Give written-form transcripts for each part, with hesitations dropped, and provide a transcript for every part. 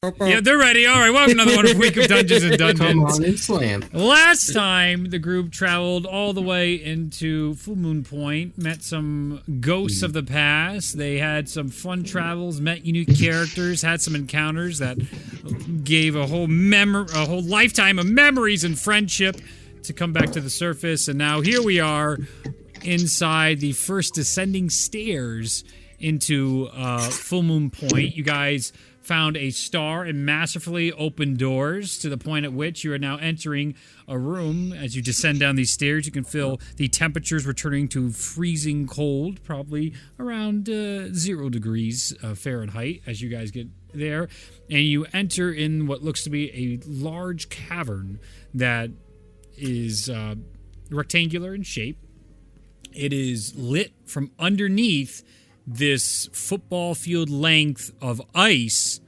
Yeah, they're ready. All right, welcome to another week of Dungeons and Dungeons. Come on and slam. Last time, the group traveled all the way into Full Moon Point, met some ghosts of the past. They had some fun travels, met unique characters, had some encounters that gave a whole lifetime of memories and friendship to come back to the surface. And now here we are inside the first descending stairs into Full Moon Point. You guys found a star and masterfully opened doors to the point at which you are now entering a room. As you descend down these stairs, you can feel the temperatures returning to freezing cold, probably around 0 degrees Fahrenheit as you guys get there. And you enter in what looks to be a large cavern that is rectangular in shape. It is lit from underneath this football field length of ice,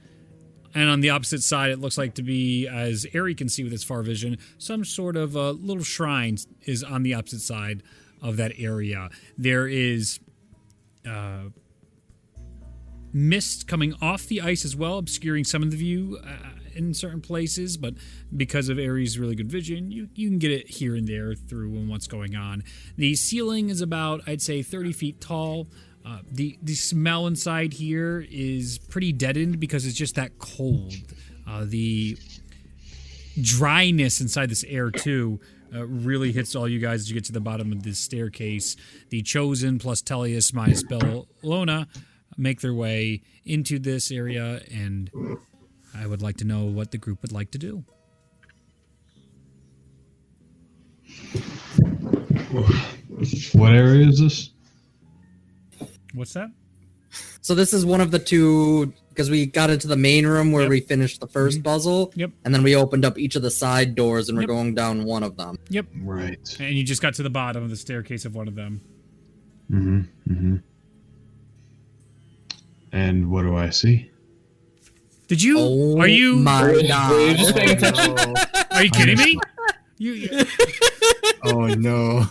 and on the opposite side it looks like to be, as Ari can see with his far vision, some sort of a little shrine is on the opposite side of that area. There is mist coming off the ice as well, obscuring some of the view in certain places, but because of Ari's really good vision, you can get it here and there through what's going on. The ceiling is about, I'd say, 30 feet tall. The smell inside here is pretty deadened because it's just that cold. The dryness inside this air, too, really hits all you guys as you get to the bottom of this staircase. The Chosen plus Tellus minus Bellona make their way into this area, and I would like to know what the group would like to do. What area is this? What's that? So this is one of the two, because we got into the main room where we finished the first puzzle. Yep. And then we opened up each of the side doors and we're going down one of them. Yep. Right. And you just got to the bottom of the staircase of one of them. And what do I see? Did you? Oh, are you? My God. Are you kidding me? Oh no.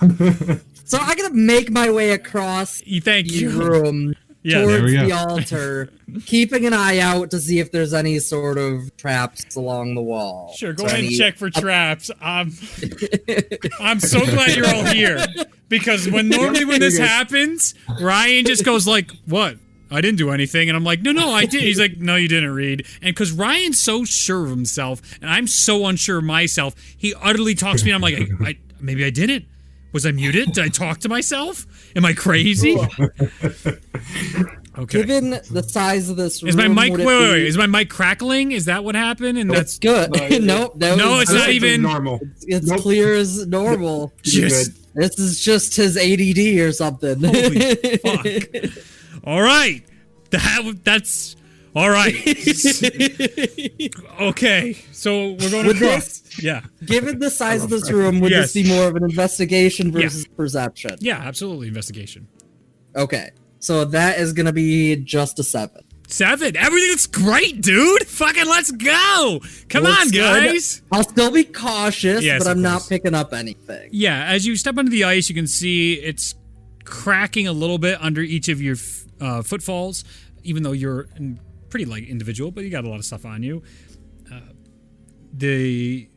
So I'm going to make my way across Thank the you. room Yeah, towards there we go. the altar, keeping an eye out to see if there's any sort of traps along the wall. Sure, go So ahead and check for traps. I'm so glad you're all here, because normally when this happens, Ryan just goes like, "What? I didn't do anything," and I'm like, "No, I did." He's like, "No, you didn't, Reed." And because Ryan's so sure of himself, and I'm so unsure of myself, he utterly talks to me. And I'm like, maybe I didn't. Was I muted? Did I talk to myself? Am I crazy? Okay. Given the size of this room, Is my mic? Wait. Is my mic crackling? Is that what happened? And that's good. Nope. No, it's not even normal. It's clear as normal. Just This is just his ADD or something. holy fuck. All right, that's all right. Okay, so we're going With across. Yeah, Given the size of this room, would Yes. this be more of an investigation versus perception? yeah, absolutely. Investigation. Okay, so that is going to be just a 7. 7. Everything looks great, dude. Fucking let's go. Come Looks on, good. guys. I'll still be cautious, Yes, but of I'm not course. picking up anything. Yeah, as you step onto the ice, you can see it's cracking a little bit under each of your footfalls, even though you're a pretty light individual, but you got a lot of stuff on you. The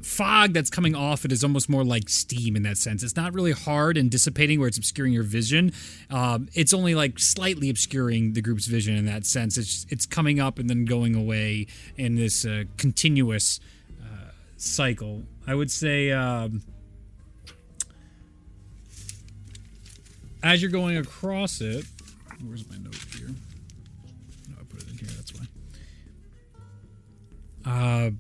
fog that's coming off it is almost more like steam in that sense. It's not really hard and dissipating where it's obscuring your vision. It's only like slightly obscuring the group's vision in that sense. It's coming up and then going away in this continuous cycle. I would say as you're going across it, where's my note here? No, I put it in here, that's why.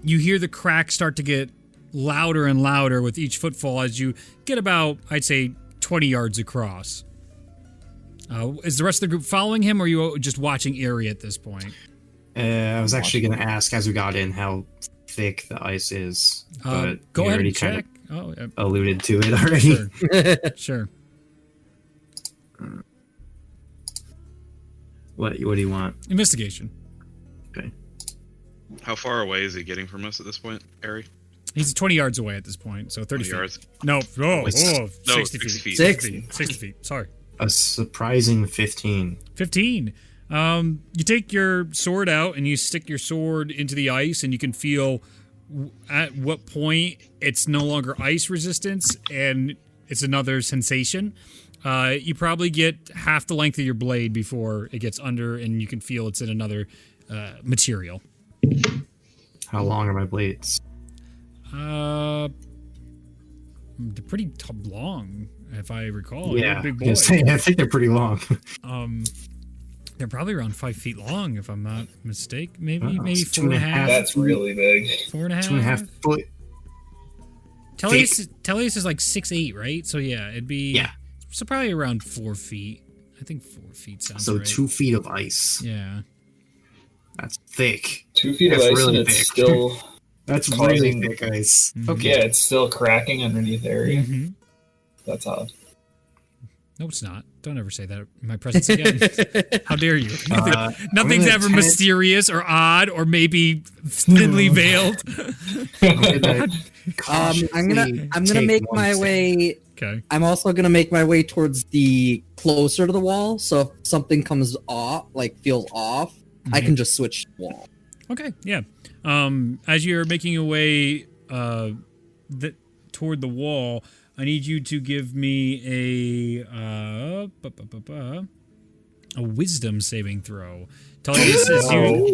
You hear the cracks start to get louder and louder with each footfall as you get about, I'd say, 20 yards across. Is the rest of the group following him, or are you just watching Ari at this point? I was actually going to ask as we got in how thick the ice is, but Go you ahead already and kind check. Oh, of alluded to it already. Sure. What do you want? Investigation. Okay. How far away is he getting from us at this point, Ari? He's 20 yards away at this point, so 30 20 feet. yards? No, No, 60 feet. 60 feet. 60. 60 feet, sorry. A surprising 15. 15. You take your sword out and you stick your sword into the ice, and you can feel at what point it's no longer ice resistance and it's another sensation. You probably get half the length of your blade before it gets under, and you can feel it's in another material. How long are my blades? They're pretty long, if I recall. You're Yeah, a big boy. yes, I think they're pretty long. They're probably around 5 feet long, if I'm not mistaken. Maybe Oh, maybe it's 4.5. That's really big. 4.5. 2.5 foot. Tellus is like 6'8", right? So yeah, it'd be Yeah. So probably around 4 feet. I think 4 feet sounds So right. 2 feet of ice. Yeah. That's thick. 2 feet That's of ice really and it's thick. still That's Causing- really thick ice. Mhm. Okay. yeah, it's still cracking underneath area. Mm-hmm. That's odd. No, it's not. Don't ever say that in my presence again. How dare you? Nothing's gonna ever test- mysterious or odd or maybe thinly veiled. I'm gonna make my way. Okay. I'm also gonna make my way towards the closer to the wall. So if something comes off, like feels off, I can just switch the wall. Okay, yeah. As you're making your way toward the wall, I need you to give me a wisdom saving throw. Tell you this is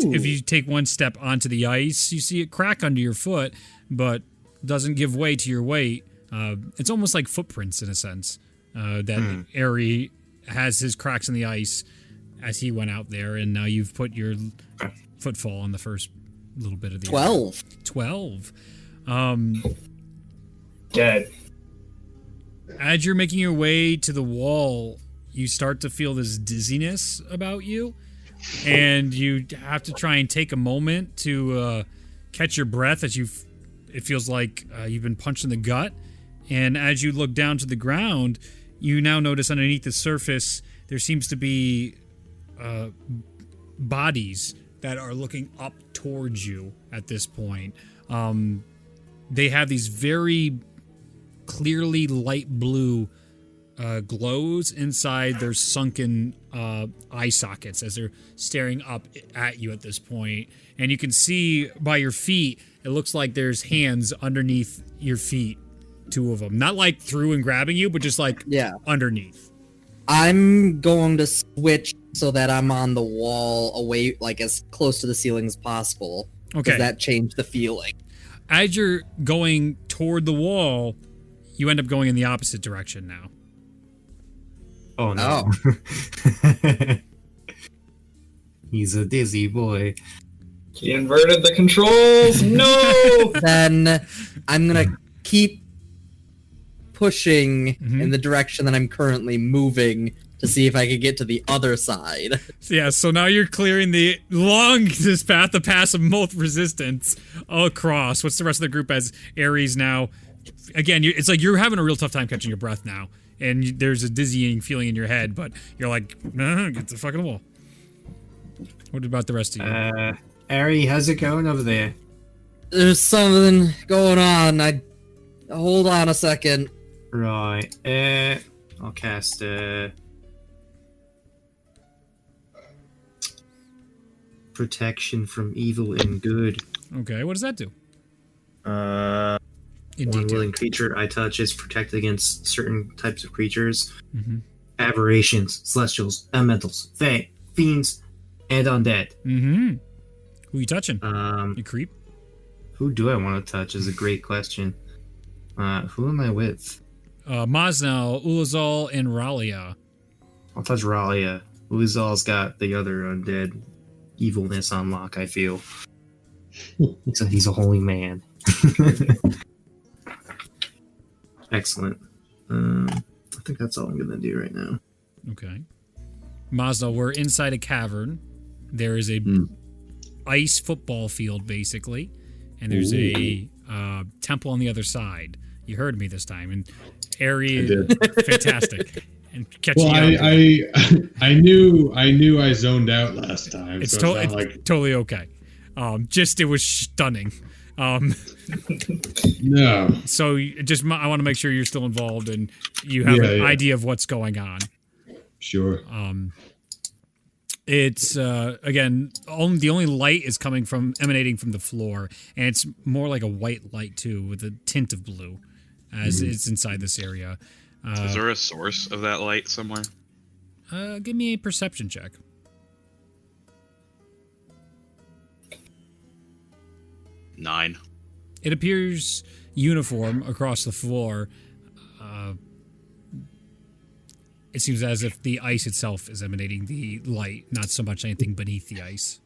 if you take one step onto the ice, you see it crack under your foot, but doesn't give way to your weight. It's almost like footprints in a sense. That Ari has his cracks in the ice as he went out there, and now you've put your footfall on the first little bit of the 12. 12. Dead. As you're making your way to the wall, you start to feel this dizziness about you, and you have to try and take a moment to catch your breath as it feels like you've been punched in the gut. And as you look down to the ground, you now notice underneath the surface there seems to be bodies that are looking up towards you at this point. They have these very clearly light blue glows inside their sunken eye sockets as they're staring up at you at this point. And you can see by your feet, it looks like there's hands underneath your feet, 2 of them. Not like through and grabbing you, but just like underneath. I'm going to switch so that I'm on the wall away, like as close to the ceiling as possible. Okay. Does that change the feeling? As you're going toward the wall, you end up going in the opposite direction now. Oh no. He's a dizzy boy. He inverted the controls. No. Then I'm going to keep pushing in the direction that I'm currently moving to see if I could get to the other side. Yeah, so now you're clearing the longest path, the pass of most resistance all across. What's the rest of the group as Ares now? Again, it's like you're having a real tough time catching your breath now. And there's a dizzying feeling in your head, but you're like, nah, get to the fucking wall. What about the rest of you? Ari, how's it going over there? There's something going on. Hold on a second. Right. I'll cast protection from evil and good. Okay, what does that do? In One detail. willing creature I touch is protected against certain types of creatures. Mm-hmm. Aberrations, celestials, elementals, fae, fiends, and undead. Mm-hmm. Who you touching? You creep? Who do I want to touch is a great question. Who am I with? Mosnell, Ulazal, and Ralia. I'll touch Ralia. Ulizal's got the other undead evilness on lock, I feel. He's a holy man. Excellent. I think that's all I'm going to do right now. Okay. Mosnell, we're inside a cavern. There is a ice football field, basically. And there's a temple on the other side. You heard me this time. And Ari, fantastic. And catching up. I knew I zoned out last time. It's, so it's totally okay. It was stunning. No. So I want to make sure you're still involved and you have an idea of what's going on. Sure. It's again, the only light is emanating from the floor, and it's more like a white light too, with a tint of blue, as it's inside this area. Is there a source of that light somewhere? Give me a perception check. Nine. It appears uniform across the floor. It seems as if the ice itself is emanating the light, not so much anything beneath the ice.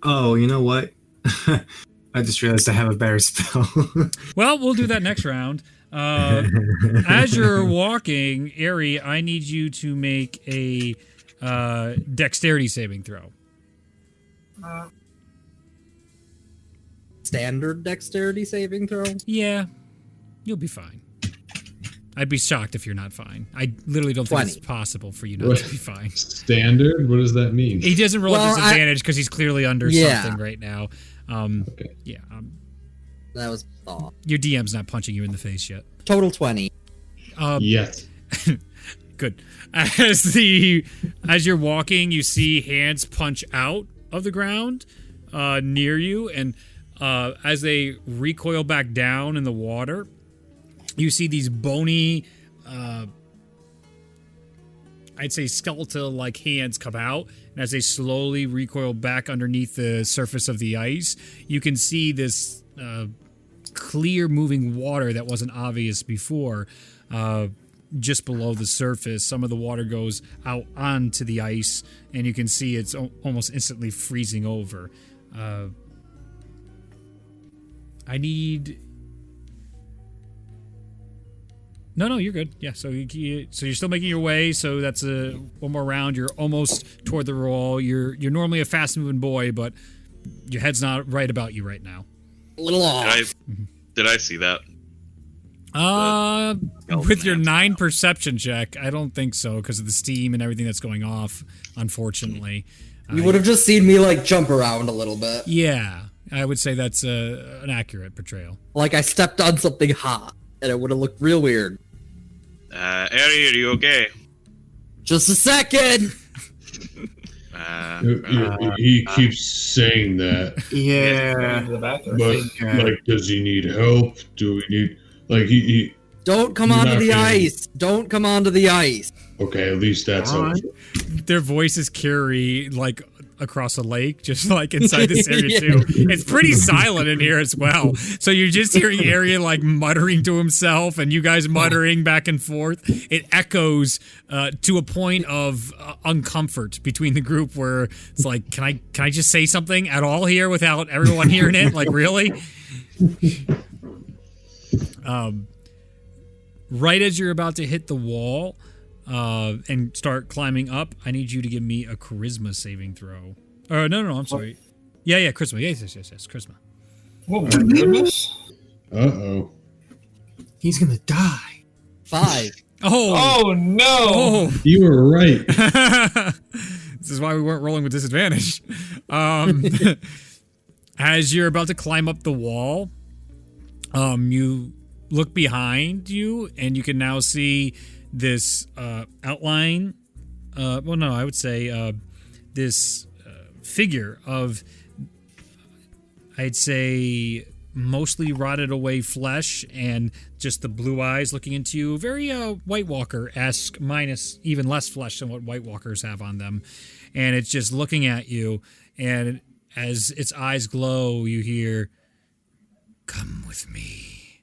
Oh, you know what? I just realized I have a better spell. Well, we'll do that next round. As you're walking, Ari, I need you to make a dexterity saving throw. Standard dexterity saving throw? Yeah, you'll be fine. I'd be shocked if you're not fine. I literally don't think 20. it's possible for you not to be fine. Standard? What does that mean? He doesn't roll Well, a disadvantage because he's clearly under something right now. Okay. Yeah, That was off. your DM's not punching you in the face yet. Total 20. Yes. Good. As you're walking, you see hands punch out of the ground near you, and as they recoil back down in the water, you see these bony, I'd say skeletal-like hands come out, and as they slowly recoil back underneath the surface of the ice, you can see this clear moving water that wasn't obvious before. Just below the surface, some of the water goes out onto the ice, and you can see it's almost instantly freezing over. I need... No, you're good. Yeah, so you're still making your way. So that's one more round. You're almost toward the wall. You're normally a fast-moving boy, but your head's not right about you right now. A little off. Did I see that? With your 9 perception check, I don't think so because of the steam and everything that's going off. Unfortunately, You would have just seen me like jump around a little bit. Yeah, I would say that's an accurate portrayal. Like I stepped on something hot, and it would have looked real weird. Ari, are you okay? Just a second. He keeps saying that, Going Yeah. to the bathroom. but like, does he need help? Do we need like he? Don't come You're onto not the gonna- ice. Don't come onto the ice. Okay, at least that's Alright. okay. Their voices carry like across a lake, just like inside this area Yeah. too. It's pretty silent in here as well. So you're just hearing Arian like muttering to himself, and you guys muttering back and forth. It echoes to a point of uncomfort between the group, where it's like, can I just say something at all here without everyone hearing it? Like, really? Right as you're about to hit the wall and start climbing up, I need you to give me a charisma saving throw. No, I'm sorry. Yeah, charisma. Yes, charisma. Oh my goodness. Uh-oh. He's gonna die. 5. Oh no. You were right. This is why we weren't rolling with disadvantage. As you're about to climb up the wall, you look behind you, and you can now see this outline. I would say this figure of, I'd say, mostly rotted away flesh and just the blue eyes looking into you. Very White Walker-esque, minus even less flesh than what White Walkers have on them. And it's just looking at you, and as its eyes glow, you hear, "Come with me."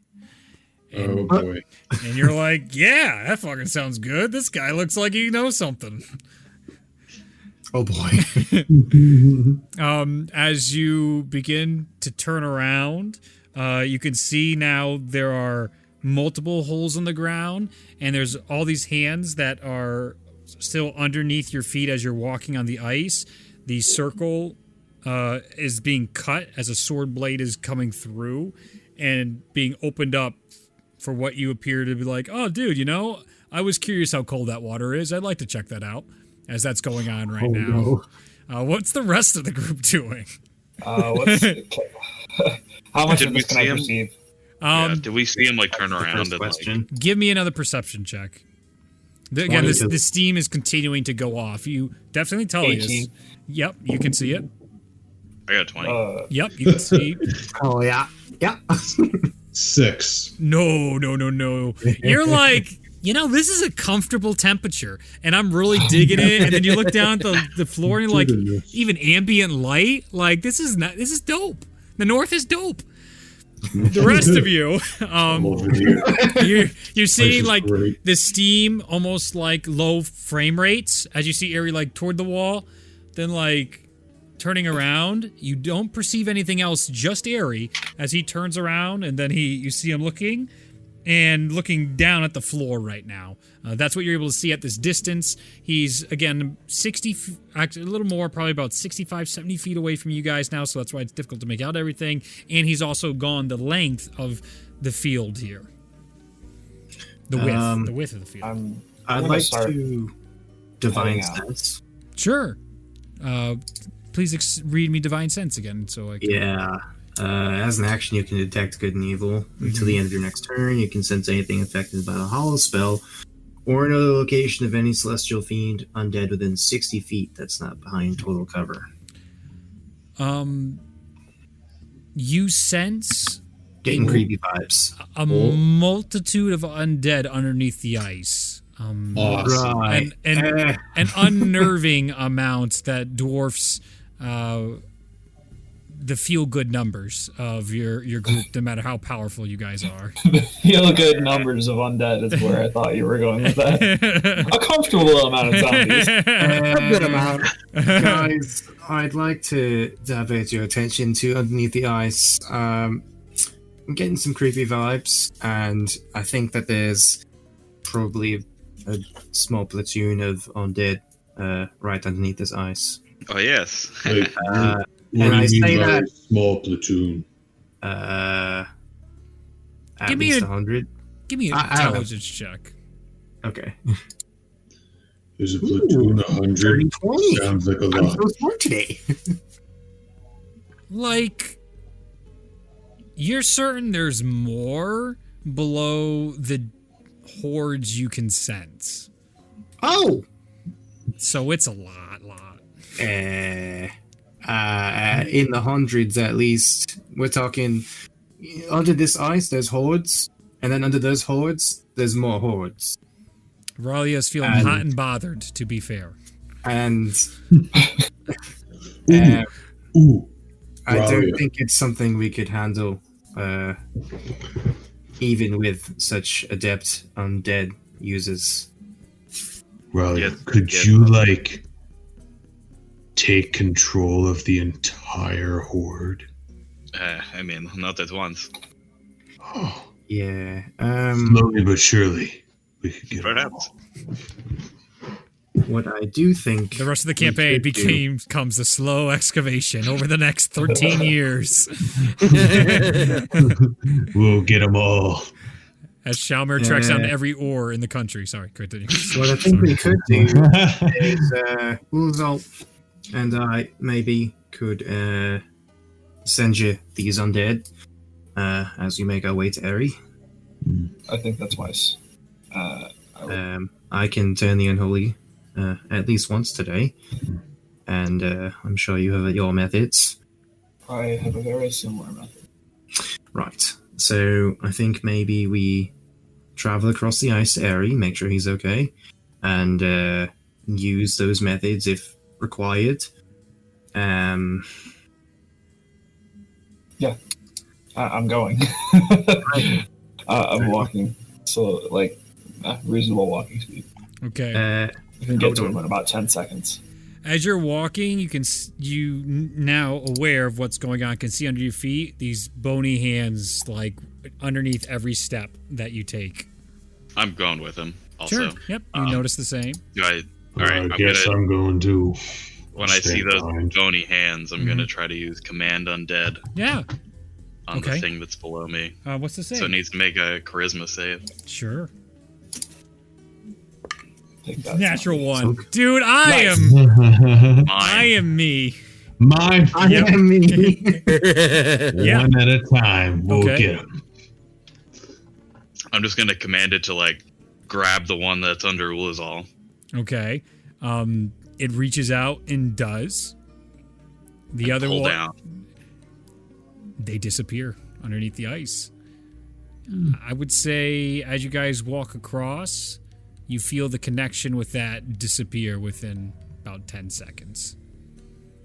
Oh boy. And you're like, yeah, that fucking sounds good. This guy looks like he knows something. Oh boy. As you begin to turn around, you can see now there are multiple holes in the ground, and there's all these hands that are still underneath your feet as you're walking on the ice. The circle is being cut as a sword blade is coming through and being opened up for what you appear to be like, oh, dude, I was curious how cold that water is. I'd like to check that out as that's going on right now. No. What's the rest of the group doing? How much Did of we this can see I him? perceive? Yeah, did we see him like turn around First and like? question. Give me another perception check. Again, 22. the steam is continuing to go off. You definitely Tullius. 18. Yep, you can see it. I got 20. Yep, you can see. Oh yeah. 6. No. You're like, this is a comfortable temperature, and I'm really digging it. And then you look down at the floor, and you're like, even ambient light, like this is dope. The North is dope. The rest of you, I'm over here. you're seeing is like great. the steam, almost like low frame rates as you see Ari like toward the wall, then like turning around. You don't perceive anything else, just Ari as he turns around, and then you see him looking down at the floor right now. That's what you're able to see at this distance. He's, again, 60, actually a little more, probably about 65, 70 feet away from you guys now, so that's why it's difficult to make out everything. And he's also gone the length of the field here. The width of the field. I'd gonna like start to divine heading out. sense. Sure. Please read me Divine Sense again, so I can... Yeah. As an action, you can detect good and evil. Until the end of your next turn, you can sense anything affected by a hollow spell or another location of any celestial fiend undead within 60 feet that's not behind total cover. You sense Getting creepy vibes. a multitude of undead underneath the ice. Awesome. Right. An unnerving amount that dwarfs the feel-good numbers of your group, no matter how powerful you guys are. The feel-good numbers of undead is where I thought you were going with that. A comfortable amount of zombies. A good amount. Guys, I'd like to divert your attention to underneath the ice. I'm getting some creepy vibes, and I think that there's probably a small platoon of undead right underneath this ice. Oh, yes. Like, what And do I you say mean by that- small platoon? At Give me least a- 100. Give me an I don't know. intelligence check. Okay. There's a platoon 100. 20. Sounds like a I'm lot. so smart today. Like, you're certain there's more below the hordes you can sense. Oh! So it's a lot. In the hundreds at least. We're talking under this ice there's hordes, and then under those hordes there's more hordes. Ralia's feeling And- hot and bothered, to be fair. And Ooh. I don't Ralia. think it's something we could handle even with such adept undead users. Ralia, Yes, could yes. you, take control of the entire horde? I mean, not at once. Oh, Yeah. slowly but surely, we could get Perhaps. What I do think The rest of the we campaign could do- becomes a slow excavation over the next 13 years. We'll get them all. As Shalmer tracks down every ore in the country. Sorry, continue. What I think we could do is Ulzal and I maybe could send you these undead as we make our way to Eri. I think that's wise. I can turn the unholy at least once today, and I'm sure you have your methods. I have a very similar method. Right. So I think maybe we travel across the ice to Eri, make sure he's okay, and use those methods if required. I'm going. I'm walking. So, reasonable walking speed. Okay. I can get to Hold him on. in about 10 seconds. As you're walking, now aware of what's going on, can see under your feet these bony hands underneath every step that you take. I'm going with him. Also, Sure. Yep. You notice the same. all right. I guess I'm going to. When I see stand those behind. bony hands, I'm gonna try to use Command Undead Yeah. on Okay. the thing that's below me. What's the same? So it needs to make a Charisma save. Sure. Take that. Natural one. So- Dude, I Nice. am Mine. me. My I Yep. am me. Yeah. one at a time. We'll Okay. get them. I'm just gonna command it to grab the one that's under Ulazal. Okay. It reaches out and does. The other Pull one, down. they disappear underneath the ice. I would say as you guys walk across, you feel the connection with that disappear within about 10 seconds.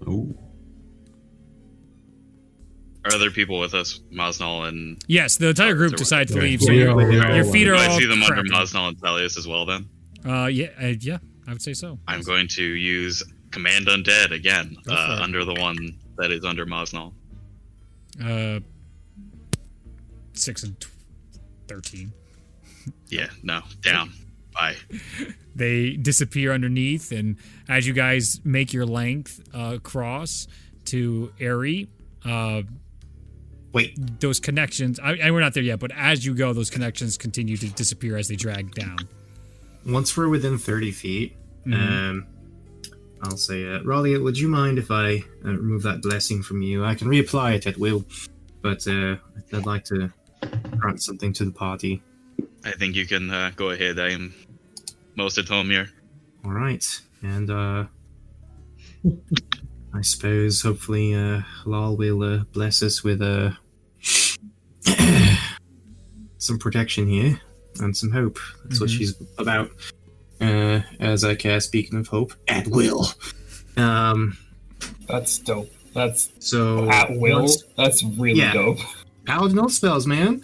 Oh. Are there people with us, Mosnal and... Yes, the entire group so decided to we're- leave, so we your are- we are feet are Do I all see them under cracking. Mosnal and Tellus as well, then? Yeah, I would say so. I'm going to use Command Undead again, Go for it. under the one that is under Mosnal. 6 and 13. Yeah, no, down. Bye. They disappear underneath, and as you guys make your length across to Aerie, Wait, those connections, we're not there yet, but as you go, those connections continue to disappear as they drag down. once we're within 30 feet, I'll say, Raleigh, would you mind if I remove that blessing from you? I can reapply it at will, but I'd like to grant something to the party. I think you can go ahead. I am most at home here. All right, and I suppose hopefully Halal will bless us with some protection here and some hope. That's what she's about. As I cast Beacon of Hope at will. That's dope. That's So at will. once- That's really Yeah. dope. Paladin ult spells, man.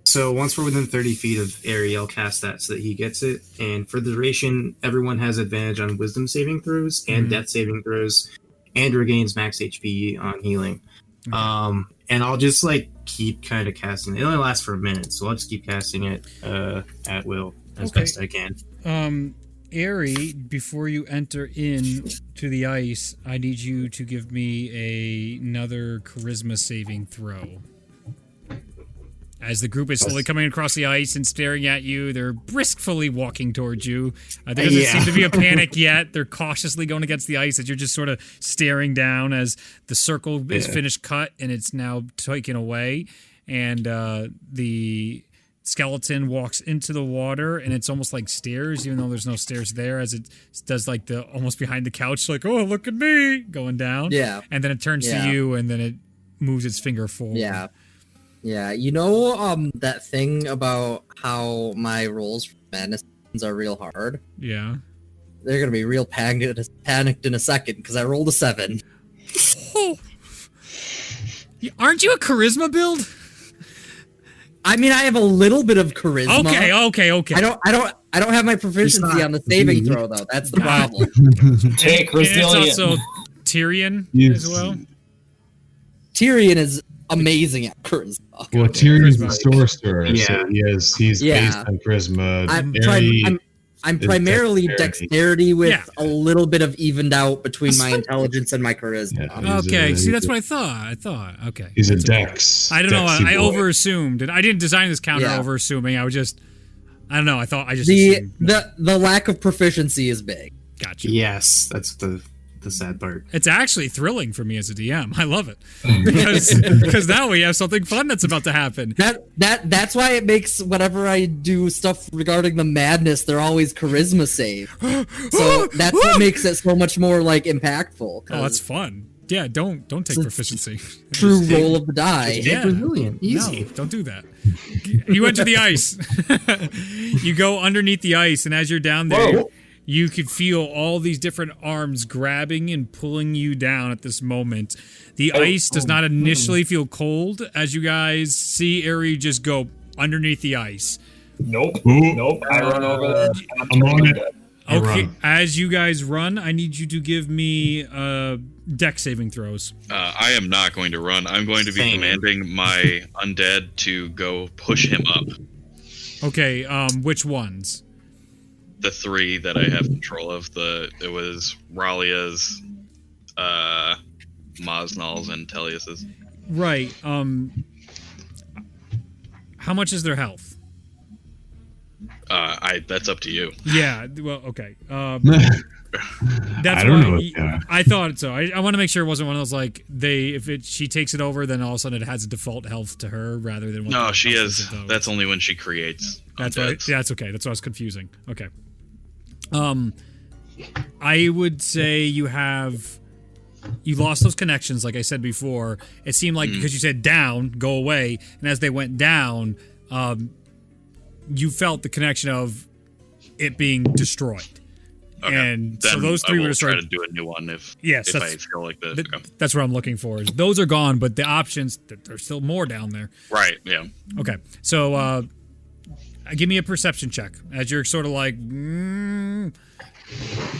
So once we're within 30 feet of Aerie, I'll cast that so that he gets it. And for the duration, everyone has advantage on Wisdom saving throws and Death saving throws, and regains max HP on healing. And I'll just keep kind of casting it. It only lasts for a minute, so I'll just keep casting it at will as Okay. best I can. Aerie, before you enter in to the ice, I need you to give me another charisma saving throw. As the group is slowly coming across the ice and staring at you, they're briskly walking towards you. There doesn't seem to be a panic yet. They're cautiously going against the ice as you're just sort of staring down as the circle is finished cut and it's now taken away. And the skeleton walks into the water and it's almost like stairs, even though there's no stairs there, as it does the almost behind the couch, oh, look at me, going down. Yeah. And then it turns to you and then it moves its finger forward. Yeah. Yeah, you know that thing about how my rolls for madness are real hard? Yeah. They're gonna be real panicked in a second because I rolled a 7. Oh. Aren't you a charisma build? I mean, I have a little bit of charisma. Okay. I don't have my proficiency on the saving throw though. That's the problem. Take And it's resilient. also Tyrion as well. Tyrion is amazing at charisma. Well, Tyrion's the Charisma. sorcerer, Yeah. so he's Yeah. based on charisma. I'm is primarily dexterity. dexterity with Yeah. a little bit of evened out between my intelligence and my charisma. Yeah. Okay, He's see, a- that's what I thought. Okay. He's a dex. I don't know. Dexy I boy. overassumed. And I didn't design this counter Yeah. over assuming. I was just, I don't know. I just The assumed. the lack of proficiency is big. Gotcha. Yes, that's the sad part. It's actually thrilling for me as a DM. I love it because now we have something fun that's about to happen. That's why it makes whenever I do stuff regarding the madness, they're always charisma save. So that's what makes it so much more impactful. Oh, that's fun. Yeah, don't take proficiency. True roll of the die. Yeah. Brilliant. Easy. No, don't do that. You enter the ice. You go underneath the ice, and as you're down there, Whoa. you could feel all these different arms grabbing and pulling you down at this moment. The ice does not initially feel cold as you guys see Aerie just go underneath the ice. Nope. Ooh. Nope. I run over there. And I'm on it. I Okay, run. as you guys run, I need you to give me deck saving throws. I am not going to run. I'm going to be Same. commanding my undead to go push him up. Okay, which ones? The 3 that I have control of. It was Ralia's, Mosnal's, and Tellius's. Right. How much is their health? That's up to you. Yeah. Well, okay. Or That's I don't why know what they are. I thought so. I want to make sure it wasn't one of those like she takes it over, then all of a sudden it has a default health to her rather than what No, the she health has. is of those. That's only when she creates. That's undeads. right. Yeah, that's okay. That's why I was confusing. Okay. I would say you lost those connections, like I said before. It seemed like because you said down, go away, and as they went down, you felt the connection of it being destroyed. Okay. And so Then those three I will were try started. to do a new one if Yes, I that's feel like this. Okay. that's what I'm looking for. Is those are gone, but the options there's still more down there. Right. Yeah. Okay, so give me a perception check as you're sort of like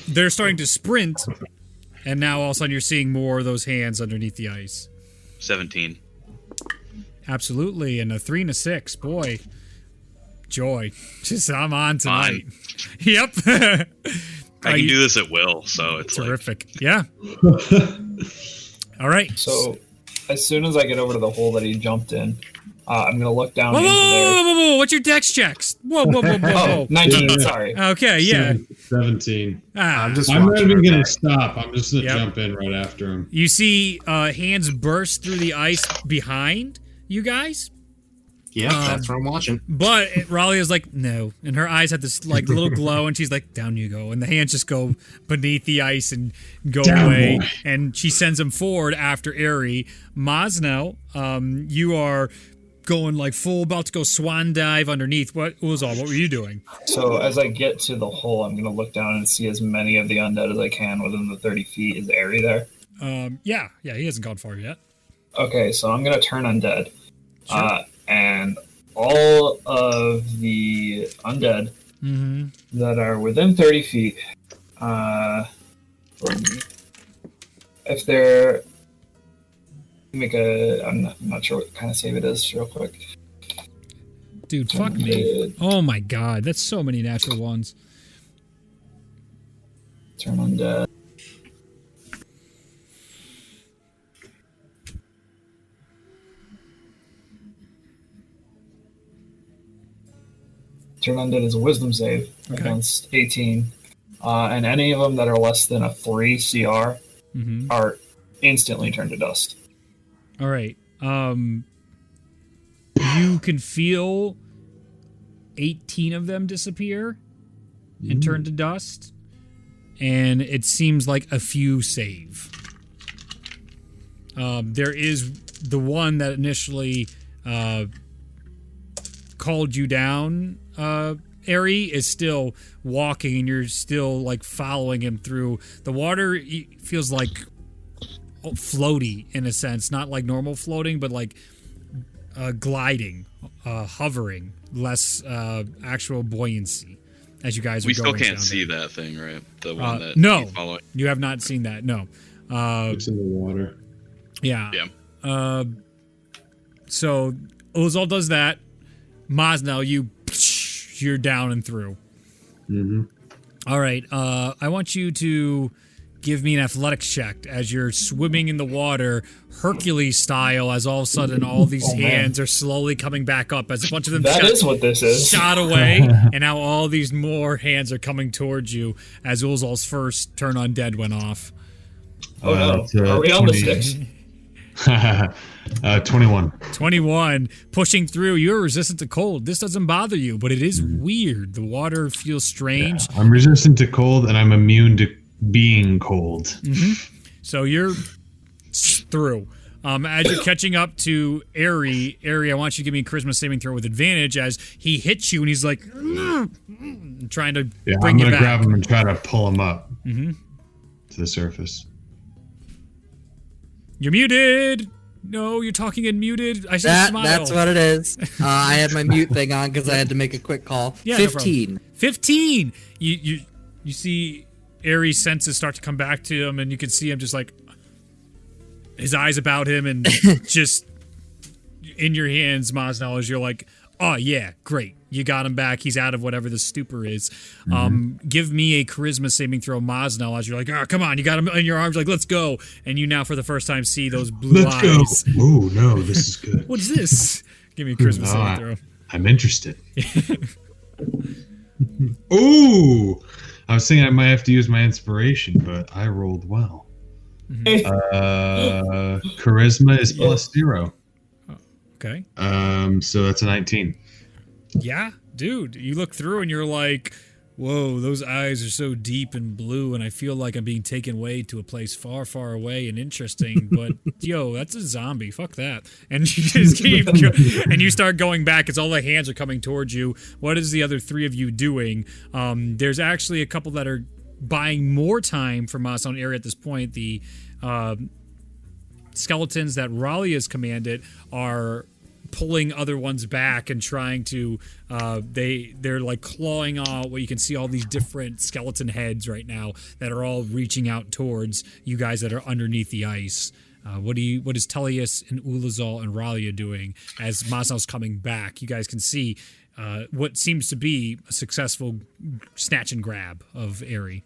they're starting to sprint, and now all of a sudden you're seeing more of those hands underneath the ice. 17. Absolutely, and a 3 and a 6, boy, joy. Just I'm on tonight. Yep. I can do this at will, so it's terrific. Yeah. All right. So, as soon as I get over to the hole that he jumped in, I'm gonna look down Whoa, into there. whoa! What's your dex checks? Whoa! Oh, 19, sorry. Okay, yeah. 17. I'm just I'm not watching even her gonna back. stop. I'm just gonna Yep. jump in right after him. You see hands burst through the ice behind you guys, Yeah, that's what I'm watching. but Raleigh is like, no. And her eyes have this like little glow, and she's like, down you go. And the hands just go beneath the ice and go Down, away. boy. And she sends him forward after Eri. Mosno, you are going like full about to go swan dive underneath. What Uzal, what were you doing? So, as I get to the hole, I'm gonna look down and see as many of the undead as I can within the 30 feet. Is Airy there? Yeah, he hasn't gone far yet. Okay, so I'm gonna turn undead. And all of the undead that are within 30 feet, from me, if they're I'm not sure what kind of save it is, real quick. Dude, fuck me. Oh my god, that's so many natural ones. Turn undead. Turn undead is a wisdom save against 18. And any of them that are less than a 3 CR are instantly turned to dust. All right. You can feel 18 of them disappear and turn to dust, and it seems like a few save. There is the one that initially called you down, Eri, is still walking, and you're still like following him through the water. Feels like floaty in a sense, not like normal floating, but like gliding, hovering, less actual buoyancy as you guys are We going still can't down see there. that thing, right? The one that No, he's following. you have not seen that. No. It's in the water. Yeah. Yeah. So Ozal does that. Mosnell, you're down and through. All right. I want you to give me an athletics check as you're swimming in the water, Hercules style, as all of a sudden all these hands are slowly coming back up as a bunch of them That is what this is. shot away, and now all these more hands are coming towards you as Uzal's first turn undead went off. Oh no. It's, Are we on the sticks? 21. 21, pushing through. You're resistant to cold. This doesn't bother you, but it is weird. The water feels strange. I'm resistant to cold, and I'm immune to being cold. So you're through. As you're catching up to Eri, I want you to give me a charisma saving throw with advantage as he hits you and he's like trying to Yeah, bring I'm you gonna back. grab him and try to pull him up to the surface. You're muted. No, you're talking in muted. I should smile. That's what it is. I had my mute thing on because I had to make a quick call. Yeah, no 15. 15. You see Aries' senses start to come back to him, and you can see him just like his eyes about him, and just in your hands, Mosnell, as you're like, oh yeah, great, you got him back. He's out of whatever the stupor is. Give me a charisma saving throw, Mosnell, as you're like, oh come on, you got him in your arms, like let's go. And you now for the first time see those blue Let's eyes. go. Oh no, this is good. What is this? Give me a charisma saving throw. I'm interested. Ooh, I was thinking I might have to use my inspiration, but I rolled well. Charisma is +0. Okay. So that's a 19. Yeah, dude. You look through and you're like, whoa, those eyes are so deep and blue, and I feel like I'm being taken away to a place far, far away and interesting. But yo, that's a zombie. Fuck that. And you just keep and you start going back as all the hands are coming towards you. What is the other three of you doing? There's actually a couple that are buying more time from us on area at this point. The skeletons that Raleigh has commanded are pulling other ones back and trying to they're like clawing out what you can see all these different skeleton heads right now that are all reaching out towards you guys that are underneath the ice. What is Tellius and Ulazal and Raleigh doing as Masnal's coming back? You guys can see what seems to be a successful snatch and grab of Aerie.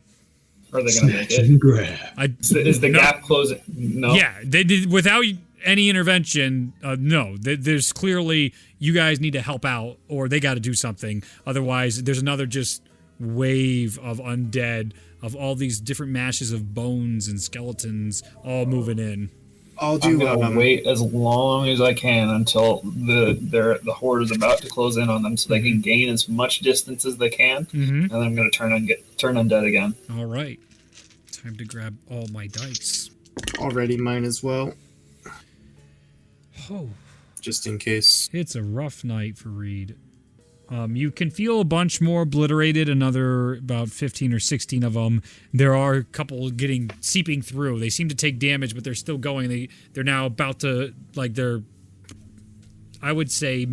Are they going to make Snatch it? and grab. Is the gap closing? No. Yeah, they did without any intervention. No, there's clearly you guys need to help out, or they got to do something. Otherwise, there's another just wave of undead of all these different mashes of bones and skeletons all moving in. I'll I'm do. gonna wait as long as I can until the horde is about to close in on them, so they can gain as much distance as they can, and then I'm gonna turn undead again. All right, time to grab all my dice. Already mine as well, Oh, just in case. it's a rough night for Reed. You can feel a bunch more obliterated, another about 15 or 16 of them. There are a couple seeping through. They seem to take damage, but they're still going. They're now about to, they're, I would say,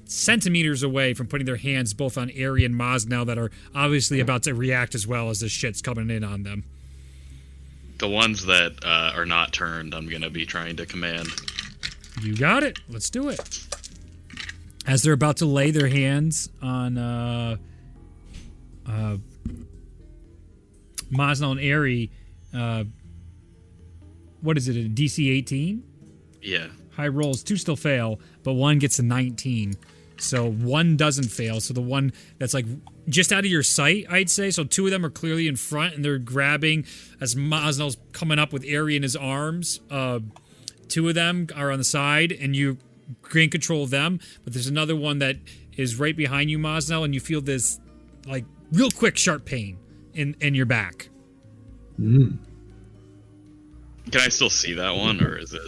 centimeters away from putting their hands both on Aerie and Maz now that are obviously about to react as well as this shit's coming in on them. The ones that are not turned, I'm going to be trying to command. You got it. Let's do it. As they're about to lay their hands on Masnal and Aerie, what is it, a DC 18? Yeah. High rolls, 2 still fail, but 1 gets a 19. So 1 doesn't fail. So the one that's like just out of your sight, I'd say. So 2 of them are clearly in front, and they're grabbing as Masnal's coming up with Aerie in his arms. 2 of them are on the side, and you gain control of them, but there's another one that is right behind you, Masnal, and you feel this like real quick sharp pain in your back. Mm. Can I still see that one, or is it?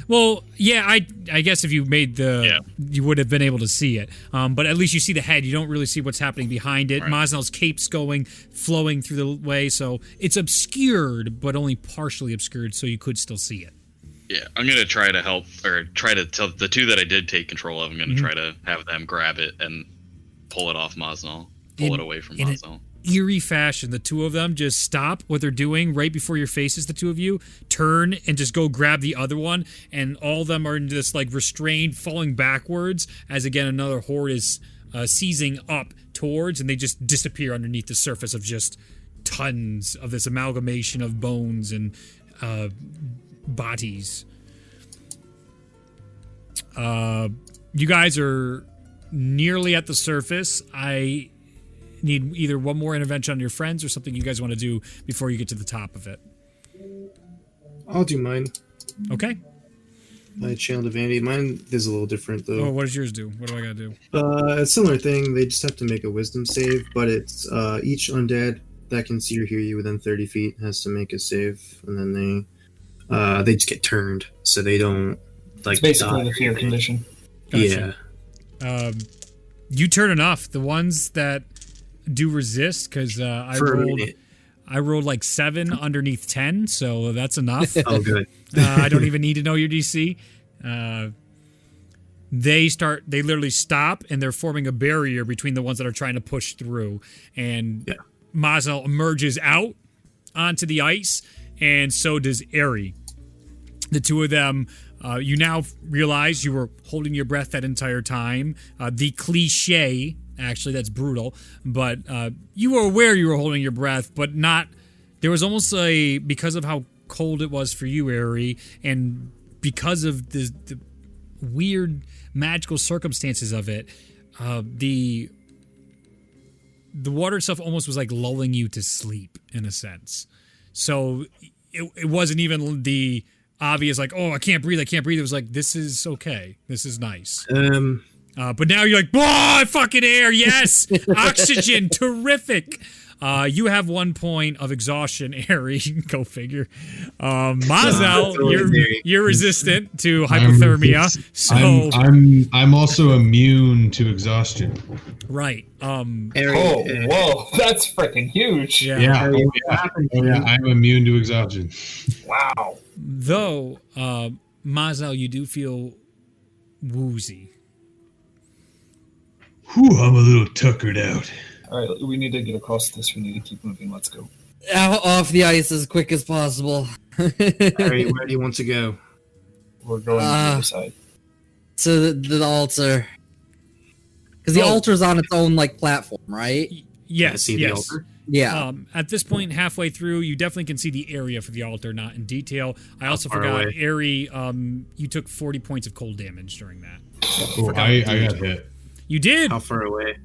Well, yeah, I guess if you made you would have been able to see it, but at least you see the head. You don't really see what's happening behind it. Right. Masnal's cape's flowing through the way, so it's obscured, but only partially obscured, so you could still see it. Yeah, I'm going to try to help, or try to tell the 2 that I did take control of, I'm going to try to have them grab it and pull it off Masnal. Pull it away from Masnal. Eerie fashion, the 2 of them just stop what they're doing right before your faces, the 2 of you, turn and just go grab the other one, and all of them are in this like restrained falling backwards as again another horde is seizing up towards, and they just disappear underneath the surface of just tons of this amalgamation of bones and bodies. You guys are nearly at the surface. I need either one more intervention on your friends or something you guys want to do before you get to the top of it. I'll do mine. Okay. My channel divinity. Mine is a little different though. Oh, what does yours do? What do I gotta do? A similar thing. They just have to make a wisdom save, but it's each undead that can see or hear you within 30 feet has to make a save, and then they just get turned, so they don't like. It's basically die. the fear condition. Gotcha. Yeah. You turn enough. The ones that do resist, because I rolled like 7 underneath 10, so that's enough. Oh, good. I don't even need to know your DC. They literally stop, and they're forming a barrier between the ones that are trying to push through. And Masnal emerges out onto the ice, and so does Aerie. The 2 of them, you now realize you were holding your breath that entire time. The cliche, actually, that's brutal, but you were aware you were holding your breath, but not. There was almost because of how cold it was for you, Aerie, and because of the weird magical circumstances of it, the the water itself almost was like lulling you to sleep in a sense. So it wasn't even the obvious like, oh, I can't breathe. It was like, this is okay. This is nice. But now you're like, oh, fucking air. Yes. Oxygen. Terrific. You have 1 point of exhaustion, Ari. Go figure. Mazel, you're resistant to hypothermia. I'm also immune to exhaustion. Right. Whoa, that's freaking huge. Yeah. I'm immune to exhaustion. Wow. Though, Mazel, you do feel woozy. Whew, I'm a little tuckered out. All right, we need to get across this. We need to keep moving. Let's go. Off the ice as quick as possible. Harry, where do you want to go? We're going to the other side. To the altar. Because the altar's on its own, like, platform, right? Yes, See the yes. altar? Yeah. At this point, halfway through, you definitely can see the area for the altar, not in detail. I also forgot, away? Ari, you took 40 points of cold damage during that. Oh, I got hit. You did? How far away?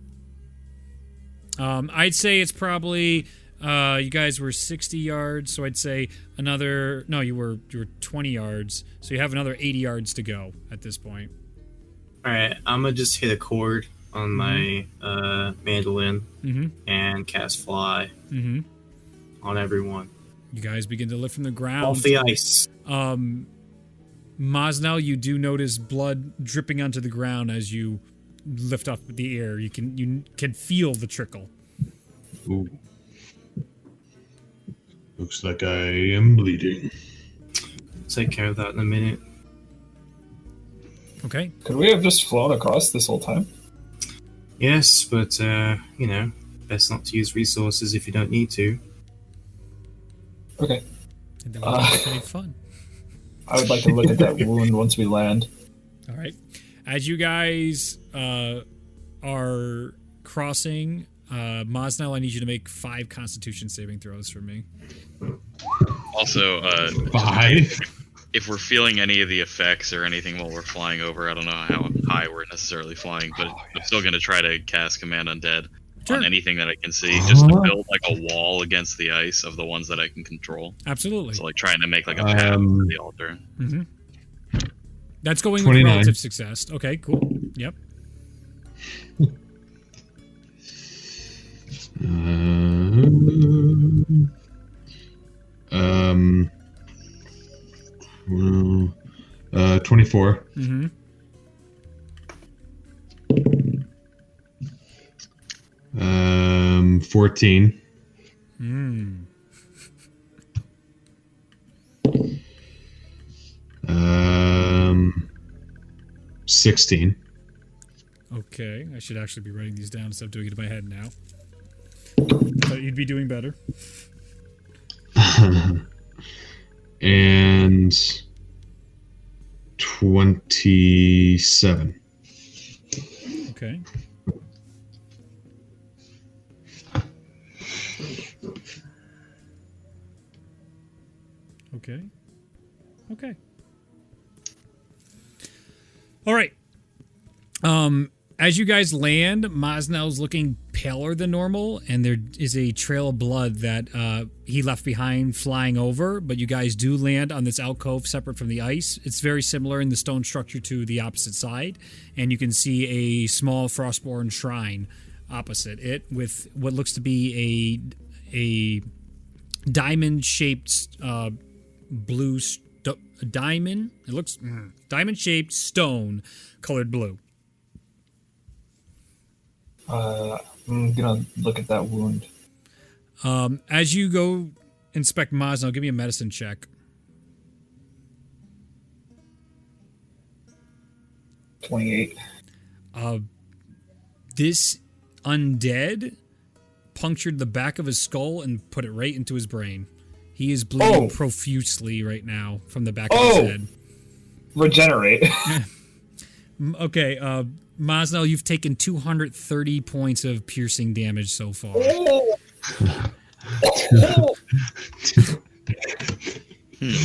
I'd say it's probably you guys were 60 yards, so I'd say another. No, you were 20 yards, so you have another 80 yards to go at this point. All right, I'm gonna just hit a chord on my mandolin and cast fly on everyone. You guys begin to lift from the ground. Off the ice. Mosnell, you do notice blood dripping onto the ground as you lift up the air. You can feel the trickle. Ooh. Looks like I am bleeding. Take care of that in a minute. Okay. Could we have just flown across this whole time? Yes, but best not to use resources if you don't need to. Okay. And then we'll have pretty fun. I would like to look at that wound once we land. All right. As you guys are crossing, Mosnell, I need you to make 5 Constitution saving throws for me. Also, 5? if we're feeling any of the effects or anything while we're flying over, I don't know how high we're necessarily flying, but I'm still going to try to cast Command Undead on anything that I can see, just to build like a wall against the ice of the ones that I can control. Absolutely. So like trying to make like a path for the altar. Mm-hmm. That's going 29. with relative success. Okay, cool. Yep. Well, 24. Mm-hmm. Um, 14. Mm. 16. Okay, I should actually be writing these down instead of doing it in my head now. But you'd be doing better. And 27. Okay. Okay. Okay. All right. As you guys land, Mosnell's looking paler than normal, and there is a trail of blood that he left behind flying over, but you guys do land on this alcove separate from the ice. It's very similar in the stone structure to the opposite side, and you can see a small frostborn shrine opposite it with what looks to be a diamond-shaped blue diamond. It looks diamond-shaped stone colored blue. I'm gonna look at that wound. As you go inspect Mosnell, give me a medicine check. 28. This undead punctured the back of his skull and put it right into his brain. He is bleeding profusely right now from the back of his head. Regenerate. Okay, Mosnell, you've taken 230 points of piercing damage so far.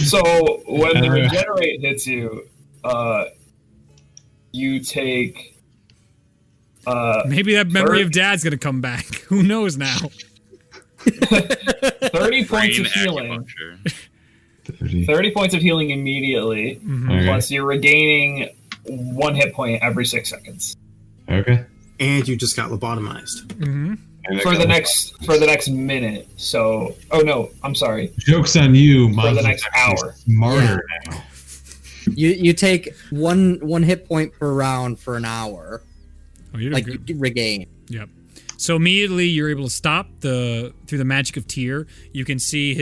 So when the regenerate hits you, you take Maybe that memory of Dad's gonna come back. Who knows now? 30 points of Brain healing. acupuncture. 30 points of healing immediately. Okay. Plus, you're regaining 1 hit point every 6 seconds Okay. And you just got lobotomized. And I for got the next minute. So, oh no, I'm sorry. Joke's on you, For the Monzo's next actually hour. Smarter now. You take one hit point per round for an hour. Oh, you're Like good. you regain. Yep. So immediately you're able to stop through the magic of Tyr. You can see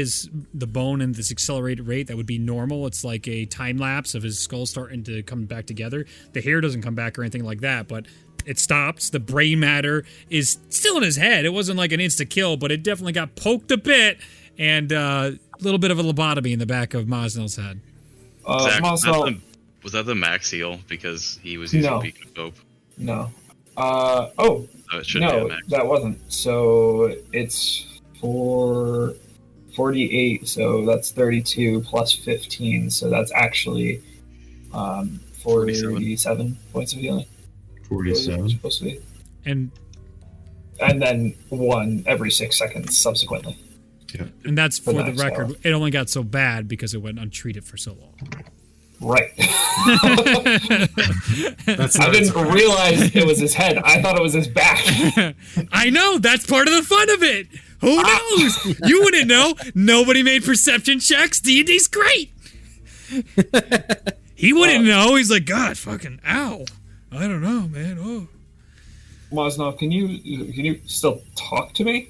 the bone in this accelerated rate that would be normal. It's like a time lapse of his skull starting to come back together. The hair doesn't come back or anything like that, but it stops. The brain matter is still in his head. It wasn't like an insta kill, but it definitely got poked a bit, and a little bit of a lobotomy in the back of Mosnell's head. Zach, Mosnell, was that the max heal because he was using No. Beacon of Hope? no. So it should be No, a max. that wasn't. So it's 48, so that's 32 plus 15, so that's actually 47 points of healing. 47. Supposed to be. And Then 1 every 6 seconds subsequently. that's for the next record. hour. It only got so bad because it went untreated for so long. Right. That's I didn't realize it was his head. I thought it was his back. I know, that's part of the fun of it. Who knows? You wouldn't know. Nobody made perception checks. D&D's great. He wouldn't know. He's like, God, fucking ow. I don't know, man. Oh. Mosnov, can you still talk to me?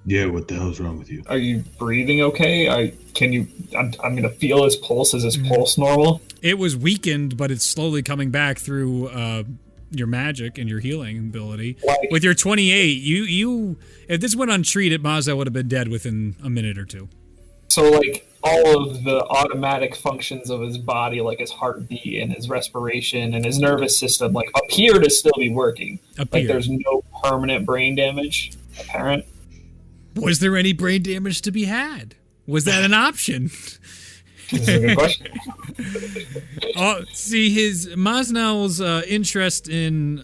Yeah, what the hell's wrong with you? Are you breathing okay? I'm gonna feel his pulse. Is his pulse normal? It was weakened, but it's slowly coming back through your magic and your healing ability. Like- With your 28, you if this went untreated, Mazda would have been dead within a minute or two. So like all of the automatic functions of his body, like his heartbeat and his respiration and his nervous system, like appear to still be working. Appear. Like there's no permanent brain damage apparent. Was there any brain damage to be had? Was that an option? This is a good question. Oh, see, his Mosnell's interest in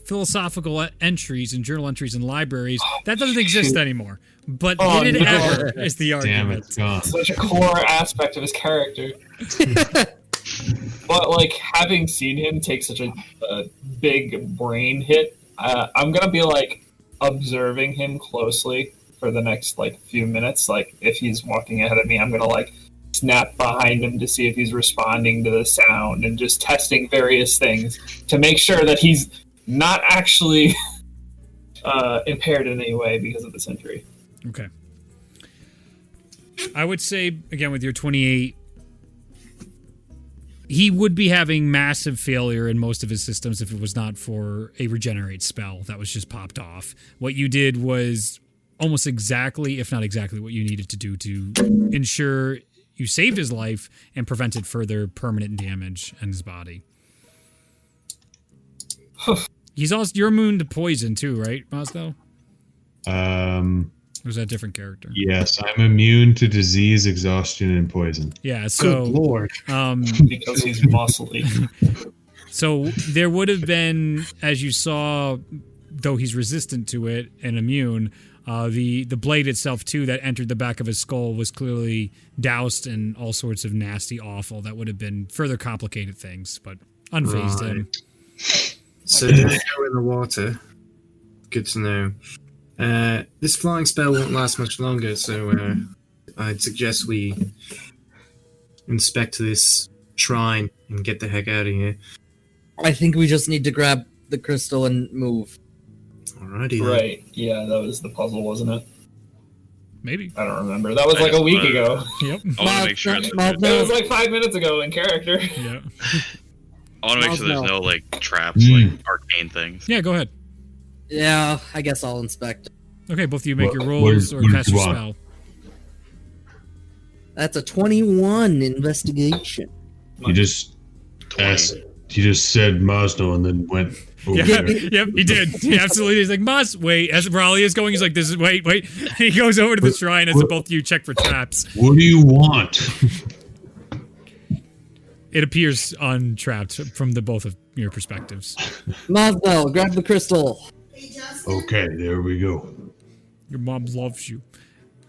philosophical entries and journal entries in libraries, that doesn't exist anymore. But Oh, did it no. ever is the Damn argument. it, it's gone. Such a core aspect of his character. But like having seen him take such a big brain hit, I'm gonna be like observing him closely for the next like few minutes. Like if he's walking ahead of me, I'm gonna like snap behind him to see if he's responding to the sound and just testing various things to make sure that he's not actually impaired in any way because of this injury. Okay. I would say, again, with your 28, he would be having massive failure in most of his systems if it was not for a regenerate spell that was just popped off. What you did was almost exactly, if not exactly, what you needed to do to ensure you saved his life and prevented further permanent damage in his body. He's also, you're immune to poison too, right, Mosno? Or is that a different character? Yes, I'm immune to disease, exhaustion, and poison. Yeah, so Good lord. Because he's muscly. So there would have been, as you saw, though he's resistant to it and immune, the blade itself too that entered the back of his skull was clearly doused in all sorts of nasty offal that would have been further complicated things, but unfazed him. So don't go in the water. Good to know. This flying spell won't last much longer, so I'd suggest we inspect this shrine and get the heck out of here. I think we just need to grab the crystal and move. Alrighty then. Right. Yeah, that was the puzzle, wasn't it? Maybe. I don't remember. That was like a week ago. Yep. I want to make sure. It was like 5 minutes ago in character. Yeah. I want to make sure there's no like traps, like arcane things. Yeah, go ahead. Yeah, I guess I'll inspect. Okay, both of you make What- your what rolls is- or what does cast you your want? spell. That's a 21 investigation. You just 20. asked, you just said Mosno and then went over Yeah, there. yep, he did. He absolutely. He's like, Moss, wait. As Raleigh is going, he's like, this is, wait. He goes over to the shrine as both of you check for traps. What do you want? It appears untrapped from the both of your perspectives. Mosnell, grab the crystal. Okay, there we go. Your mom loves you.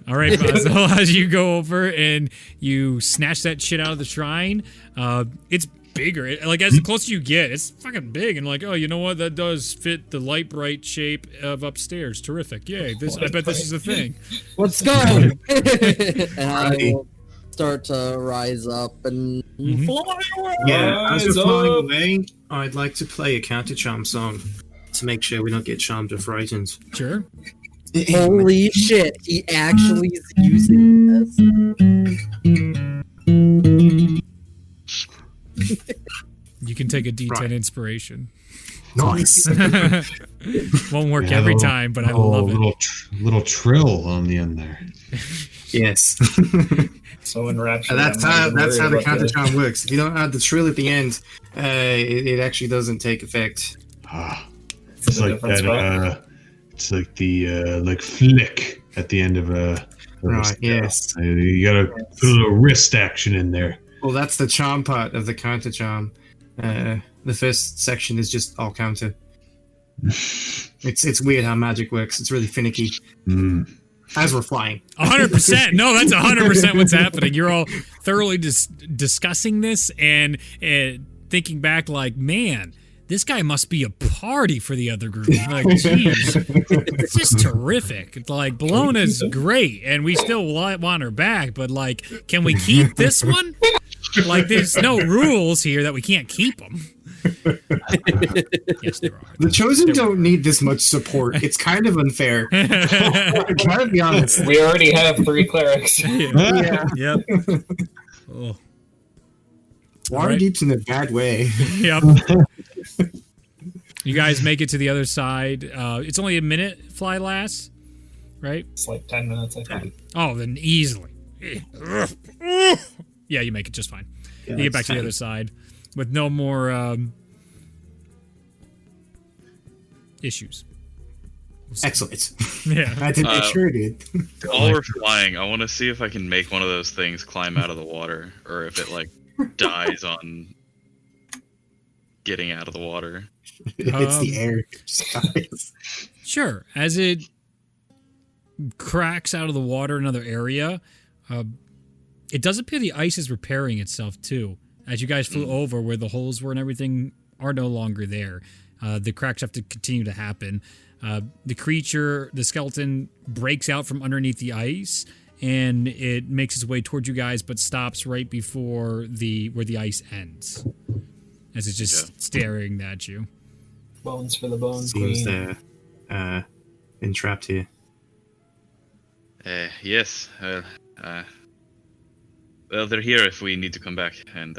All right, Basil, as you go over and you snatch that shit out of the shrine, it's bigger. Like, as closer you get, it's fucking big. And like, oh, you know what? That does fit the light bright shape of upstairs. Terrific. Yay. I bet this is a thing. Let's go! And I will start to rise up and fly away. Yeah, as we're flying away, I'd like to play a counter charm song to make sure we don't get charmed or frightened. Sure. Holy shit, he actually is using this. You can take a D10 Right. inspiration. Nice. Won't work Yeah, every little- time, but I love it. Little trill on the end there. Yes. So enraptured. that's how the counter charm works. If you don't add the trill at the end, it actually doesn't take effect. Ah, It's it's a like different that. spot. It's like the like flick at the end of a. Right, yes. You gotta put a little wrist action in there. Well, that's the charm part of the counter charm. The first section is just all counter. It's weird how magic works. It's really finicky. As we're flying. 100%. No, that's 100% what's happening. You're all thoroughly discussing this and thinking back like, man, this guy must be a party for the other group. Like, geez, it's just terrific. It's like, Bologna's great, and we still want her back, but like, can we keep this one? Like, there's no rules here that we can't keep them. Yes, there are. The Chosen don't need this much support. It's kind of unfair. I gotta be honest. We already have 3 clerics. Yeah. Yep. Oh. Waterdeep's in a bad way. Yep. You guys make it to the other side. It's only a minute fly lasts, right? It's like 10 minutes, I think. Oh, then easily. Yeah, you make it just fine. Yeah, You get back it's to the fine. other side with no more issues. Excellent. Yeah. I sure did. While we're flying, I want to see if I can make one of those things climb out of the water, or if it like dies on getting out of the water. It's the air. It just dies. Sure. As it cracks out of the water in another area, it does appear the ice is repairing itself too. As you guys flew over where the holes were and everything are no longer there. The cracks have to continue to happen. The creature, the skeleton, breaks out from underneath the ice, and it makes its way towards you guys, but stops right before where the ice ends, as it's just staring at you. Bones for the bone Seems queen. they're entrapped here. Yes. Well, they're here if we need to come back and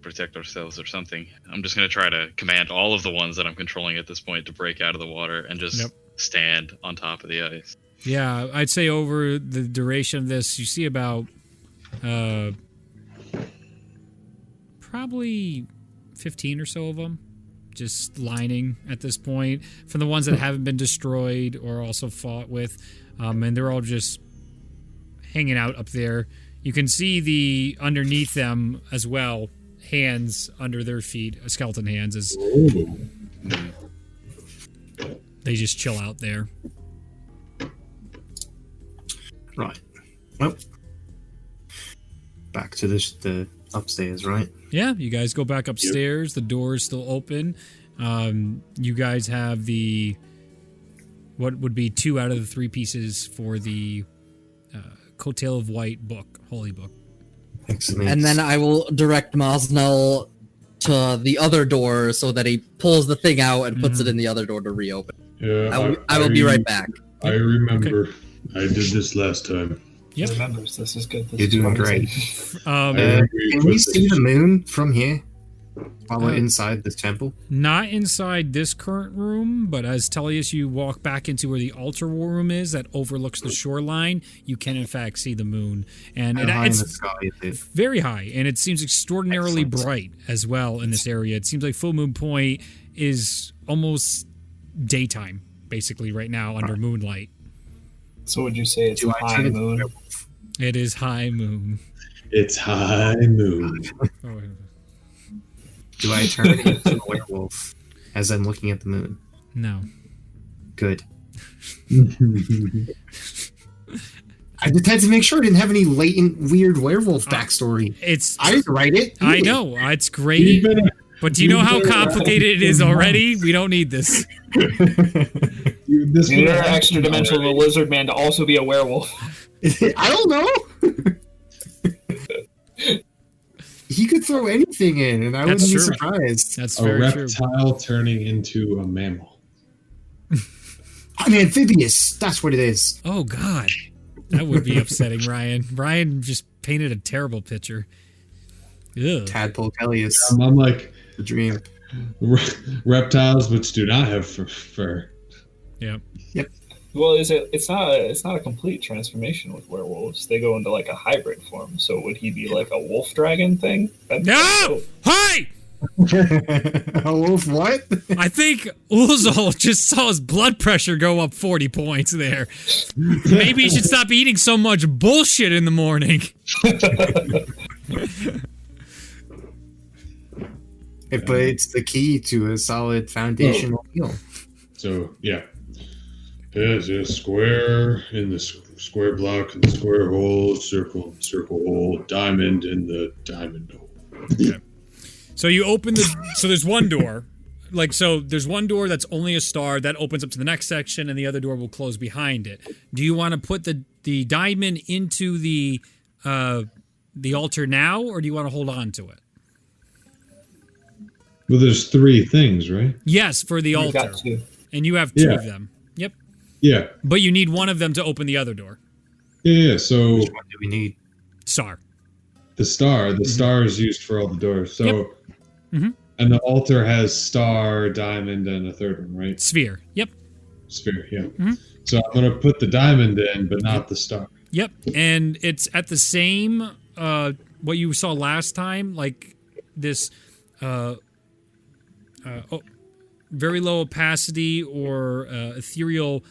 protect ourselves or something. I'm just going to try to command all of the ones that I'm controlling at this point to break out of the water and just stand on top of the ice. Yeah, I'd say over the duration of this, you see about probably 15 or so of them just lining at this point from the ones that haven't been destroyed or also fought with. And they're all just hanging out up there. You can see underneath them as well, hands under their feet, skeleton hands, as they just chill out there. Right. Well, back to the upstairs, right? Yeah, you guys go back upstairs. The door is still open. You guys have what would be 2 out of the 3 pieces for the Coattail of White book, holy book. Excellent. And then I will direct Mosnell to the other door so that he pulls the thing out and puts it in the other door to reopen. Yeah, I will be right back. I remember. I did this last time. Yep. Remembers, this is good. This You're is doing promising. great. Agree Can we with see this. the moon from here while we're inside this temple? Not inside this current room, but as Tellius, you walk back into where the altar room is that overlooks the shoreline, you can in fact see the moon. And How high in the it's sky is it? very high, and it seems extraordinarily Excellent. bright as well in this area. It seems like Full Moon Point is almost daytime, basically, right now under moonlight. So would you say it's Do I high turn into moon? It is high moon. It's high moon. Oh, Do I turn into a werewolf as I'm looking at the moon? No. Good. I just had to make sure I didn't have any latent weird werewolf backstory. I didn't write it. I know. It's great. But do you know how complicated it is already? We don't need this. You need an extra dimensional lizard man to also be a werewolf. I don't know. He could throw anything in, and I wouldn't be surprised. That's a very true. reptile turning into a mammal. I'm amphibious. That's what it is. Oh, God. That would be upsetting, Ryan. Ryan just painted a terrible picture. Ugh. Tadpole Tellus. I'm like the dream. Reptiles which do not have fur. Yep. Well, it's not a complete transformation with werewolves. They go into like a hybrid form. So would he be like a wolf dragon thing? No! Hey! A wolf what? I think Uzal just saw his blood pressure go up 40 points there. Maybe he should stop eating so much bullshit in the morning. But it's the key to a solid foundational meal. So, yeah. There's a square in the square block in the square hole, circle hole, diamond in the diamond hole. Okay. So you open so there's one door. There's one door that's only a star that opens up to the next section, and the other door will close behind it. Do you want to put the diamond into the altar now, or do you want to hold on to it? Well, there's 3 things, right? Yes, for the altar. Got 2. And you have 2 of them. Yep. Yeah. But you need one of them to open the other door. Yeah. So Which one do we need? Star. the star is used for all the doors. So, Yep. Mm-hmm. And the altar has star, diamond, and a third one, right? Sphere. Yep. Sphere. Yeah. Mm-hmm. So I'm gonna put the diamond in, but not the star. Yep. And it's at the same what you saw last time, like this very low opacity or ethereal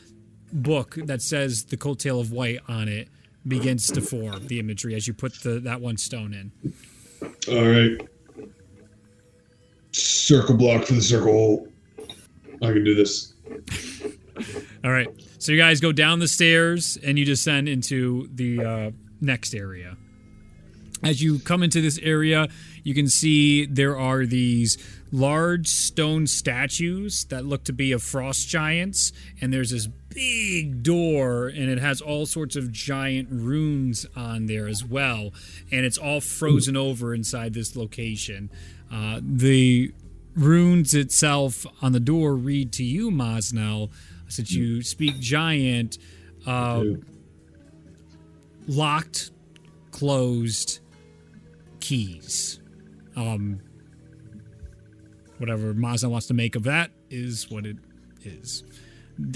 book that says the coattail of white on it begins to form the imagery as you put that one stone in. All right. Circle block for the circle hole. I can do this. All right. So you guys go down the stairs and you descend into the next area. As you come into this area, you can see there are these large stone statues that look to be of frost giants, and there's this big door, and it has all sorts of giant runes on there as well, and it's all frozen over inside this location. The runes itself on the door read to you, Mosnell, since you speak giant, locked, closed, keys. Whatever Mazda wants to make of that is what it is.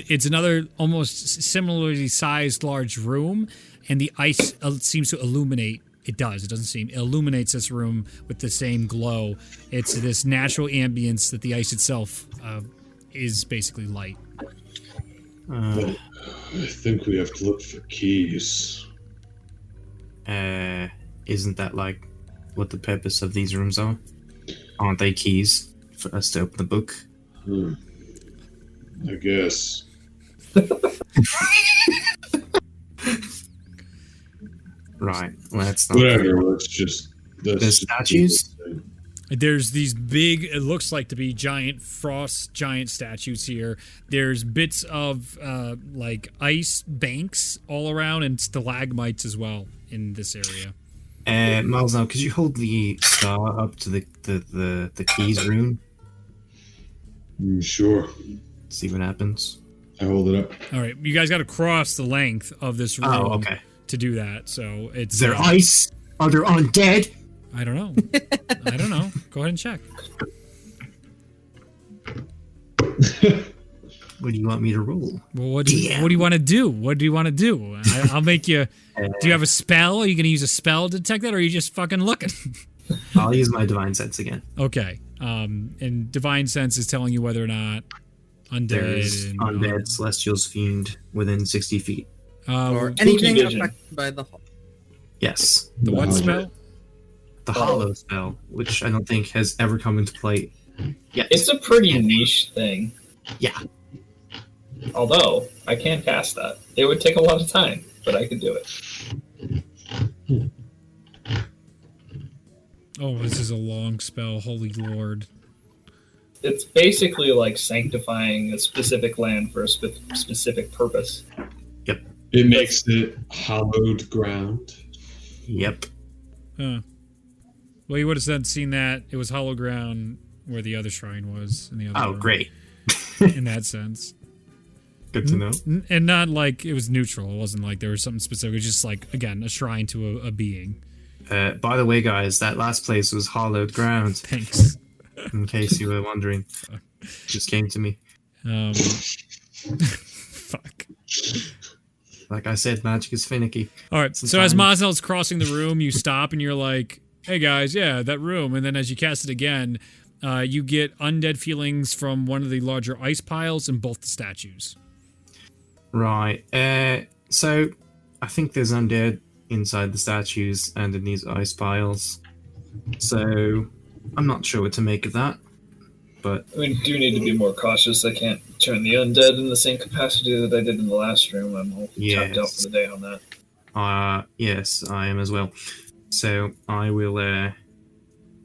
It's another almost similarly sized large room, and the ice seems to illuminate. It does. It doesn't seem. It illuminates this room with the same glow. It's this natural ambience that the ice itself is basically light. I think we have to look for keys. Isn't that like what the purpose of these rooms are? Aren't they keys for us to open the book? I guess. Right. Let's not. Whatever. Let's just. The statues? There's these big, it looks like to be giant frost giant statues here. There's bits of like ice banks all around and stalagmites as well in this area. Miles, now could you hold the star up to the keys rune? Sure. See what happens. I hold it up. All right, you guys got to cross the length of this room to do that. So it's Is there ice? Are there undead? I don't know. I don't know. Go ahead and check. What do you want me to roll? Well, what do you want to do? What do you want to do? I'll make you. Do you have a spell? Are you going to use a spell to detect that, or are you just fucking looking? I'll use my divine sense again. Okay. And divine sense is telling you whether or not undead. There's undead, celestials, fiend within 60 feet. Or anything vision. affected by the hole. Yes. The what spell? The the Hollow spell, which I don't think has ever come into play yet. It's a pretty niche thing. Yeah. Although, I can cast that. It would take a lot of time, but I could do it. Oh, this is a long spell. Holy Lord. It's basically like sanctifying a specific land for a specific purpose. It makes it hallowed ground. Yep. Huh. Well, you would have then seen that it was hollow ground where the other shrine was in the other Oh, room, great. in that sense. Good to know. And not like it was neutral. It wasn't like there was something specific. It was just like, again, a shrine to a being. By the way, guys, that last place was hallowed ground, Thanks. in case you were wondering. Just came to me. Fuck. Like I said, magic is finicky. All right. So as Mazel's crossing the room, you stop and you're like, hey guys, yeah, that room. And then as you cast it again, you get undead feelings from one of the larger ice piles and both the statues. Right. So I think there's undead inside the statues and in these ice piles. So I'm not sure what to make of that. But We do need to be more cautious. I can't turn the undead in the same capacity that I did in the last room. I'm all tapped out for the day on that. yes, I am as well. So I will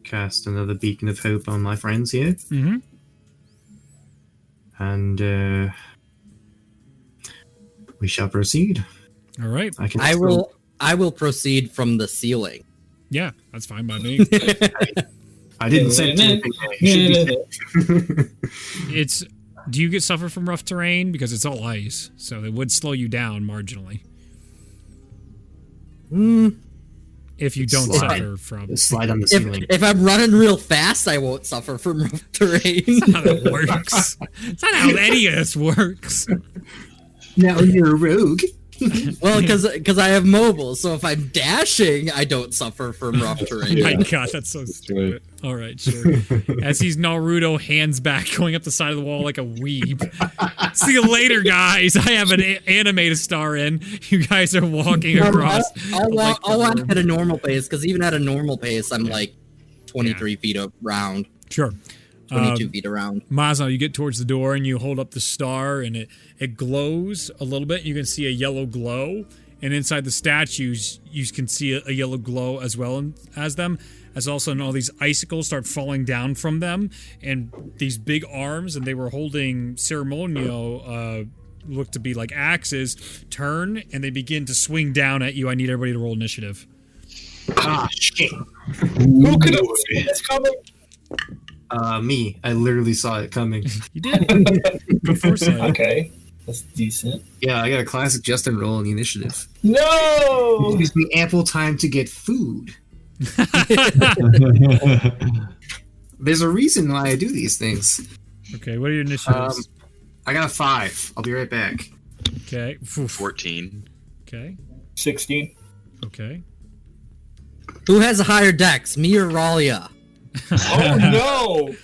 cast another beacon of hope on my friends here. Mm-hmm. And we shall proceed. All right. I will proceed from the ceiling. Yeah, that's fine by me. I didn't say anything. It's. Do you get suffer from rough terrain? Because it's all ice, so it would slow you down marginally. If you don't Slide. suffer from. Slide on the ceiling. If I'm running real fast, I won't suffer from rough terrain. That's not how it works. It's not how any of this works. Now you're a rogue. Well, because I have mobile, so if I'm dashing, I don't suffer from rough terrain. My God, that's so stupid. All right, sure. As he's Naruto, hands back, going up the side of the wall like a weeb. See you later, guys. I have an anime to star in. You guys are walking across. I'll walk at a normal pace, because even at a normal pace, I'm like 23 feet around. Sure. 22 feet around. Mazal, you get towards the door and you hold up the star and it glows a little bit. You can see a yellow glow. And inside the statues, you can see a yellow glow as well as them. As also all these icicles start falling down from them. And these big arms, and they were holding ceremonial, look to be like axes, turn and they begin to swing down at you. I need everybody to roll initiative. Ah, shit. Who could have seen this coming? Me. I literally saw it coming. You did. Good foresight. Okay, that's decent. Yeah, I got a classic Justin roll in the initiative. No! It gives me ample time to get food. There's a reason why I do these things. Okay, what are your initiatives? I got a 5. I'll be right back. Okay. 14. Okay. 16. Okay. Who has a higher dex, me or Ralia? Oh no!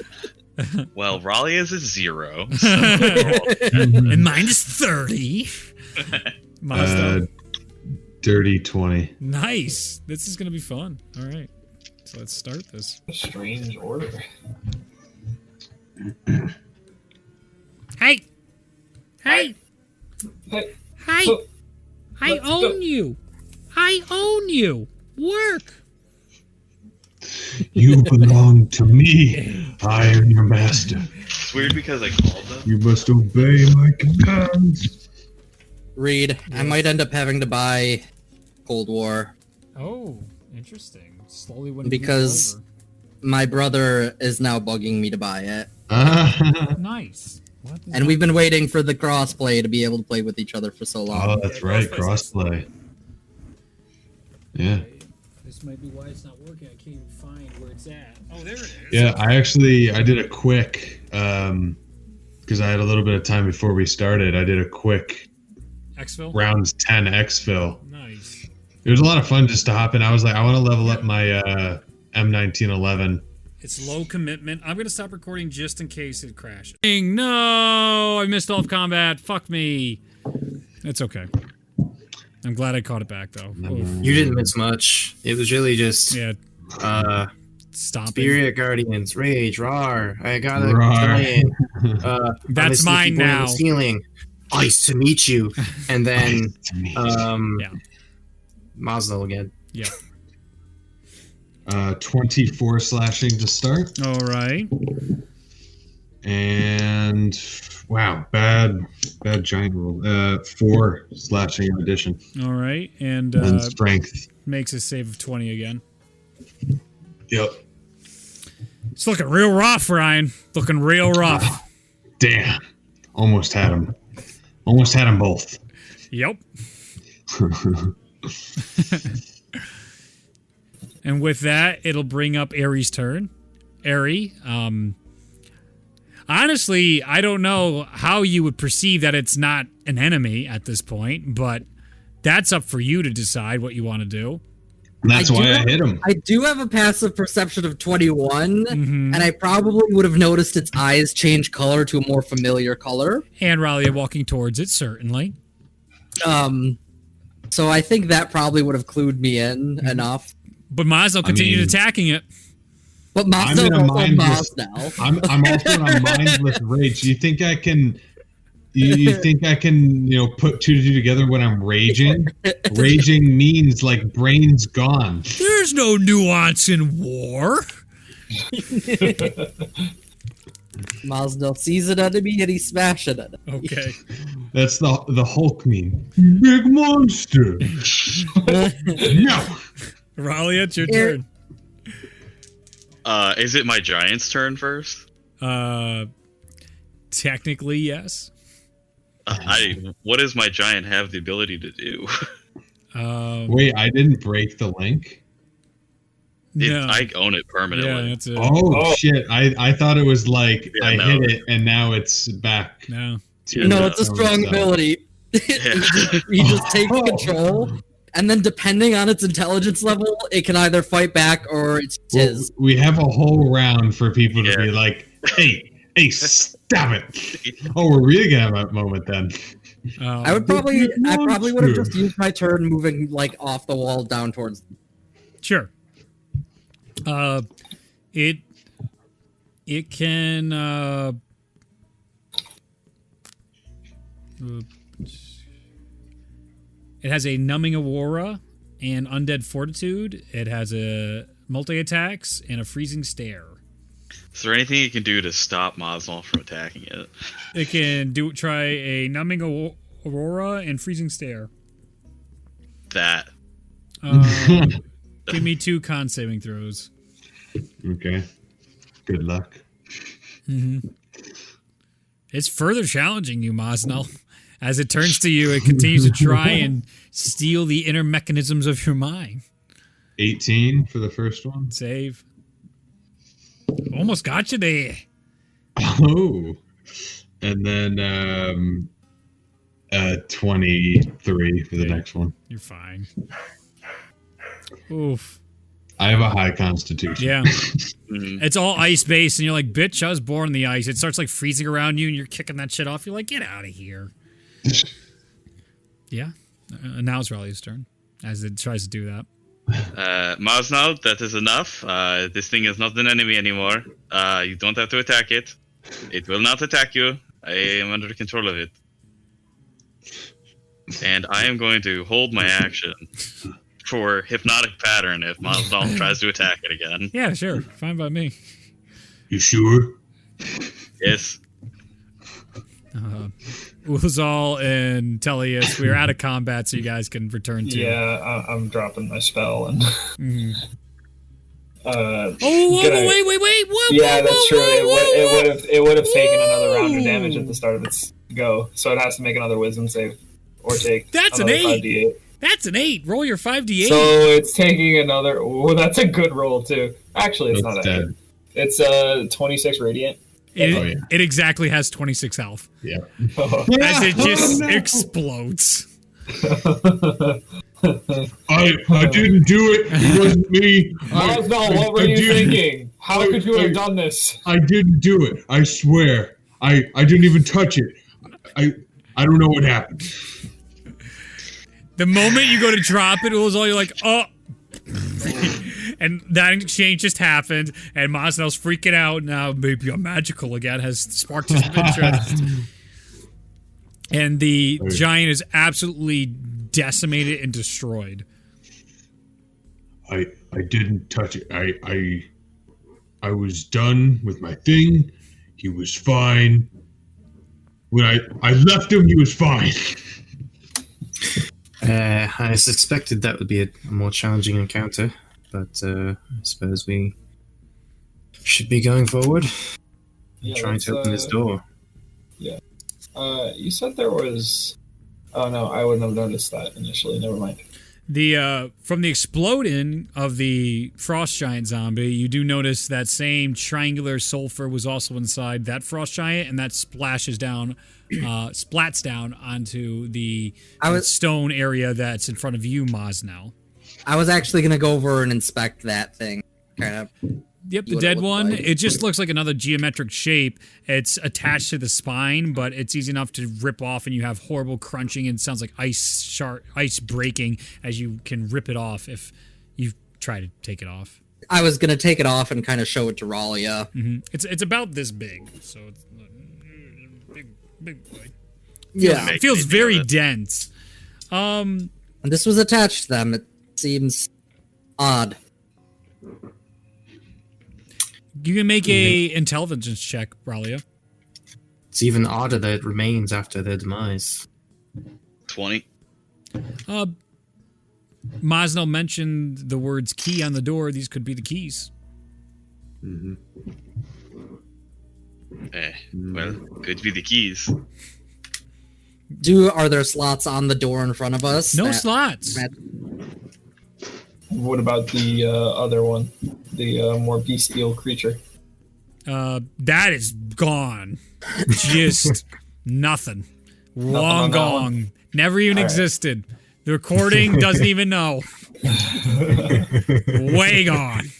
Well, Raleigh is a 0. And mine is 30. Mazda. Dirty 20. Nice. This is going to be fun. All right. So let's start this. Strange order. Hey. Hey. Hey, Hey. so- I let's own go. you. I own you. Work. You belong to me. I am your master. It's weird because I called them. You must obey my commands. Reed, I might end up having to buy Cold War. Oh, interesting. Slowly winning Because- people My brother is now bugging me to buy it. over. Nice. What is And that? we've been waiting for the crossplay to be able to play with each other for so long. Oh, that's right. Crossplay. Yeah. This might be why it's not working. I can't even find where it's at. Oh, there it is. Yeah, I did a quick, because I had a little bit of time before we started. I did a quick Exfil? rounds 10 exfil. Nice. It was a lot of fun just to hop in. I was like, I want to level up my M1911. It's low commitment. I'm going to stop recording just in case it crashes. No! I missed all of combat. Fuck me. It's okay. I'm glad I caught it back, though. Oof. You didn't miss much. It was really just Yeah. Stop it. Spirit Guardians, Rage, Rar. I got a Rar. giant. That's I'm a mine sneaky boy on now. the ceiling. Ice to meet you. And then Yeah. Maslow again. Yeah. 24 slashing to start. All right. And wow, bad giant roll. 4 slashing in addition. All right. And And strength. makes a save of 20 again. Yep. It's looking real rough, Ryan. Looking real rough. Damn. Almost had him. Almost had them both. Yep. And with that, it'll bring up Aries' turn. Aerie, honestly, I don't know how you would perceive that it's not an enemy at this point, but that's up for you to decide what you want to do. And that's why I hit him. I do have a passive perception of 21, Mhm. and I probably would have noticed its eyes change color to a more familiar color. And Ralia walking towards it, certainly. So I think that probably would have clued me in enough. But Mazda continued attacking it. But I'm Mazda in a also mindless- Maz now. I'm also in a mindless rage. You think I can? You think I can? Put 2 to 2 together when I'm raging? Raging means like brain's gone. There's no nuance in war. Mazda sees an enemy and he smashes it. Okay. That's the Hulk meme. Big monster. No. Ralia, it's your Here- turn. Is it my giant's turn first? Technically, yes. What does my giant have the ability to do? Wait, I didn't break the link. No. I own it permanently. Yeah, that's it. Oh shit! I thought it was like Yeah, I no. hit it and now it's back. No. Yeah, No, no, it's a strong no. ability. Yeah. He just takes control, and then depending on its intelligence level, it can either fight back or it's Well, his. we have a whole round for people to Yeah. be like, hey, stop it! Oh, we're really gonna have a moment then. I probably would have just used my turn moving like off the wall down towards. Sure. It can it has a numbing aurora and undead fortitude. It has a multi attacks and a freezing stare. Is there anything you can do to stop Maznal from attacking it? It can try a numbing aurora and freezing stare. That. Give me 2 con saving throws. Okay. Good luck. It's further challenging you, Mosnell. As it turns to you, it continues to try and steal the inner mechanisms of your mind. 18 for the first one. Save. Almost got you there. Oh. And then 23 for the next one. You're fine. Oof. I have a high constitution. Yeah. Mhm. It's all ice based, and you're like, bitch, I was born in the ice. It starts like freezing around you, and you're kicking that shit off. You're like, get out of here. Yeah. Now it's Raleigh's turn as it tries to do that. Maznal, that is enough. This thing is not an enemy anymore. You don't have to attack it. It will not attack you. I am under control of it. And I am going to hold my action for Hypnotic Pattern if Maznal tries to attack it again. Yeah, sure. Fine by me. You sure? Yes. Uzal and Tellius, we're out of combat, so you guys can return to. Yeah, I'm dropping my spell and. Mhm. Oh, Wait. Whoa, Yeah, whoa, that's true. whoa, It would have taken another round of damage at the start of its go, so it has to make another Wisdom save or take. That's an another 8. 5d8. That's an 8. Roll your 5d8. So it's taking another. Oh, that's a good roll too. Actually, it's That's not dead. It's 26 radiant. It exactly has 26 health. Yeah. As it just no. explodes. I didn't do it. It wasn't me. Maznal, what were you thinking? How could you have done this? I didn't do it. I swear. I didn't even touch it. I don't know what happened. The moment you go to drop it, it was all you're like, oh. And that exchange just happened, and Mosnell's freaking out. Now maybe I'm magical again has sparked his interest. And the giant is absolutely decimated and destroyed. I didn't touch it. I was done with my thing. He was fine. When I left him, he was fine. I suspected that would be a more challenging encounter, but I suppose we should be going forward. Yeah, Trying to open this door. Yeah. You said there was... Oh, no, I wouldn't have noticed that initially. Never mind. From the exploding of the frost giant zombie, you do notice that same triangular sulfur was also inside that frost giant, and that splats down onto the stone area that's in front of you, Mosnell. I was actually gonna go over and inspect that thing, kind of. Yep, the dead one. Like. It just looks like another geometric shape. It's attached to the spine, but it's easy enough to rip off, and you have horrible crunching, and it sounds like ice breaking as you can rip it off if you try to take it off. I was gonna take it off and kind of show it to Ralia. Mm-hmm. It's about this big, so it's big. Yeah, it feels very dense. And this was attached to them. It seems odd. You can make a intelligence check, Ralia. It's even odder that it remains after their demise. 20. Mosnell mentioned the words key on the door. These could be the keys. Mm-hmm. Well, could be the keys. Are there slots on the door in front of us? No slots. What about the other one? The more bestial creature? That is gone. Just nothing. Long gone. Never even existed. The recording doesn't even know. Way gone.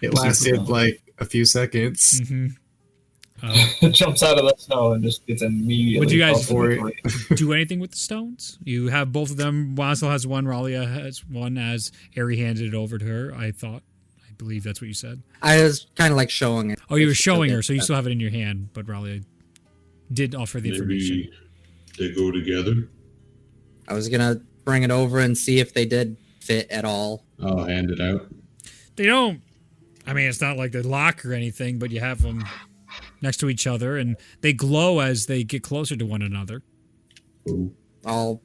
It lasted like a few seconds. Mm-hmm. It jumps out of the snow and just gets immediately. Would you guys do anything with the stones? You have both of them. Wassel has one. Ralia has one. As Ari handed it over to her, I believe that's what you said. I was kind of like showing it. Oh, you were showing her, so you still have it in your hand. But Ralia did offer the information. They go together. I was gonna bring it over and see if they did fit at all. I'll hand it out. They don't. I mean, it's not like they lock or anything, but you have them next to each other, and they glow as they get closer to one another. Ooh. I'll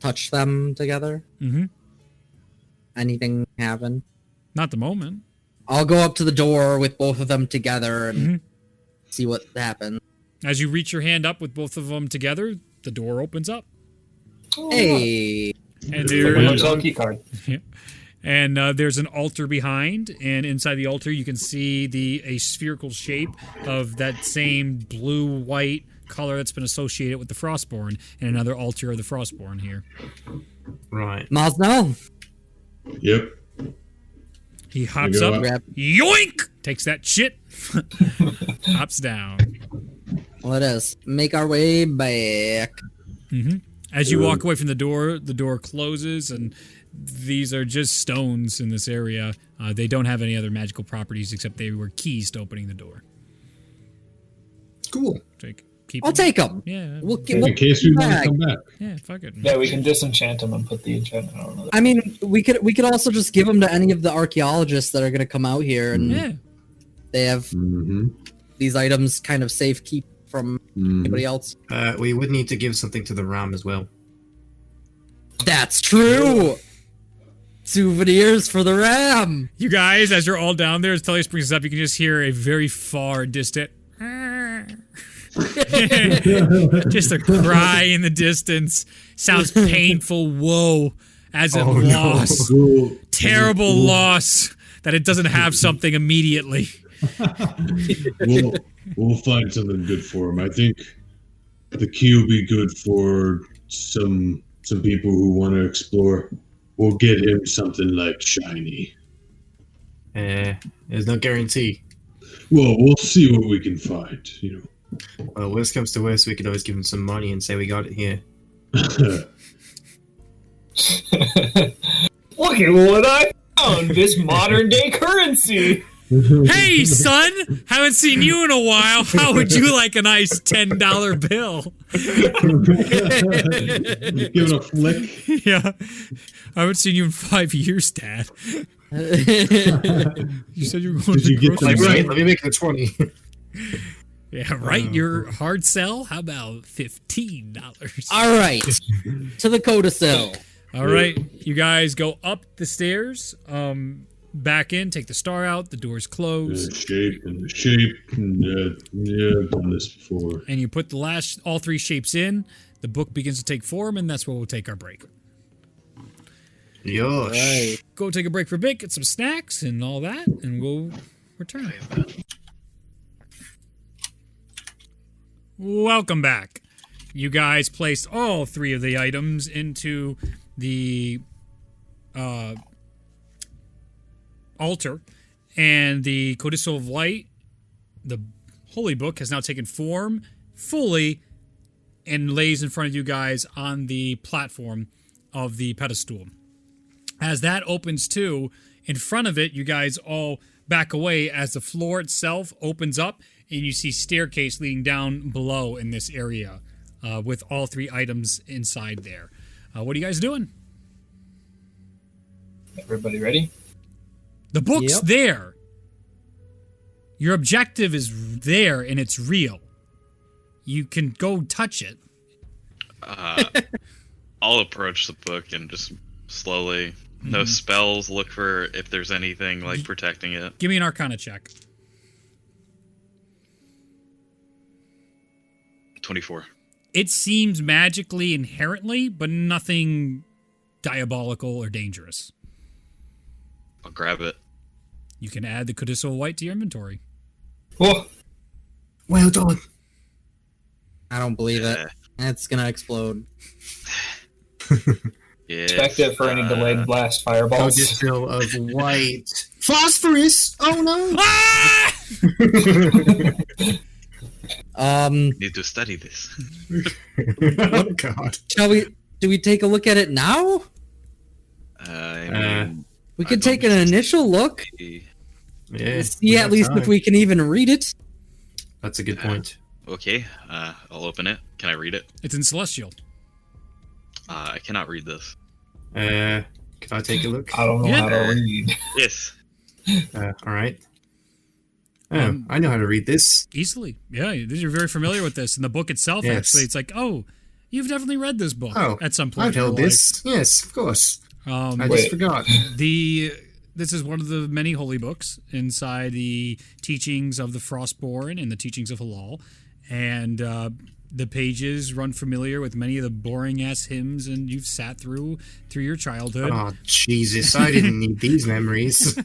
touch them together. Mm-hmm. Anything happen? Not the moment. I'll go up to the door with both of them together and see what happens. As you reach your hand up with both of them together, the door opens up. Hey! And there's a key card. And there's an altar behind, and inside the altar you can see a spherical shape of that same blue-white color that's been associated with the Frostborn, and another altar of the Frostborn here. Right. Mosnell! Yep. He hops up, yoink! Takes that shit, hops down. Let us make our way back. Mm-hmm. As you walk away from the door closes, and these are just stones in this area. They don't have any other magical properties except they were keys to opening the door. Cool. I'll take them. Yeah. In case we want to come back. Yeah, fuck it. Yeah, we can disenchant them and put the enchantment on them. I mean, we could also just give them to any of the archaeologists that are going to come out here, and they have these items kind of safe keep from anybody else. We would need to give something to the ram as well. That's true. Souvenirs for the ram. You guys, as you're all down there, as Tellus brings up, you can just hear a very far distant just a cry in the distance. Sounds painful. Whoa. As in loss. No. Terrible loss that it doesn't have something immediately. We'll find something good for him. I think the key will be good for some people who want to explore. We'll get him something like shiny. There's no guarantee. Well, we'll see what we can find, Well, worst comes to worst, we could always give him some money and say we got it here. Look at what I found this modern day currency. Hey, son! Haven't seen you in a while. How would you like a nice $10 bill? Give it a flick. Yeah. I haven't seen you in 5 years, Dad. You said you were going Did to you the get grocery the store. Right, let me make it a 20. Yeah, right. Your hard sell? How about $15? All right, to the codicil. All right. You guys go up the stairs, back in, take the star out, the doors close, The shape. And, I've done this before. and you put all 3 shapes in. The book begins to take form, and that's where we'll take our break. Yosh. Right. Go take a break for a bit, get some snacks and all that, and we'll return. Welcome back. You guys placed all 3 of the items into the altar, and the Codicil of Light, the Holy Book, has now taken form fully and lays in front of you guys on the platform of the pedestal. As that opens too, in front of it, you guys all back away as the floor itself opens up, and you see staircase leading down below in this area with all 3 items inside there. What are you guys doing? Everybody ready? The book's Yep. there. Your objective is there, and it's real. You can go touch it. I'll approach the book and just slowly, no spells, look for if there's anything like protecting it. Give me an Arcana check. 24. It seems magically inherently, but nothing diabolical or dangerous. I'll grab it. You can add the Codicil White to your inventory. Oh, Well done. I don't believe it. Yeah. It's gonna explode. Yeah. expect it for any delayed blast fireballs. Codicil of white. Phosphorus! Oh no! Need to study this. Oh god. Do we take a look at it now? I mean, We I could don't take an initial look. Yeah. See at least if we can even read it. That's a good point. Okay, I'll open it. Can I read it? It's in Celestial. I cannot read this. Can I take a look? I don't know Yeah. how to read. Yes. Alright. Oh, I know how to read this. Easily. Yeah, you're very familiar with this. And the book itself, Yes. actually, it's like, oh, you've definitely read this book Oh, at some point I've in your held life. this. Yes, of course. I Wait. just forgot. This is one of the many holy books inside the teachings of the Frostborn and the teachings of Halal. And the pages run familiar with many of the boring-ass hymns and you've sat through your childhood. Oh, Jesus. I didn't need these memories.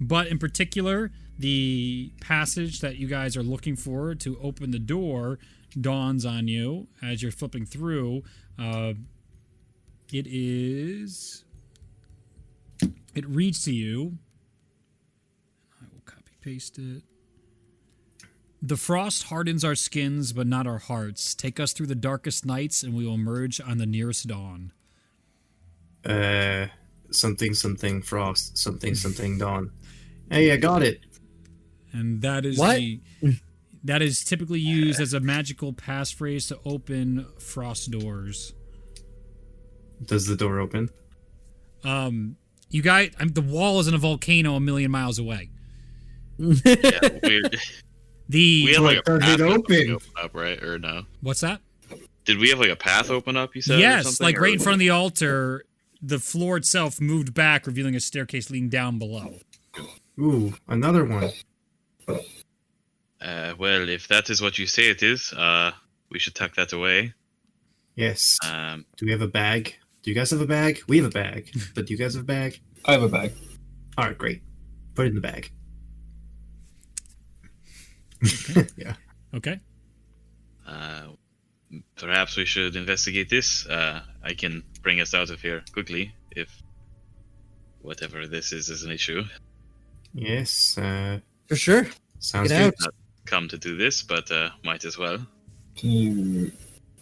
But in particular, the passage that you guys are looking for to open the door dawns on you as you're flipping through. It reads to you. I will copy paste it. The frost hardens our skins, but not our hearts. Take us through the darkest nights, and we will emerge on the nearest dawn. Something, something, frost. Something, something, dawn. Hey, I got it. And that is What? that is typically used as a magical passphrase to open frost doors. Does the door open? You guys, the wall is in a volcano a million miles away. Yeah, weird. The We have like a Does path it open? up, right? Or no? what's that? Did we have like a path open up? You said. Or Yes, something, like or- right in front of the altar, the floor itself moved back, revealing a staircase leading down below. Ooh, another one. Well, if that is what you say it is, we should tuck that away. Yes. Um, Do we have a bag? Do you guys have a bag? We have a bag. But do you guys have a bag? I have a bag. Alright, great. Put it in the bag. Yeah. Okay. Perhaps we should investigate this. I can bring us out of here quickly if whatever this is an issue. Yes. For sure. Sounds Get good. out. Not come to do this, but might as well. Can you,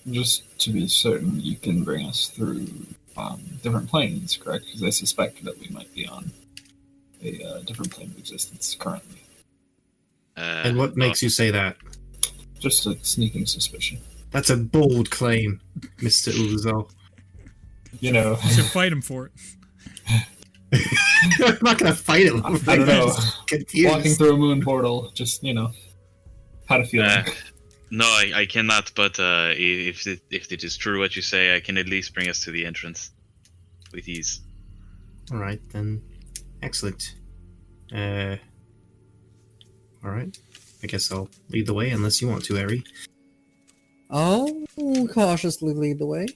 just to be certain, you can bring us through different planes, correct? Because I suspect that we might be on a different plane of existence currently. And what makes you say that? Just a sneaking suspicion. That's a bold claim, Mr. Uzo. You know, You should fight him for it. I'm not gonna fight him. I don't know. Confused. Walking through a moon portal, just, had a feeling. No, I cannot. But if it is true what you say, I can at least bring us to the entrance with ease. All right then. Excellent. All right. I guess I'll lead the way unless you want to, Eri. I'll cautiously lead the way.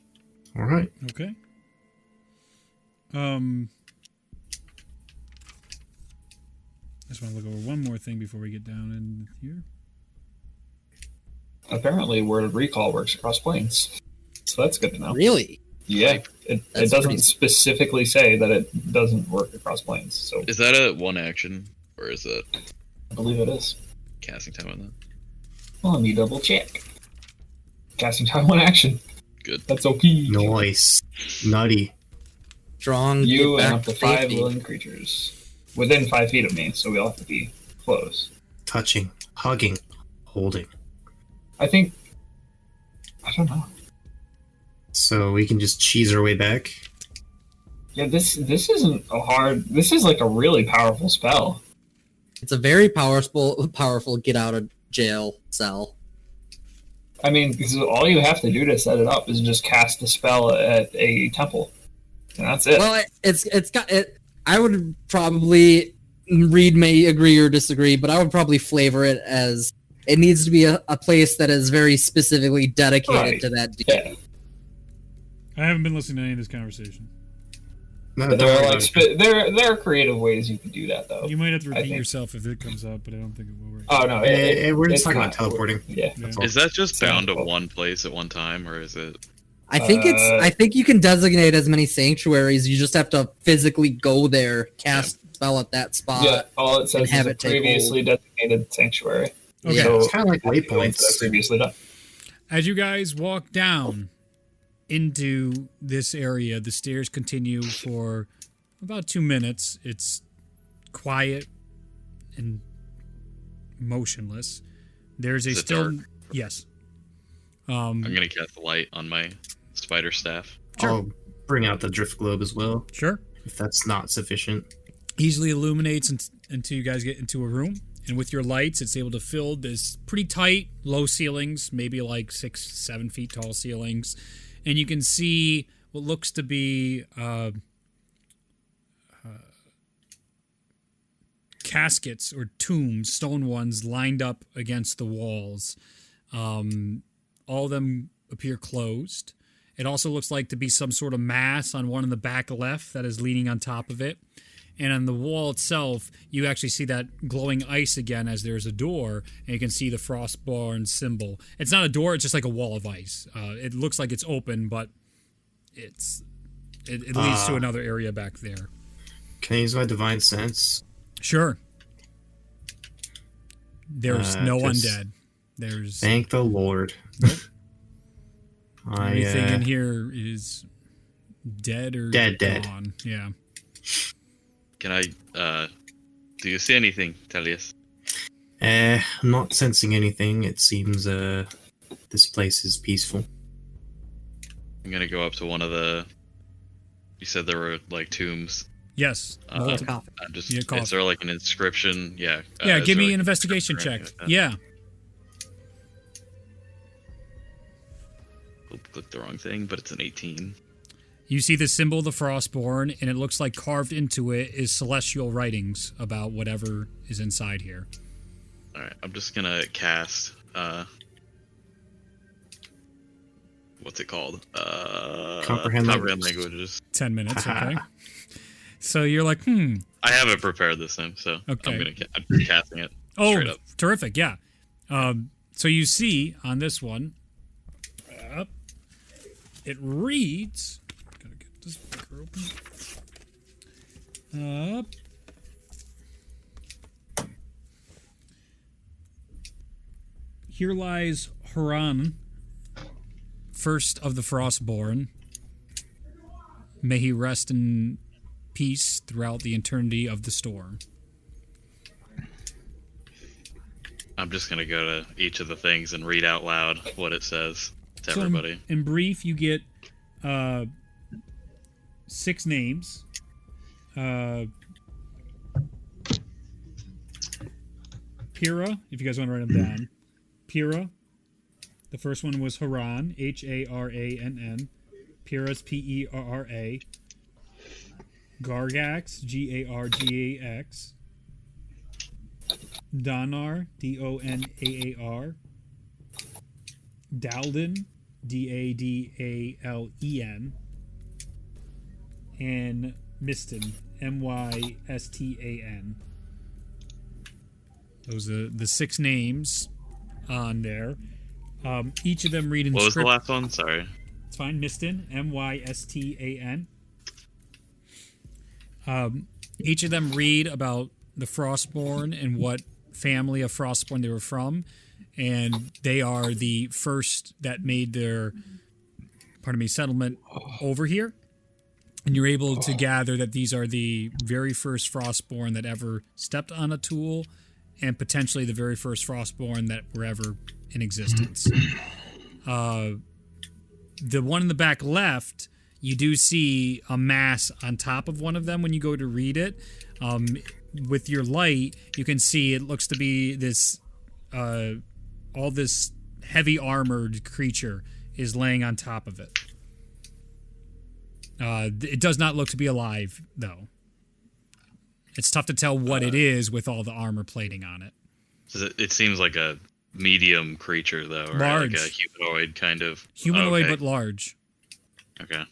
All right. Okay. I just want to look over one more thing before we get down in here. Apparently, word recall works across planes. So that's good to know. Really? Yeah. It That's doesn't pretty- specifically say that it doesn't work across planes. So Is that a one action, or is it I believe it is. casting time on that? Well, let me double check. Casting time one action. Good. That's okay. Nice. Nutty. Strong. You get and back up to to 5 safety. living creatures. Within 5 feet of me, so we all have to be close. Touching. Hugging. Holding. I think. I don't know. So we can just cheese our way back. Yeah, this isn't a hard. This is like a really powerful spell. It's a very powerful get out of jail cell. I mean, because all you have to do to set it up is just cast a spell at a temple, and that's it. Well, it's got it. I would probably Reed may agree or disagree, but I would probably flavor it as it needs to be a place that is very specifically dedicated Right. to that deed. Yeah, I haven't been listening to any of this conversation. No, but don't there worry are about like it. there are creative ways you can do that though. You might have to I repeat think- yourself if it comes up, but I don't think it will work. Oh no, We're it's just talking not- about teleporting. Yeah, Yeah. That's all. Is that just So- bound to one place at one time, or is it? I think I think you can designate as many sanctuaries. You just have to physically go there, cast spell at that spot. yeah. All it says is have a it take previously designated sanctuary. Okay. So It's kind of like that's waypoints. previously done. As you guys walk down into this area, the stairs continue for about 2 minutes. It's quiet and motionless. There's a Is it still dark? yes. I'm gonna cast a light on my spider staff. Sure. I'll bring out the drift globe as well, Sure. if that's not sufficient. Easily illuminates until you guys get into a room, and with your lights, it's able to fill this pretty tight, low ceilings, maybe like 6-7 feet tall ceilings, and you can see what looks to be caskets or tombs, stone ones, lined up against the walls. All of them appear closed. It also looks like to be some sort of mass on one in the back left that is leaning on top of it. And on the wall itself, you actually see that glowing ice again as there's a door, and you can see the Frostborn symbol. It's not a door, it's just like a wall of ice. It looks like it's open, but it leads to another area back there. Can I use my divine sense? Sure. There's no just- undead. There's Thank the Lord. everything in here is dead or Dead. gone. Yeah. Can I? Do you see anything, Tellus? I'm not sensing anything. It seems this place is peaceful. I'm gonna go up to one of the. You said there were like tombs. Yes. It's a coffin. I'm just. Yeah, coffin. Is there like an inscription? Yeah. Yeah, is give there, me like, an investigation check. inscription or anything Yeah. like that? Clicked the wrong thing, but it's an 18. You see the symbol of the Frostborn, and it looks like carved into it is celestial writings about whatever is inside here. All right, I'm just gonna cast. What's it called? Comprehend languages. 10 minutes, okay? So you're like, I have it prepared this time, so Okay. I'm casting it straight oh, up. terrific, yeah. So you see on this one, it reads, gotta get this fucker open. Here lies Haran, first of the Frostborn. May he rest in peace throughout the eternity of the storm. I'm just gonna go to each of the things and read out loud what it says to everybody. In brief, you get 6 names. Pyrrha, if you guys want to write them down. Pyrrha. The first one was Haran, Harann. Pyrrha's Perra. Gargax, Gargax. Donar, Donaar. Dalden, Dadalen. And Miston, Mystan. Those are the 6 names on there. Each of them read in What was script. the last one? Sorry. It's fine. Miston, Mystan. Each of them read about the Frostborn and what family of Frostborn they were from, and they are the first that made their, settlement over here. And you're able to gather that these are the very first Frostborn that ever stepped on a tool, and potentially the very first Frostborn that were ever in existence. The one in the back left, you do see a mass on top of one of them when you go to read it. With your light, you can see it looks to be this, all this heavy armored creature is laying on top of it. It does not look to be alive, though. It's tough to tell what it is with all the armor plating on it. So it seems like a medium creature, though, right? Large. Like a humanoid kind of. Humanoid, okay. but large. Okay.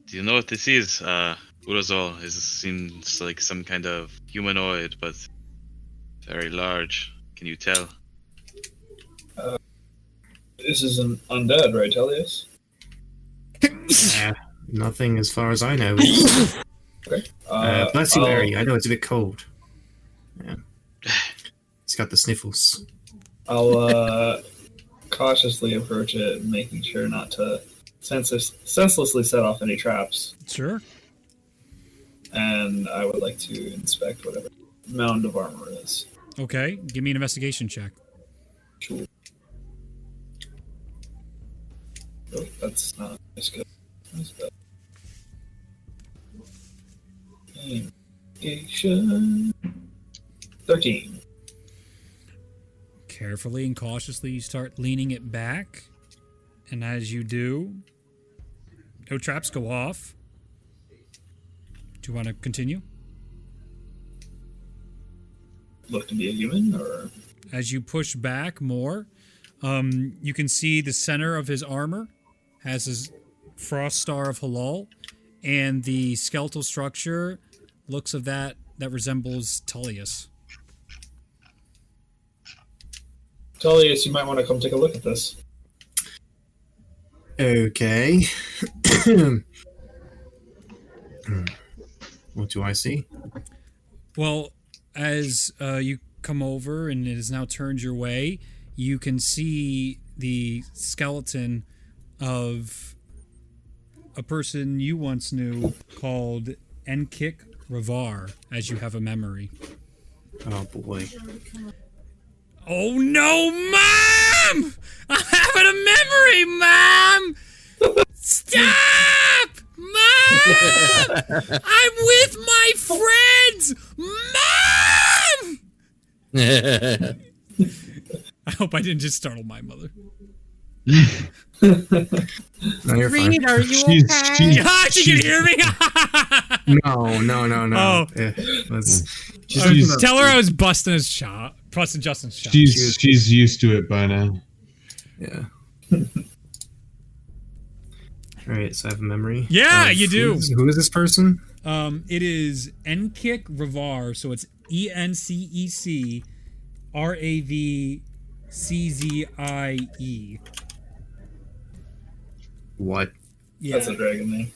Do you know what this is? Urozol, it seems like some kind of humanoid, but very large. Can you tell? This is an undead, right, Tellus? Nothing as far as I know. Okay. Bless you, Larry. I know it's a bit cold. Yeah. It's got the sniffles. I'll cautiously approach it, making sure not to senselessly set off any traps. Sure. And I would like to inspect whatever mound of armor it is. Okay, give me an investigation check. Cool. Oh, that's not as good. That's bad. Investigation 13. Carefully and cautiously, you start leaning it back. And as you do, no traps go off. Do you want to continue? Look to be a human, or As you push back more, you can see the center of his armor has his frost star of Halal, and the skeletal structure looks of that resembles Tullius. Tullius, you might want to come take a look at this. Okay. What do I see? Well, as you come over and it has now turned your way, you can see the skeleton of a person you once knew called Enkik Ravar, as you have a memory. Oh boy. Oh no, Mom! I'm having a memory, Mom! Stop! Mom! I'm with my friends! Mom! I hope I didn't just startle my mother. No, you're fine. Are you She's- Ah, she can hear me! No. Oh. Yeah, Tell her I was busting his shot. Busting Justin's shot. She's used to it by now. yeah. Alright, so I have a memory. Yeah, you do. Who is this person? It is Enkik Ravar, so it's ENCEC RAVCZIE. What? Yeah, That's a dragon name.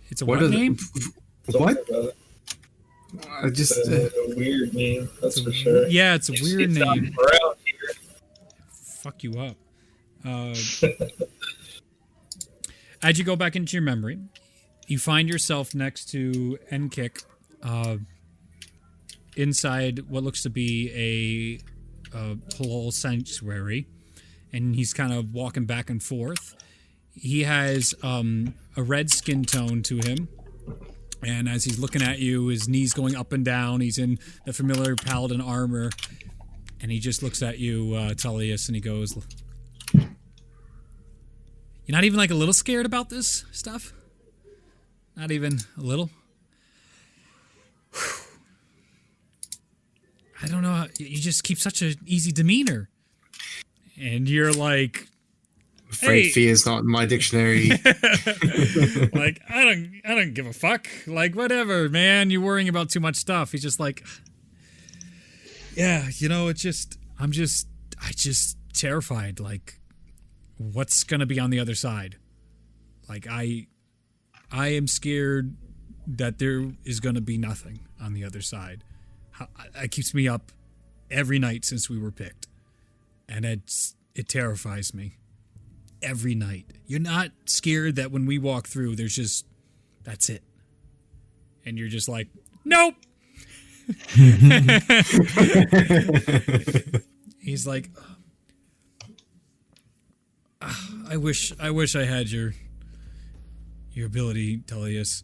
it's a What what is name? What? Something about it. I just. It's a weird name, that's for sure. Yeah, it's a weird It's not name. around here. Fuck you up. As you go back into your memory, you find yourself next to Nkik, inside what looks to be a whole sanctuary, and he's kind of walking back and forth. He has a red skin tone to him, and as he's looking at you, his knees going up and down. He's in the familiar paladin armor, and he just looks at you, Tullius, and he goes, "You're not even like a little scared about this stuff? Not even a little?" I don't know. You just keep such an easy demeanor. And you're like, Afraid hey. fear is not in my dictionary. Like, I don't give a fuck. Like, whatever, man. You're worrying about too much stuff. He's just like, yeah, I'm just terrified. Like, what's gonna be on the other side? Like, I am scared that there is gonna be nothing on the other side. It keeps me up every night since we were picked, and it terrifies me every night. You're not scared that when we walk through, there's just that's it, and you're just like, nope. He's like, I wish I had your ability, Tullius.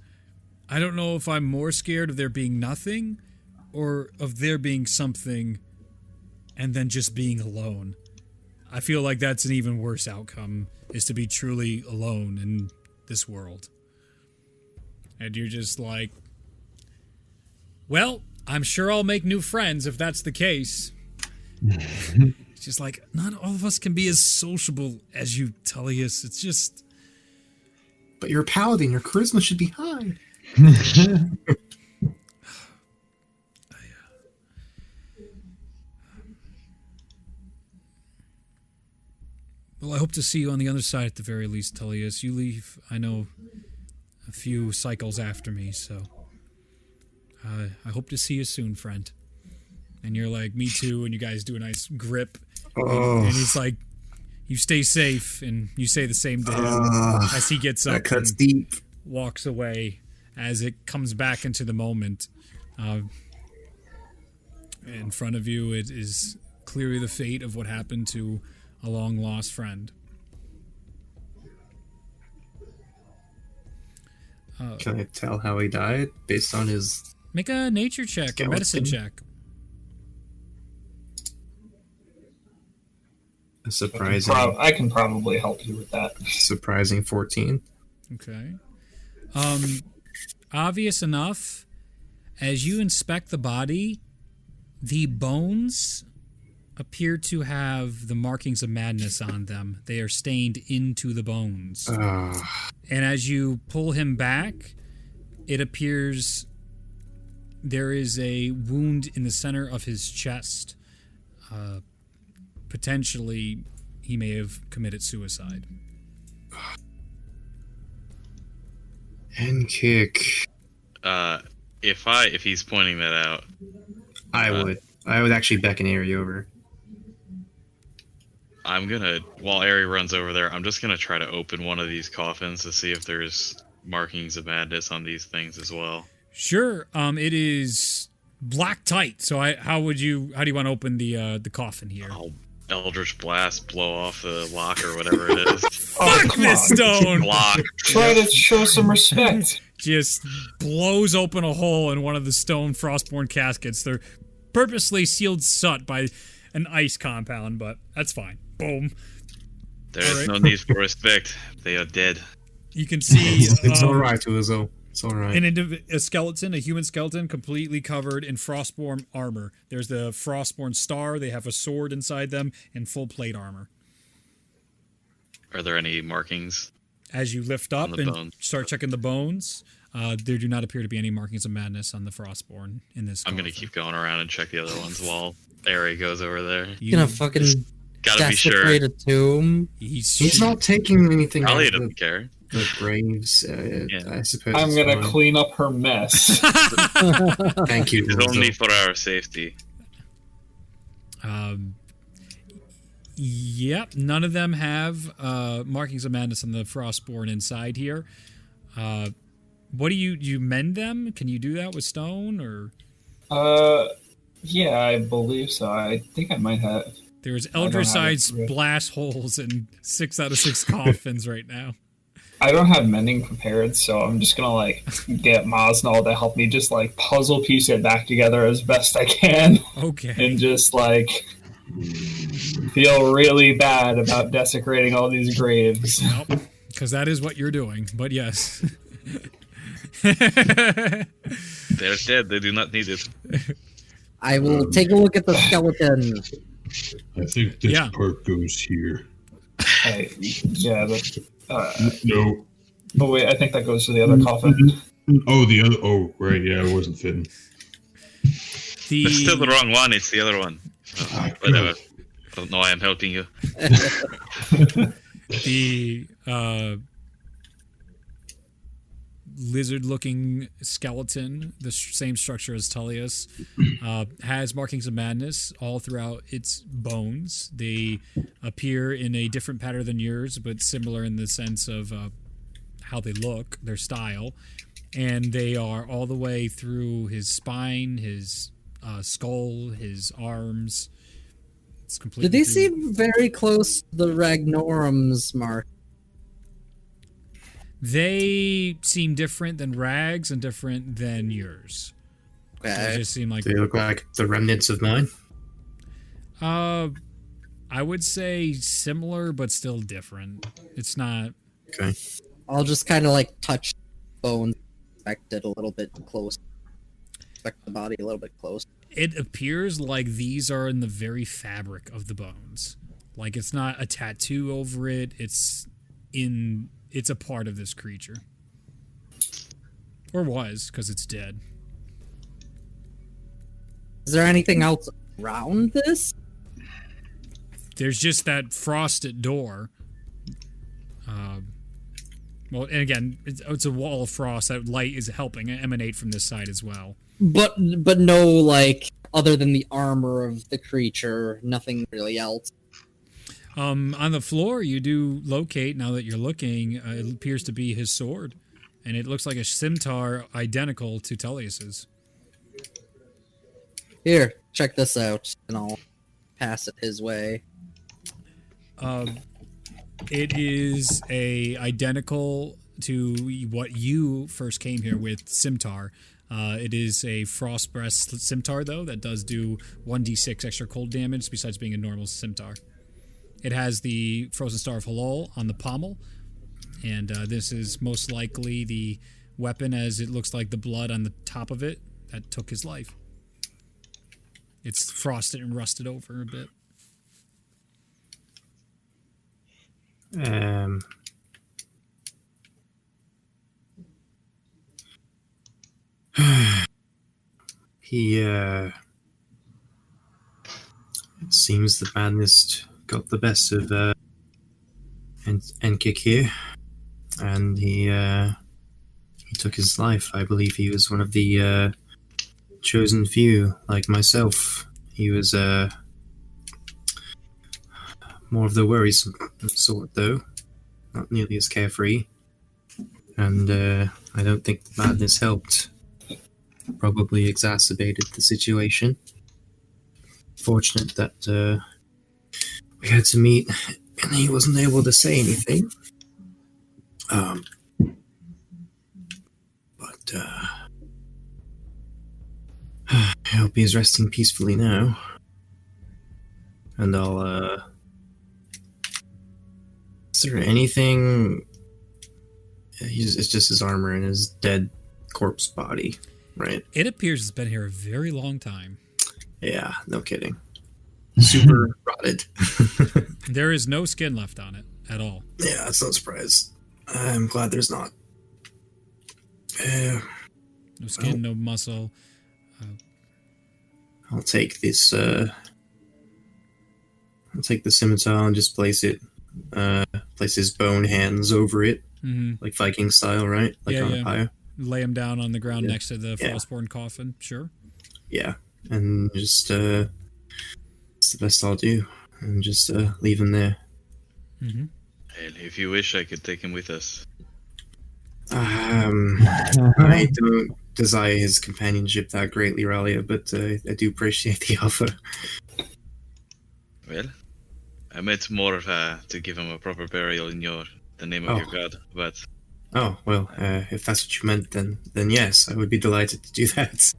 I don't know if I'm more scared of there being nothing or of there being something and then just being alone. I feel like that's an even worse outcome, is to be truly alone in this world. And you're just like, well, I'm sure I'll make new friends if that's the case. It's just like, not all of us can be as sociable as you, Tullius. It's just... But you're a paladin. Your charisma should be high. Well, I hope to see you on the other side at the very least, Tullius. You leave, I know, a few cycles after me, so... I hope to see you soon, friend. And you're like, me too, and you guys do a nice grip. And he's like, you stay safe, and you say the same to him as he gets up That cuts and deep. walks away as it comes back into the moment. In front of you, it is clearly the fate of what happened to a long-lost friend. Can I tell how he died based on his... Make a nature check or medicine check. A surprising... I can probably help you with that. Surprising 14. Okay. Obvious enough, as you inspect the body, the bones appear to have the markings of madness on them. They are stained into the bones. And as you pull him back, it appears there is a wound in the center of his chest. Potentially, he may have committed suicide. And kick. If he's pointing that out, I would actually beckon Ari over. I'm gonna, while Ari runs over there, I'm just gonna try to open one of these coffins to see if there's markings of madness on these things as well. Sure. It is black tight. So how do you want to open the coffin here? I'll Eldritch Blast, blow off the lock or whatever it is. Fuck this stone! Lock. Try to show some respect. Just blows open a hole in one of the stone frostborn caskets. They're purposely sealed shut by an ice compound, but that's fine. Boom. There's no need for respect. They are dead. You can see It's alright, Uzo. It's alright. a skeleton, a human skeleton, completely covered in frostborn armor. There's the frostborn star. They have a sword inside them and full plate armor. Are there any markings? As you lift up and bones. start checking the bones, there do not appear to be any markings of madness on the frostborn in this. I'm going to keep going around and check the other ones while Ari goes over there. You're gonna fucking Gotta be sure. desecrate a tomb. He's not taking anything Probably out of doesn't care. the graves, I suppose. I'm it's gonna fine. clean up her mess. Thank you, It's Uzo. only for our safety. Yep, none of them have markings of madness on the Frostborn inside here. What do you mend them? Can you do that with stone or? Yeah, I believe so. I think I might have. There's I don't have Eldracide's it. blast holes in 6 out of 6 coffins right now. I don't have mending prepared, so I'm just gonna like get Mosnell to help me just like puzzle piece it back together as best I can, Okay. and just like feel really bad about desecrating all these graves. Nope, because that is what you're doing. But yes. They're dead. They do not need it. I will take a look at the skeleton. I think this Yeah. part goes here. Yeah, No. but wait, I think that goes to the other coffin. Oh, the other. Oh, right. Yeah, it wasn't fitting. It's still the wrong one. It's the other one. Ah, Whatever. I don't know why I'm helping you. The lizard-looking skeleton, the same structure as Tullius, has markings of madness all throughout its bones. They appear in a different pattern than yours, but similar in the sense of how they look, their style. And they are all the way through his spine, his skull, his arms. It's completely. Do they through- seem very close to the Ragnorum's mark? They seem different than Rags and different than yours. They Okay. just seem like They look like the remnants of mine. I would say similar but still different. It's not. Okay. I'll just kind of like touch bones, inspect it a little bit close. Inspect the body a little bit close. It appears like these are in the very fabric of the bones. Like it's not a tattoo over it. It's a part of this creature. Or was, because it's dead. Is there anything else around this? There's just that frosted door. Well, and again, it's a wall of frost. That light is helping emanate from this side as well. But no, like, other than the armor of the creature, nothing really else. On the floor, you do locate, now that you're looking, it appears to be his sword. And it looks like a scimitar identical to Tullius's. Here, check this out, and I'll pass it his way. It is identical to what you first came here with, scimitar. It is a frost breast scimitar, though, that does do 1d6 extra cold damage besides being a normal scimitar. It has the Frozen Star of Halal on the pommel, and this is most likely the weapon, as it looks like the blood on the top of it that took his life. It's frosted and rusted over a bit. It seems the madness got the best of Enkik here, and he took his life. I believe he was one of the chosen few, like myself. He was more of the worrisome sort, though, not nearly as carefree, and I don't think the madness helped. Probably exacerbated the situation. Fortunate that we had to meet and he wasn't able to say anything. But I hope he's resting peacefully now. And I'll is there anything? It's just his armor and his dead corpse body, right? It appears it's been here a very long time. Yeah, no kidding. Super rotted. There is no skin left on it at all. Yeah, that's no surprise. I'm glad there's not. No skin, no muscle. I'll take this. I'll take the scimitar and just place his bone hands over it, like Viking style, right? Like on a pyre. Lay him down on the ground next to the Yeah. Frostborn coffin. Sure. Yeah, and just it's the best I'll do. and just leave him there. Mm-hmm. And if you wish, I could take him with us. I don't desire his companionship that greatly, Ralia, but I do appreciate the offer. Well, I meant more to give him a proper burial in the name of your god, but... Oh, well, if that's what you meant, then yes, I would be delighted to do that.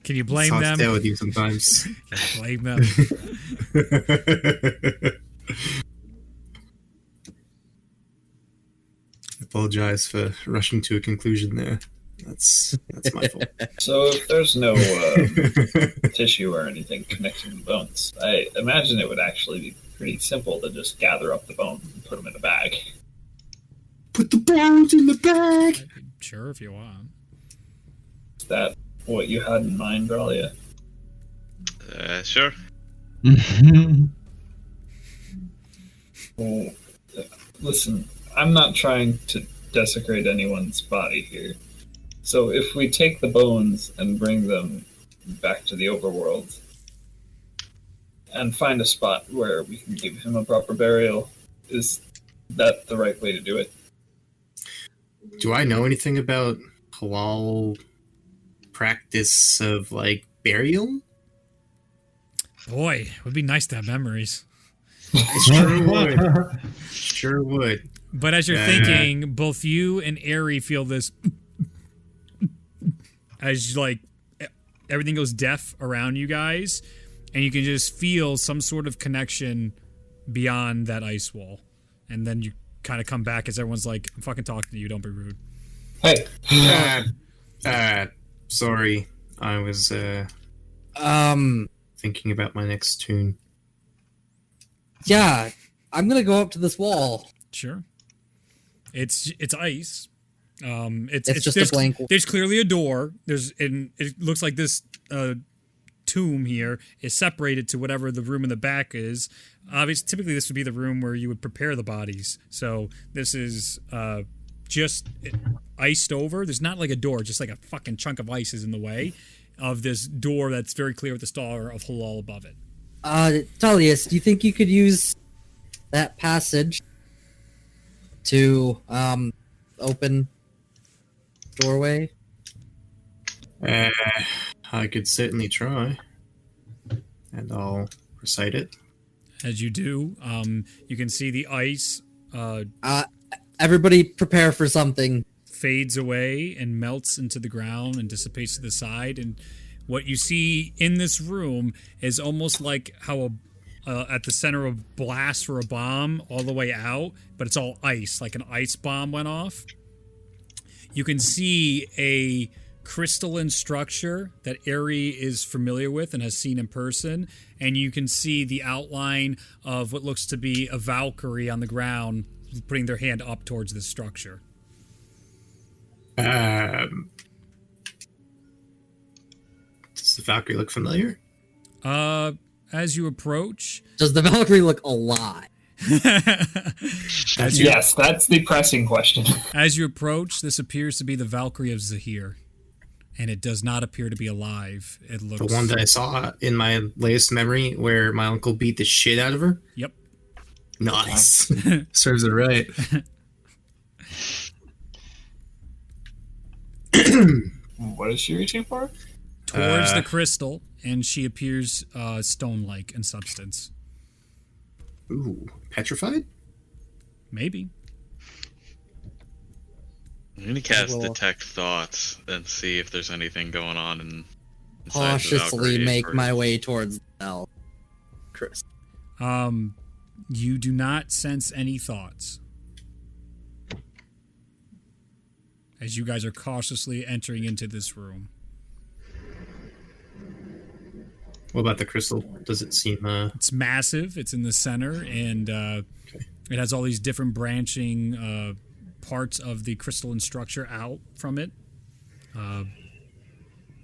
Can you blame it's hard them? to deal with you sometimes. Blame them. Apologize for rushing to a conclusion there. That's my fault. So if there's no tissue or anything connecting the bones, I imagine it would actually be pretty simple to just gather up the bones and put them in a bag. Put the bones in the bag! Sure, if you want. Is that what you had in mind, Ralia? Sure. Well, listen, I'm not trying to desecrate anyone's body here. So if we take the bones and bring them back to the overworld and find a spot where we can give him a proper burial, is that the right way to do it? Do I know anything about halal practice of, like, burial? Boy, it would be nice to have memories. Sure would. Sure would. But as you're thinking, both you and Aerie feel this as like everything goes deaf around you guys, and you can just feel some sort of connection beyond that ice wall. And then you kind of come back as everyone's like, I'm fucking talking to you, don't be rude. Hey. Sorry. I was thinking about my next tune. Yeah, I'm gonna go up to this wall. Sure. It's ice. It's just a blank. There's clearly a door. It looks like this tomb here is separated to whatever the room in the back is. Obviously, typically this would be the room where you would prepare the bodies. So this is just iced over. There's not like a door, just like a fucking chunk of ice is in the way of this door that's very clear with the star of halal above it. Tullius, do you think you could use that passage to open doorway? I could certainly try. And I'll recite it. As you do, you can see the ice Everybody prepare for something. Fades away and melts into the ground and dissipates to the side. And what you see in this room is almost like how at the center of a blast for a bomb all the way out, but it's all ice, like an ice bomb went off. You can see a crystalline structure that Aerie is familiar with and has seen in person, and you can see the outline of what looks to be a Valkyrie on the ground putting their hand up towards this structure. Does the Valkyrie look familiar? As you approach... Does the Valkyrie look alive? Yes, that's the pressing question. As you approach, this appears to be the Valkyrie of Zahir. And it does not appear to be alive. It looks... The one that I saw in my latest memory where my uncle beat the shit out of her? Yep. Nice. Serves it right. What is she reaching for? Towards the crystal, and she appears stone-like in substance. Ooh, petrified? Maybe. I'm gonna cast Detect Thoughts and see if there's anything going on inside the Cautiously Valkyrie make first. my way towards the bell. Chris. You do not sense any thoughts. As you guys are cautiously entering into this room. What about the crystal? Does it seem... It's massive. It's in the center, and it has all these different branching parts of the crystalline structure out from it.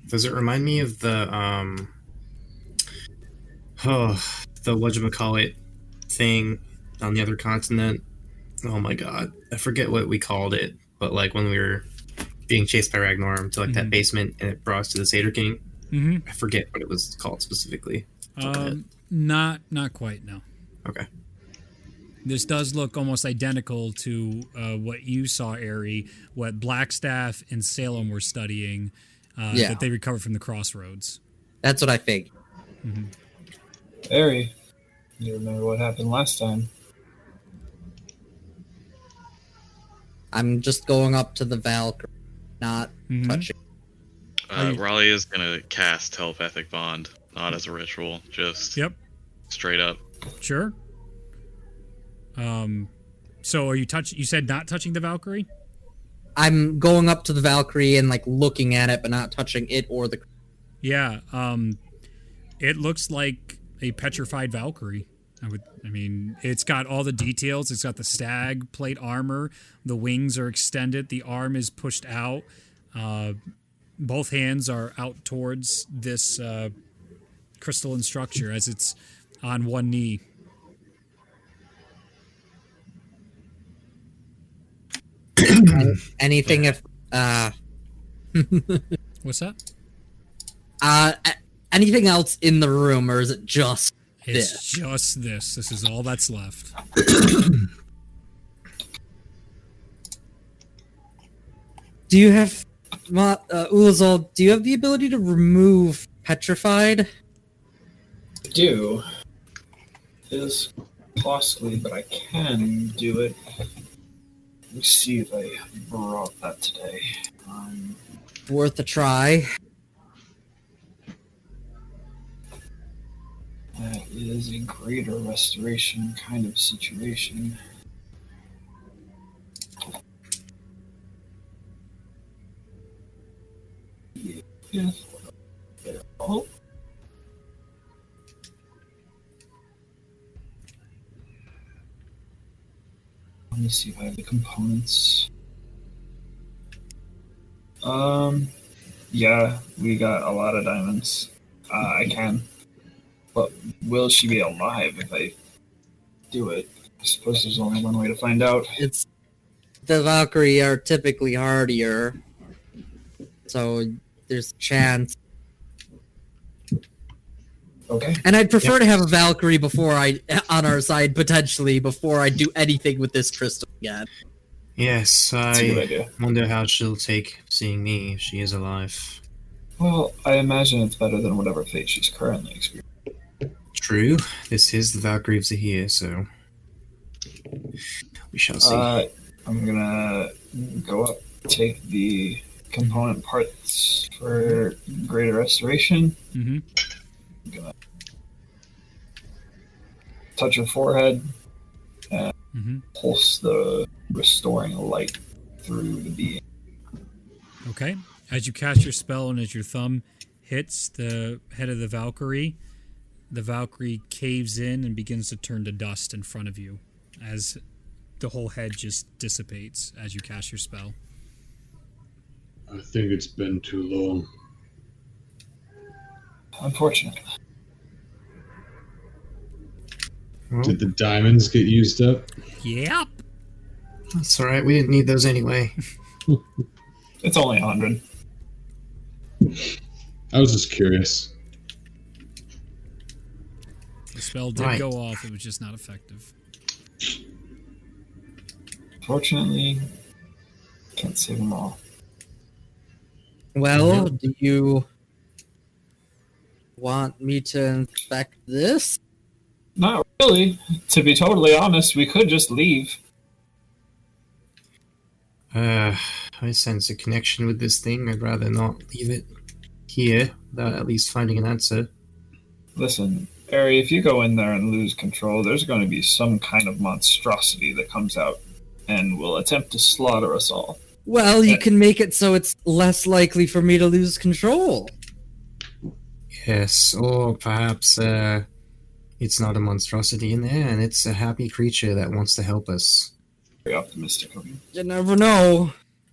Does it remind me of the whatchamacallit thing on the other continent? Oh my god, I forget what we called it, but like when we were being chased by Ragnar to like that basement and it brought us to the Satyr King. I forget what it was called specifically. Not quite. No. Okay. This does look almost identical to what you saw, Ari, what Blackstaff and Salem were studying that they recovered from the crossroads. That's what I think. Ari, you remember what happened last time? I'm just going up to the Valkyrie, not touching. Raleigh is gonna cast telepathic bond, not as a ritual, just straight up. Sure. So are you you said not touching the Valkyrie? I'm going up to the Valkyrie and like looking at it, but not touching it or the. Yeah. It looks like a petrified Valkyrie. I mean, it's got all the details. It's got the stag plate armor. The wings are extended. The arm is pushed out. Both hands are out towards this crystalline structure as it's on one knee. Anything if What's that? Anything else in the room, or is it just It's this? just this. This is all that's left. Do you have, Ulazal, do you have the ability to remove petrified? I do. It is costly, but I can do it. Let me see if I brought that today. Worth a try. That is a greater restoration kind of situation. Yeah. Oh. Let me see if I have the components. Yeah, we got a lot of diamonds. I can. But will she be alive if I do it? I suppose there's only one way to find out. It's the Valkyrie are typically hardier, so there's a chance. Okay. And I'd prefer to have a Valkyrie on our side potentially before I do anything with this crystal again. Yes, That's a good I idea. wonder how she'll take seeing me if she is alive. Well, I imagine it's better than whatever fate she's currently experiencing. True, this is the Valkyrie of Zahir, so we shall see. I'm gonna go up, take the component parts for greater restoration. Mm-hmm. I'm gonna touch her forehead and pulse the restoring light through the being. Okay. As you cast your spell and as your thumb hits the head of the Valkyrie caves in and begins to turn to dust in front of you as the whole head just dissipates as you cast your spell. I think it's been too long. Unfortunately. Did the diamonds get used up? Yep. That's alright, we didn't need those anyway. It's only 100. I was just curious. The spell did go off. It was just not effective. Fortunately, can't save them all. Well, do you want me to inspect this? Not really. To be totally honest, we could just leave. I sense a connection with this thing. I'd rather not leave it here without at least finding an answer. Listen, Ari, if you go in there and lose control, there's going to be some kind of monstrosity that comes out and will attempt to slaughter us all. Well, you can make it so it's less likely for me to lose control. Yes, or perhaps it's not a monstrosity in there, and it's a happy creature that wants to help us. Very optimistic of you. You never know.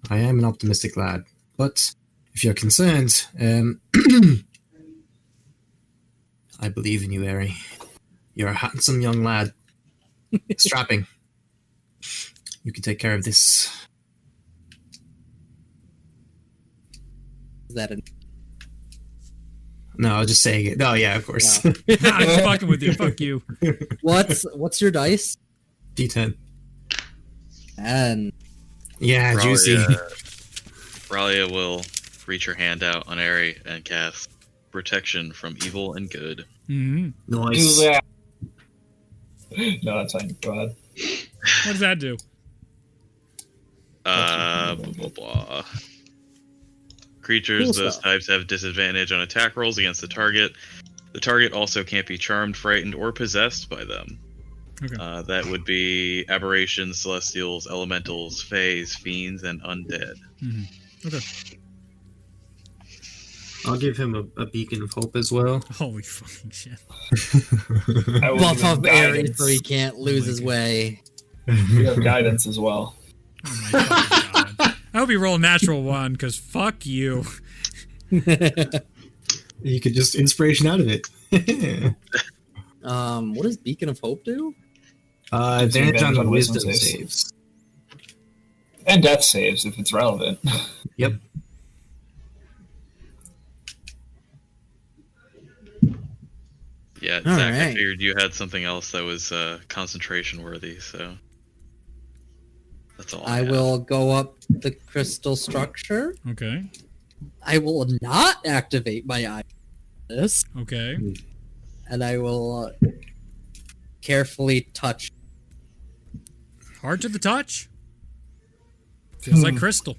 I am an optimistic lad, but if you're concerned, I believe in you, Ari. You're a handsome young lad. Strapping. You can take care of this. Is that No, I was just saying it. No, yeah, of course. Wow. I'm just fucking with you. Fuck you. What's your dice? D10. And Yeah, juicy. Ralia will reach her hand out on Ari and cast protection from evil and good. Mm-hmm. Nice. Do that. No, that's fine. Go ahead. What does that do? Blah, blah, blah. Creatures Cool of those stuff. types have disadvantage on attack rolls against the target. The target also can't be charmed, frightened, or possessed by them. Okay. That would be aberrations, celestials, elementals, fays, fiends, and undead. Mm-hmm. Okay. I'll give him a beacon of hope as well. Holy fucking shit. I will buff give him up Ares guidance. so he can't lose his way. We have guidance as well. Oh my fucking god. I hope you roll a natural one, because fuck you. You could just inspiration out of it. What does Beacon of Hope do? Advantage on the wisdom wisdom saves. And death saves if it's relevant. Yep. Yeah, All Zach, I right. figured you had something else that was concentration worthy, so that's all. I have. will go up the crystal structure. Okay. I will not activate my eye. This, Okay. and I will carefully touch. Hard to the touch. Feels like crystal.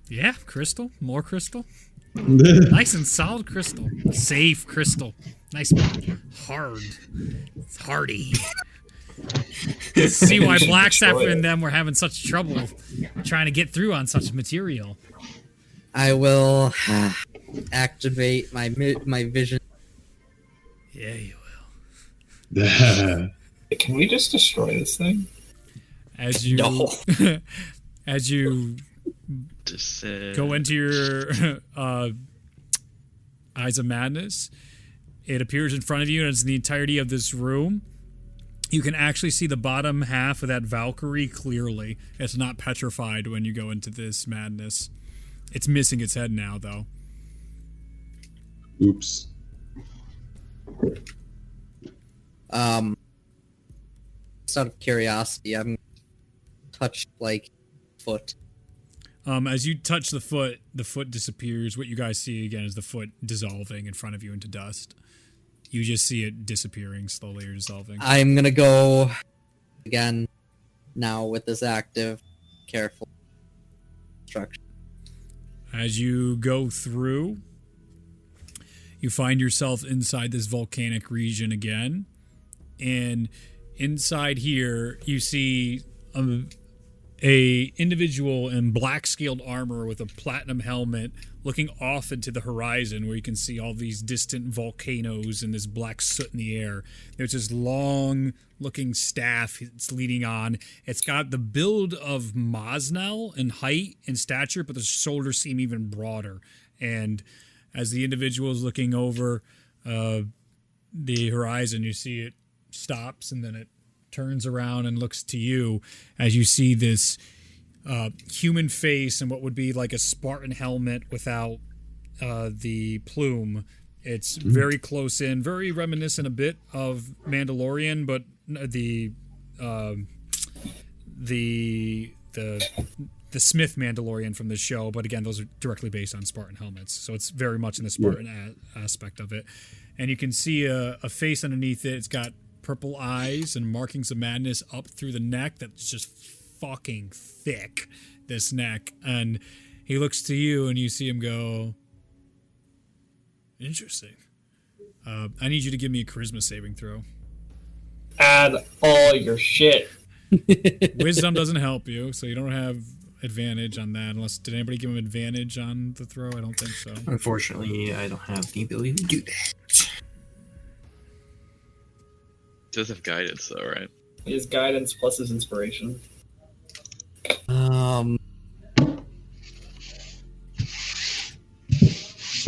Yeah, crystal. More crystal. Nice and solid crystal. Safe crystal. Nice. Hard. It's hardy. See why Blackstaff and them were having such trouble trying to get through on such material. I will activate my vision. Yeah, you will. Can we just destroy this thing? As you No. as you Just, go into your Eyes of Madness, it appears in front of you, and it's the entirety of this room. You can actually see the bottom half of that Valkyrie clearly. It's not petrified when you go into this madness. It's missing its head now, though. Oops. Just out of curiosity, I'm touched like foot. As you touch the foot disappears. What you guys see again is the foot dissolving in front of you into dust. You just see it disappearing slowly or dissolving. I'm gonna go again now with this active, careful structure. As you go through, you find yourself inside this volcanic region again. And inside here, you see a individual in black scaled armor with a platinum helmet looking off into the horizon where you can see all these distant volcanoes and this black soot in the air. There's this long looking staff it's leaning on. It's got the build of Mosnell in height and stature, but the shoulders seem even broader. And as the individual is looking over the horizon, you see it stops and then it turns around and looks to you as you see this human face and what would be like a Spartan helmet without the plume. It's very close in, very reminiscent a bit of Mandalorian, but the Smith Mandalorian from the show. But again, those are directly based on Spartan helmets, so it's very much in the Spartan aspect of it. And you can see a face underneath it. It's got purple eyes and markings of madness up through the neck that's just fucking thick, this neck. And he looks to you and you see him go, interesting. I need you to give me a charisma saving throw. Add all your shit. Wisdom doesn't help you, so you don't have advantage on that. Unless, did anybody give him advantage on the throw? I don't think so. Unfortunately, I don't have the ability to do that. does have guidance though, right? His guidance plus his inspiration.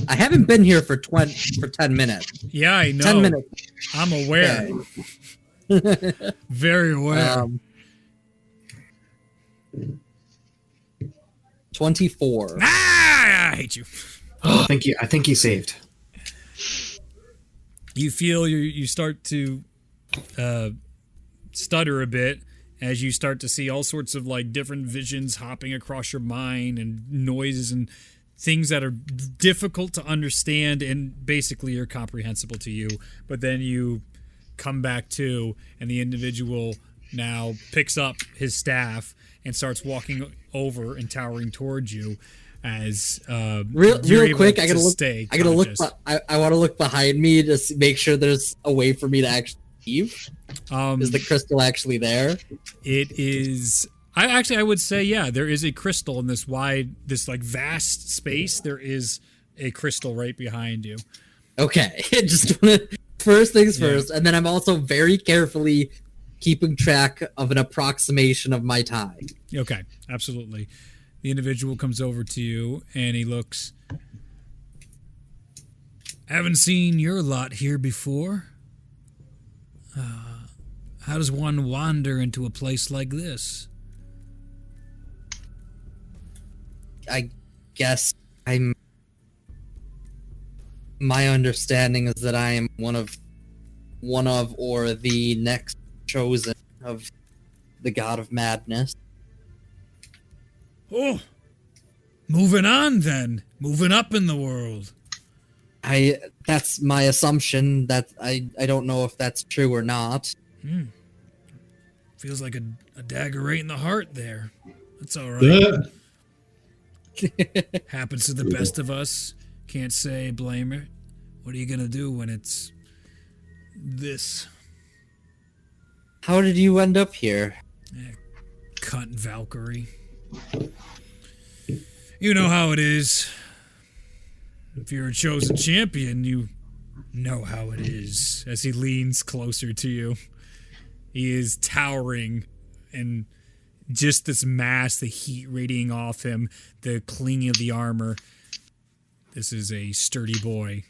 I haven't been here for 10 minutes. Yeah, I know. 10 minutes. I'm aware. Very aware. 24. Ah! I hate you. I think you saved. You feel you start to stutter a bit as you start to see all sorts of like different visions hopping across your mind and noises and things that are difficult to understand and basically are comprehensible to you. But then you come back to, and the individual now picks up his staff and starts walking over and towering towards you. As real quick, I gotta look. I want to look behind me to make sure there's a way for me to actually leave. Is the crystal actually there? It is. I would say, yeah, there is a crystal in this like vast space. There is a crystal right behind you. Okay, just first things first, and then I'm also very carefully keeping track of an approximation of my time. Okay, absolutely. The individual comes over to you and he looks. Haven't seen your lot here before. How does one wander into a place like this? I guess my understanding is that I am one of or the next chosen of the god of madness. Oh, moving on then. Moving up in the world. That's my assumption. That I don't know if that's true or not. Feels like a dagger right in the heart there. That's all right. Happens to the best of us. Can't say blame it. What are you gonna do when it's this? How did you end up here? Cunt Valkyrie. You know how it is. If you're a chosen champion, you know how it is. As he leans closer to you, he is towering, and just this mass, the heat radiating off him, the clinging of the armor. This is a sturdy boy.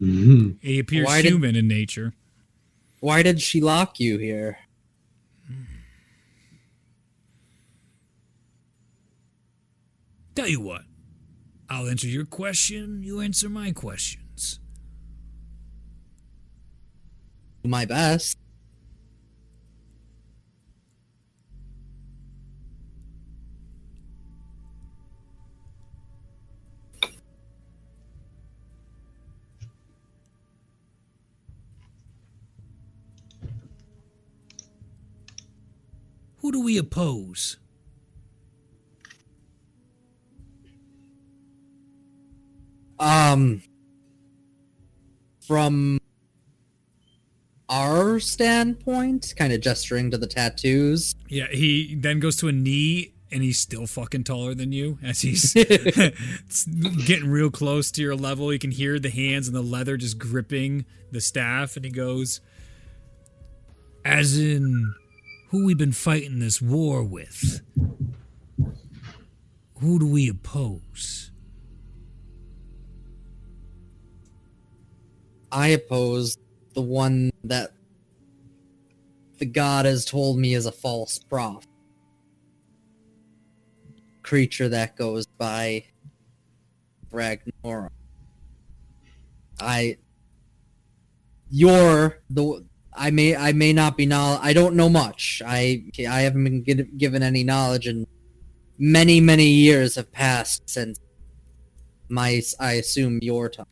Mm-hmm. He appears human in nature. Why did she lock you here? Tell you what, I'll answer your question, you answer my questions. Do my best. Who do we oppose? From our standpoint, kind of gesturing to the tattoos. Yeah, he then goes to a knee, and he's still fucking taller than you. As he's getting real close to your level, you can hear the hands and the leather just gripping the staff, and he goes, as in, who we been fighting this war with? Who do we oppose? I oppose the one that the god has told me is a false prophet. Creature that goes by Ragnarock. I may not be I don't know much. I haven't been given any knowledge, and many years have passed since I assume your time.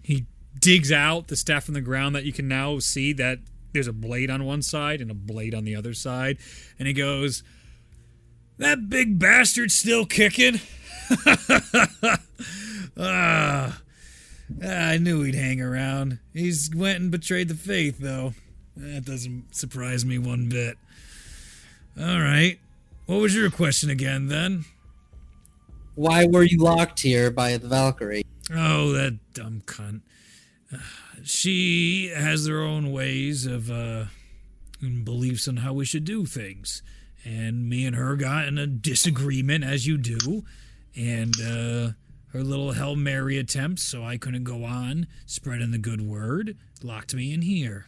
He digs out the staff from the ground that you can now see that there's a blade on one side and a blade on the other side, and he goes, "That big bastard's still kicking." I knew he'd hang around. He's went and betrayed the faith, though. That doesn't surprise me one bit. All right. What was your question again, then? Why were you locked here by the Valkyrie? Oh, that dumb cunt. She has her own ways of beliefs on how we should do things. And me and her got in a disagreement, as you do. And her little Hail Mary attempts, so I couldn't go on spreading the good word, locked me in here.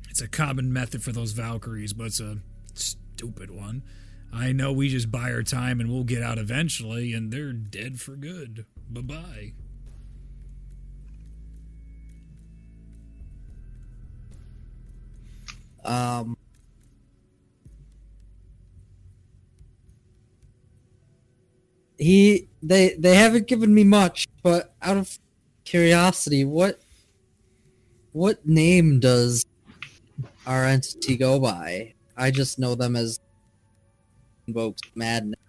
It's a common method for those Valkyries, but it's a stupid one. I know we just buy our time and we'll get out eventually, and they're dead for good. Bye-bye. They haven't given me much, but out of curiosity, what name does our entity go by? I just know them as invokes madness,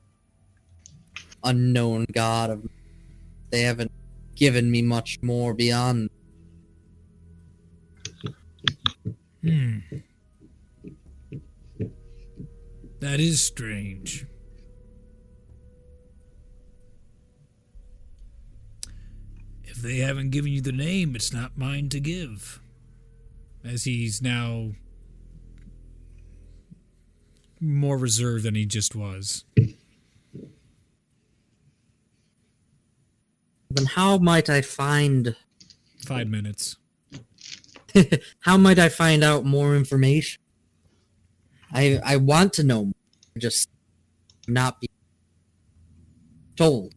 unknown god of. They haven't given me much more beyond. That is strange. If they haven't given you the name, it's not mine to give. As he's now more reserved than he just was. Then how might I find? 5 minutes. How might I find out more information? I want to know more, just not be told.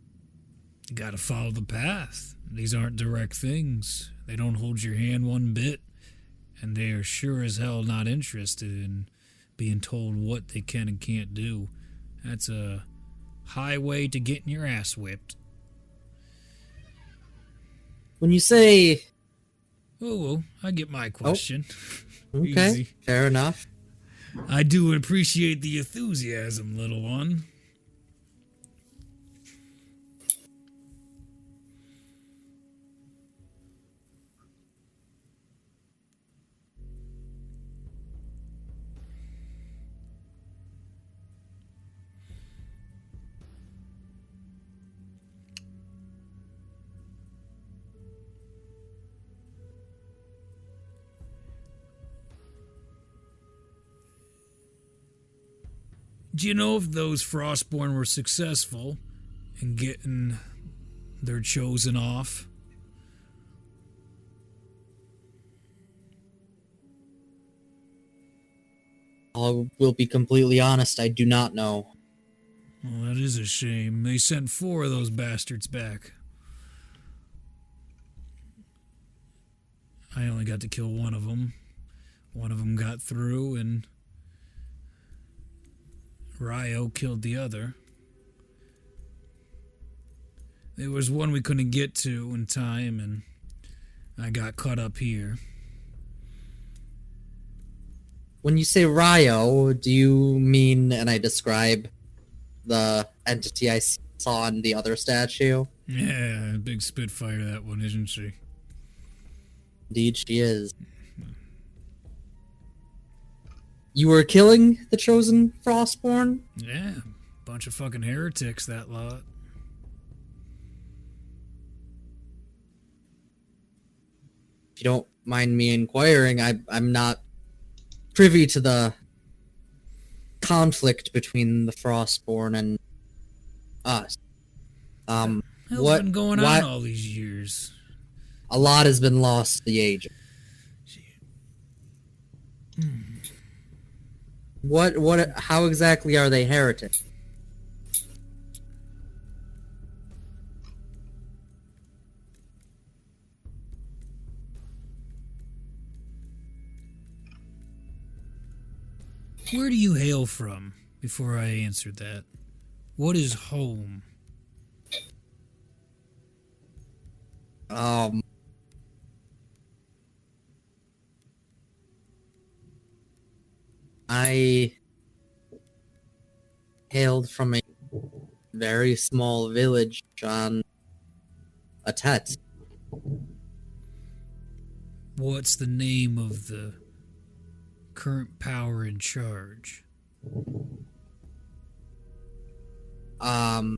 You gotta follow the path. These aren't direct things. They don't hold your hand one bit. And they are sure as hell not interested in being told what they can and can't do. That's a highway to getting your ass whipped. When you say... Oh, well, I get my question. Okay, Easy. fair enough. I do appreciate the enthusiasm, little one. Do you know if those Frostborn were successful in getting their chosen off? I will be completely honest, I do not know. Well, that is a shame. They sent 4 of those bastards back. I only got to kill one of them. One of them got through, and Ryo killed the other. There was one we couldn't get to in time, and I got caught up here. When you say Ryo, do you mean, and I describe the entity I saw in the other statue? Yeah, big Spitfire, that one, isn't she? Indeed, she is. You were killing the chosen Frostborn? Yeah, bunch of fucking heretics, that lot. If you don't mind me inquiring, I'm not privy to the conflict between the Frostborn and us. Hell's What been going why- on all these years? A lot has been lost to the age. How exactly are they heretics? Where do you hail from, before I answer that? What is home? I hailed from a very small village on a Tet. What's the name of the current power in charge? Well,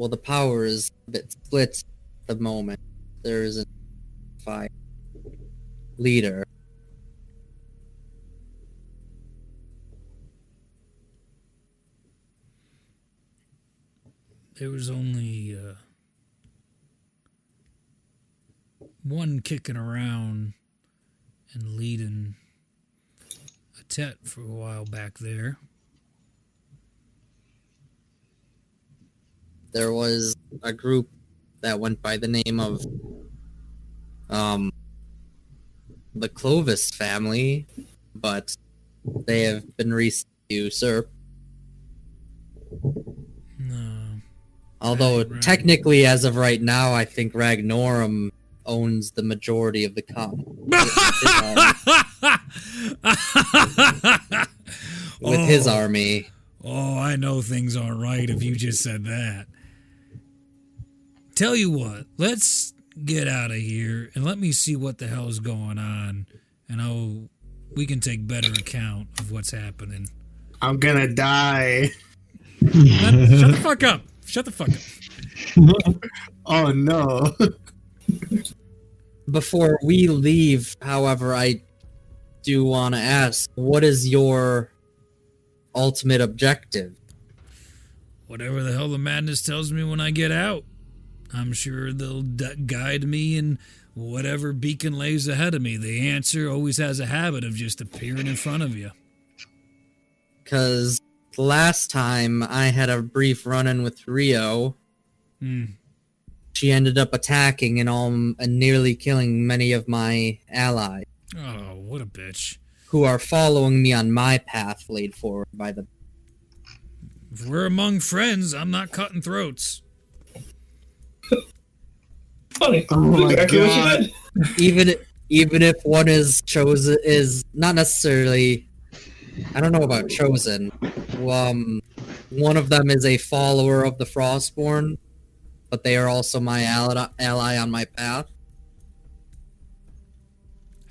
the power is a bit split at the moment. There is a five leader. There was only one kicking around and leading a tete for a while back there. There was a group that went by the name of the Clovis family, but they have been recently usurped. No. Although Right. technically, as of right now, I think Ragnorum owns the majority of the con with his army. Oh, I know things aren't right if you just said that. Tell you what, let's get out of here and let me see what the hell's going on, and we can take better account of what's happening. I'm gonna die. Shut the fuck up. Shut the fuck up. Oh no. Before we leave, however, I do want to ask, what is your ultimate objective? Whatever the hell the madness tells me when I get out. I'm sure they'll guide me in whatever beacon lays ahead of me. The answer always has a habit of just appearing in front of you. Because last time I had a brief run-in with Rio, she ended up attacking and nearly killing many of my allies. Oh, what a bitch. Who are following me on my path laid forward by the... If we're among friends, I'm not cutting throats. Funny. Oh my Exactly what God. you did. Even if one is chosen, is not necessarily... I don't know about chosen. One of them is a follower of the Frostborn, but they are also my ally on my path.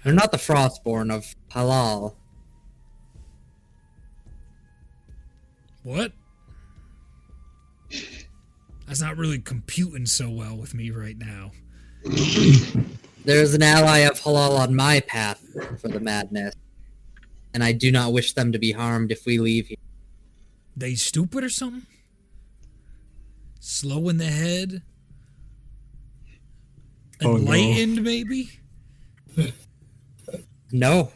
They're not the Frostborn of Halal. What? That's not really computing so well with me right now. There's an ally of Halal on my path for the madness, and I do not wish them to be harmed if we leave here. They stupid or something? Slow in the head? Oh, no. Enlightened, maybe? No.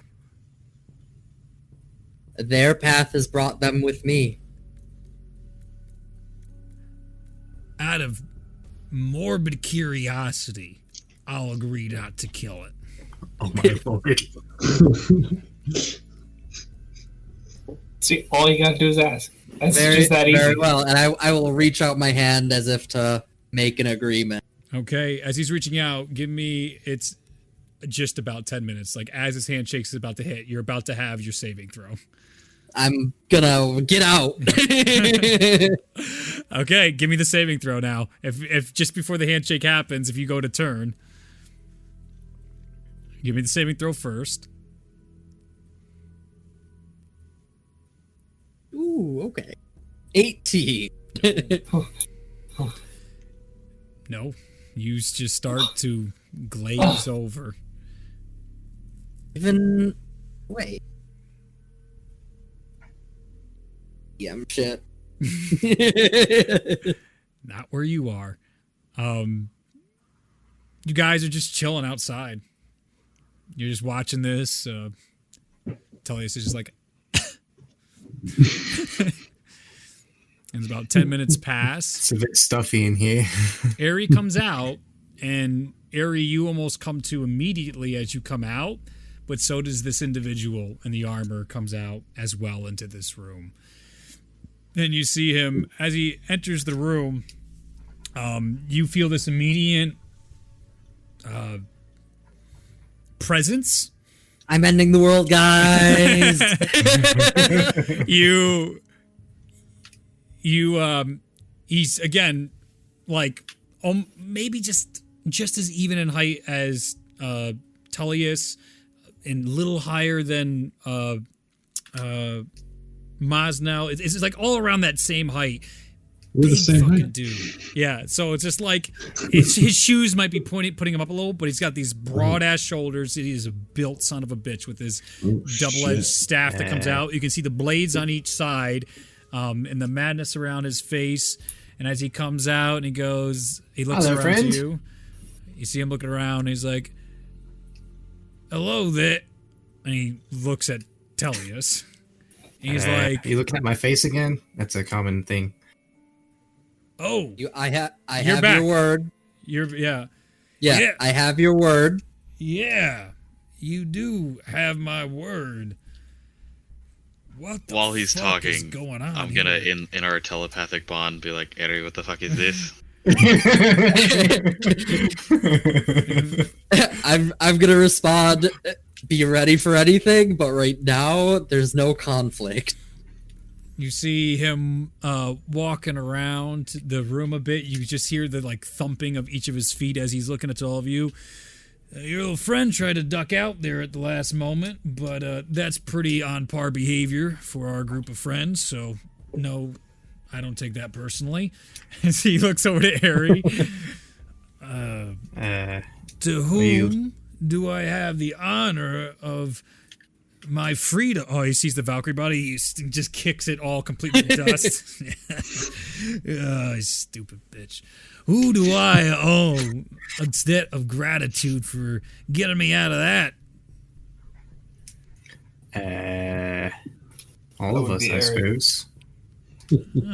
Their path has brought them with me. Out of morbid curiosity, I'll agree not to kill it. Oh my lord. See, all you gotta do is ask. That's Very, just that easy. very well, and I will reach out my hand as if to make an agreement. Okay, as he's reaching out, give me, it's just about 10 minutes. Like, as his handshake is about to hit, you're about to have your saving throw. I'm gonna get out. Okay, give me the saving throw now. If just before the handshake happens, if you go to turn, give me the saving throw first. Ooh, okay. 18. No, you just start to glaze over. Even wait. Yeah, I'm shit. Not where you are. You guys are just chilling outside. You're just watching this. Tellius is just like... And about 10 minutes pass. It's a bit stuffy in here. Ari comes out, and Ari, you almost come to immediately as you come out, but so does this individual in the armor comes out as well into this room. And you see him, as he enters the room, you feel this immediate presence. I'm ending the world, guys. He's again like maybe just as even in height as Tullius, and little higher than Mosnell. It's like all around that same height. We're the same fucking height. dude. Yeah, so it's just like his shoes might be putting him up a little, but he's got these broad ass shoulders. He is a built son of a bitch with his double-edged staff that comes out. You can see the blades on each side, and the madness around his face. And as he comes out and he looks Hello, around friend. to you. You see him looking around. And he's like, "Hello there," and he looks at Tellius. He's Are like, you looking at my face again? That's a common thing. "Oh, I You're have back. your word. yeah, Yeah, I have your word. yeah, you do have my word." What the While he's fuck is talking, going on? I'm gonna here? in our telepathic bond be like, Eri, what the fuck is this? I'm gonna respond. Be ready for anything, but right now there's no conflict. You see him walking around the room a bit. You just hear the like thumping of each of his feet as he's looking at all of you. Your little friend tried to duck out there at the last moment, but that's pretty on par behavior for our group of friends. So no, I don't take that personally. As he looks over to Harry. To whom do I have the honor of my freedom? Oh, he sees the Valkyrie body. He just kicks it all completely to dust. Oh, stupid bitch. Who do I owe a debt of gratitude for getting me out of that? All of would us, be I Eri. suppose.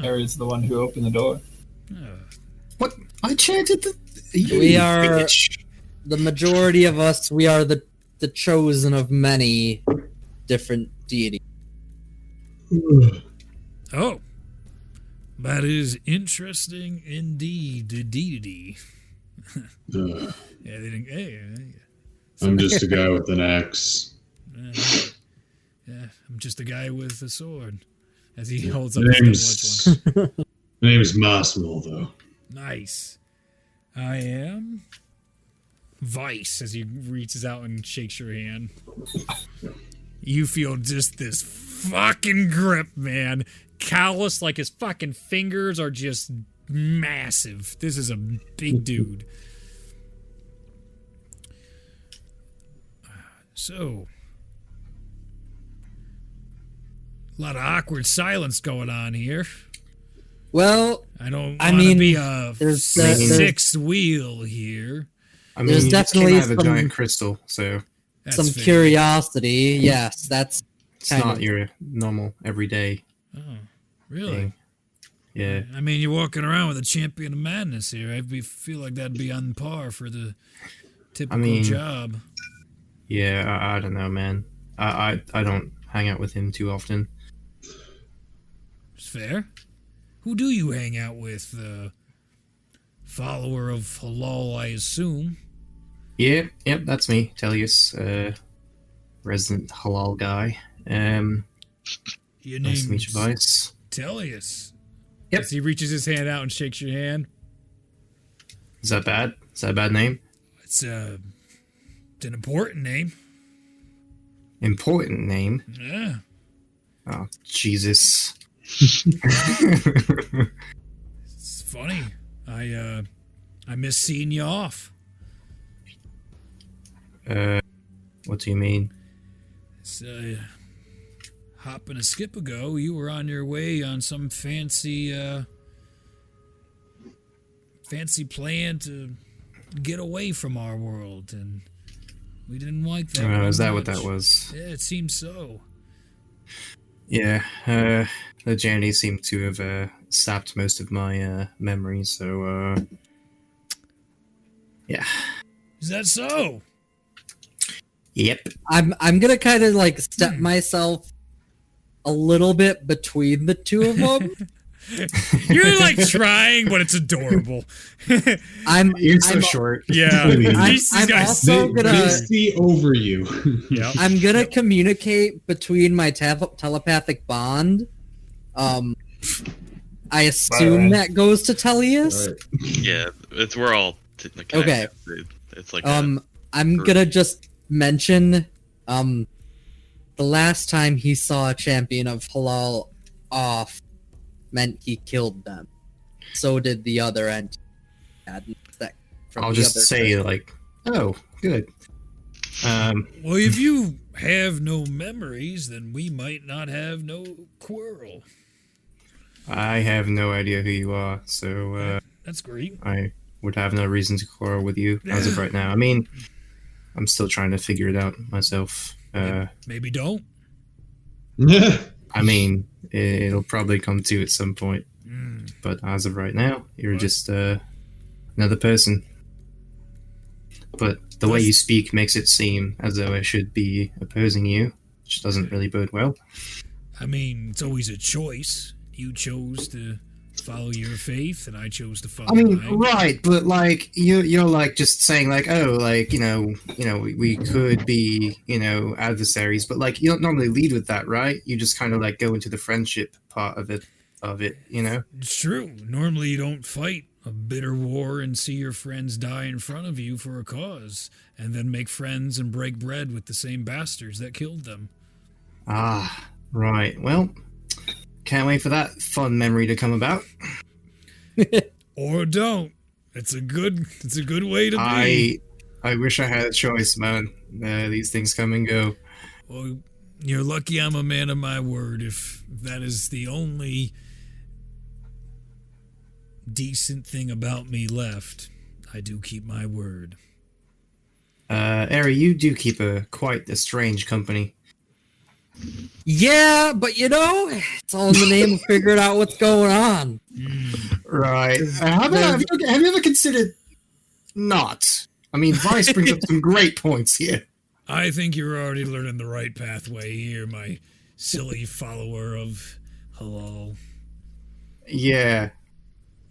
Ares the one who opened the door. What? I chanted the. We You are- bitch. The majority of us, we are the chosen of many different deities. Oh, that is interesting indeed. Deity. Ugh. Yeah, they didn't. Hey, I'm just a guy with an axe. yeah, I'm just a guy with a sword. As he holds up My his double-edged one. name's my name's Mosmel, though. Nice. I am Vice as he reaches out and shakes your hand. You feel just this fucking grip, man. Callous, like his fucking fingers are just massive. This is a big dude. So, a lot of awkward silence going on here. Well, I don't I want to mean, be a there's sixth wheel here. I mean, There's you just came definitely out of a some- giant crystal, so That's some fair. curiosity. Yes, that's it's kind not of- your normal everyday Oh, really? thing. Yeah. I mean, you're walking around with a champion of madness here. I feel like that'd be on par for the typical mean- job. Yeah, I don't know, man. I don't hang out with him too often. It's fair. Who do you hang out with? Follower of Halal, I assume. Yeah, yep, that's me, Tellius, resident halal guy. Your Nice to meet name's you, Vice. Tellius. Yep. As he reaches his hand out and shakes your hand. Is that bad? Is that a bad name? It's an important name. Important name. Yeah. Oh, Jesus. It's funny. I miss seeing you off. What do you mean? It's, hop and a skip ago, you were on your way on some fancy plan to get away from our world, and we didn't like that. Oh, one is that what much. that was? Yeah, it seems so. Yeah, the journey seemed to have sapped most of my memories, so yeah. Is that so? Yep. I'm gonna kind of like step myself a little bit between the two of them. You're like trying, but it's adorable. I'm You're so I'm, short. Yeah, I'm- these I'm guys. also They gonna see over you. Yeah. I'm gonna communicate between my telepathic bond. I assume Right. that goes to Tellius. Right. Yeah, we're all Okay. It's like I'm group. gonna just mention the last time he saw a champion of halal off meant he killed them. So did the other entity. I'll just say like, oh, good. Well, if you have no memories, then we might not have no quarrel. I have no idea who you are, so That's great. I would have no reason to quarrel with you as of right now. I mean, I'm still trying to figure it out myself. Maybe don't. I mean, it'll probably come to at some point. But as of right now, you're just another person. But the way you speak makes it seem as though I should be opposing you, which doesn't really bode well. I mean, it's always a choice. You chose to follow your faith, and I chose to follow mine. Right, but like you're like just saying like, oh, like we could be adversaries, but like you don't normally lead with that, right? You just kind of like go into the friendship part of it, It's true. Normally, you don't fight a bitter war and see your friends die in front of you for a cause, and then make friends and break bread with the same bastards that killed them. Ah, right. Well, can't wait for that fun memory to come about. Or don't. It's a good way to be. I wish I had a choice, man. These things come and go. Well, you're lucky I'm a man of my word. If that is the only decent thing about me left, I do keep my word. Eri, you do keep quite a strange company. Yeah, but it's all in the name of figuring out what's going on. Right. Have you ever considered not? I mean, Vice brings up some great points here. I think you're already learning the right pathway here, my silly follower of Halal. Yeah,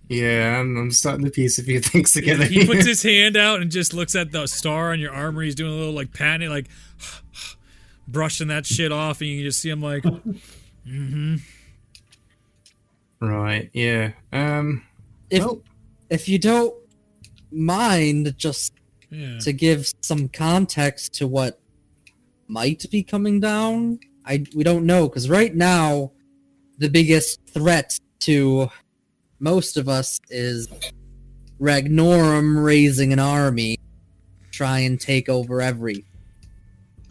I'm starting to piece a few things together. He puts his hand out and just looks at the star on your armor. He's doing a little like patting, like brushing that shit off, and you can just see him like, Right. Yeah. If you don't mind, just to give some context to what might be coming down, we don't know, because right now the biggest threat to most of us is Ragnorum raising an army, try and take over everything.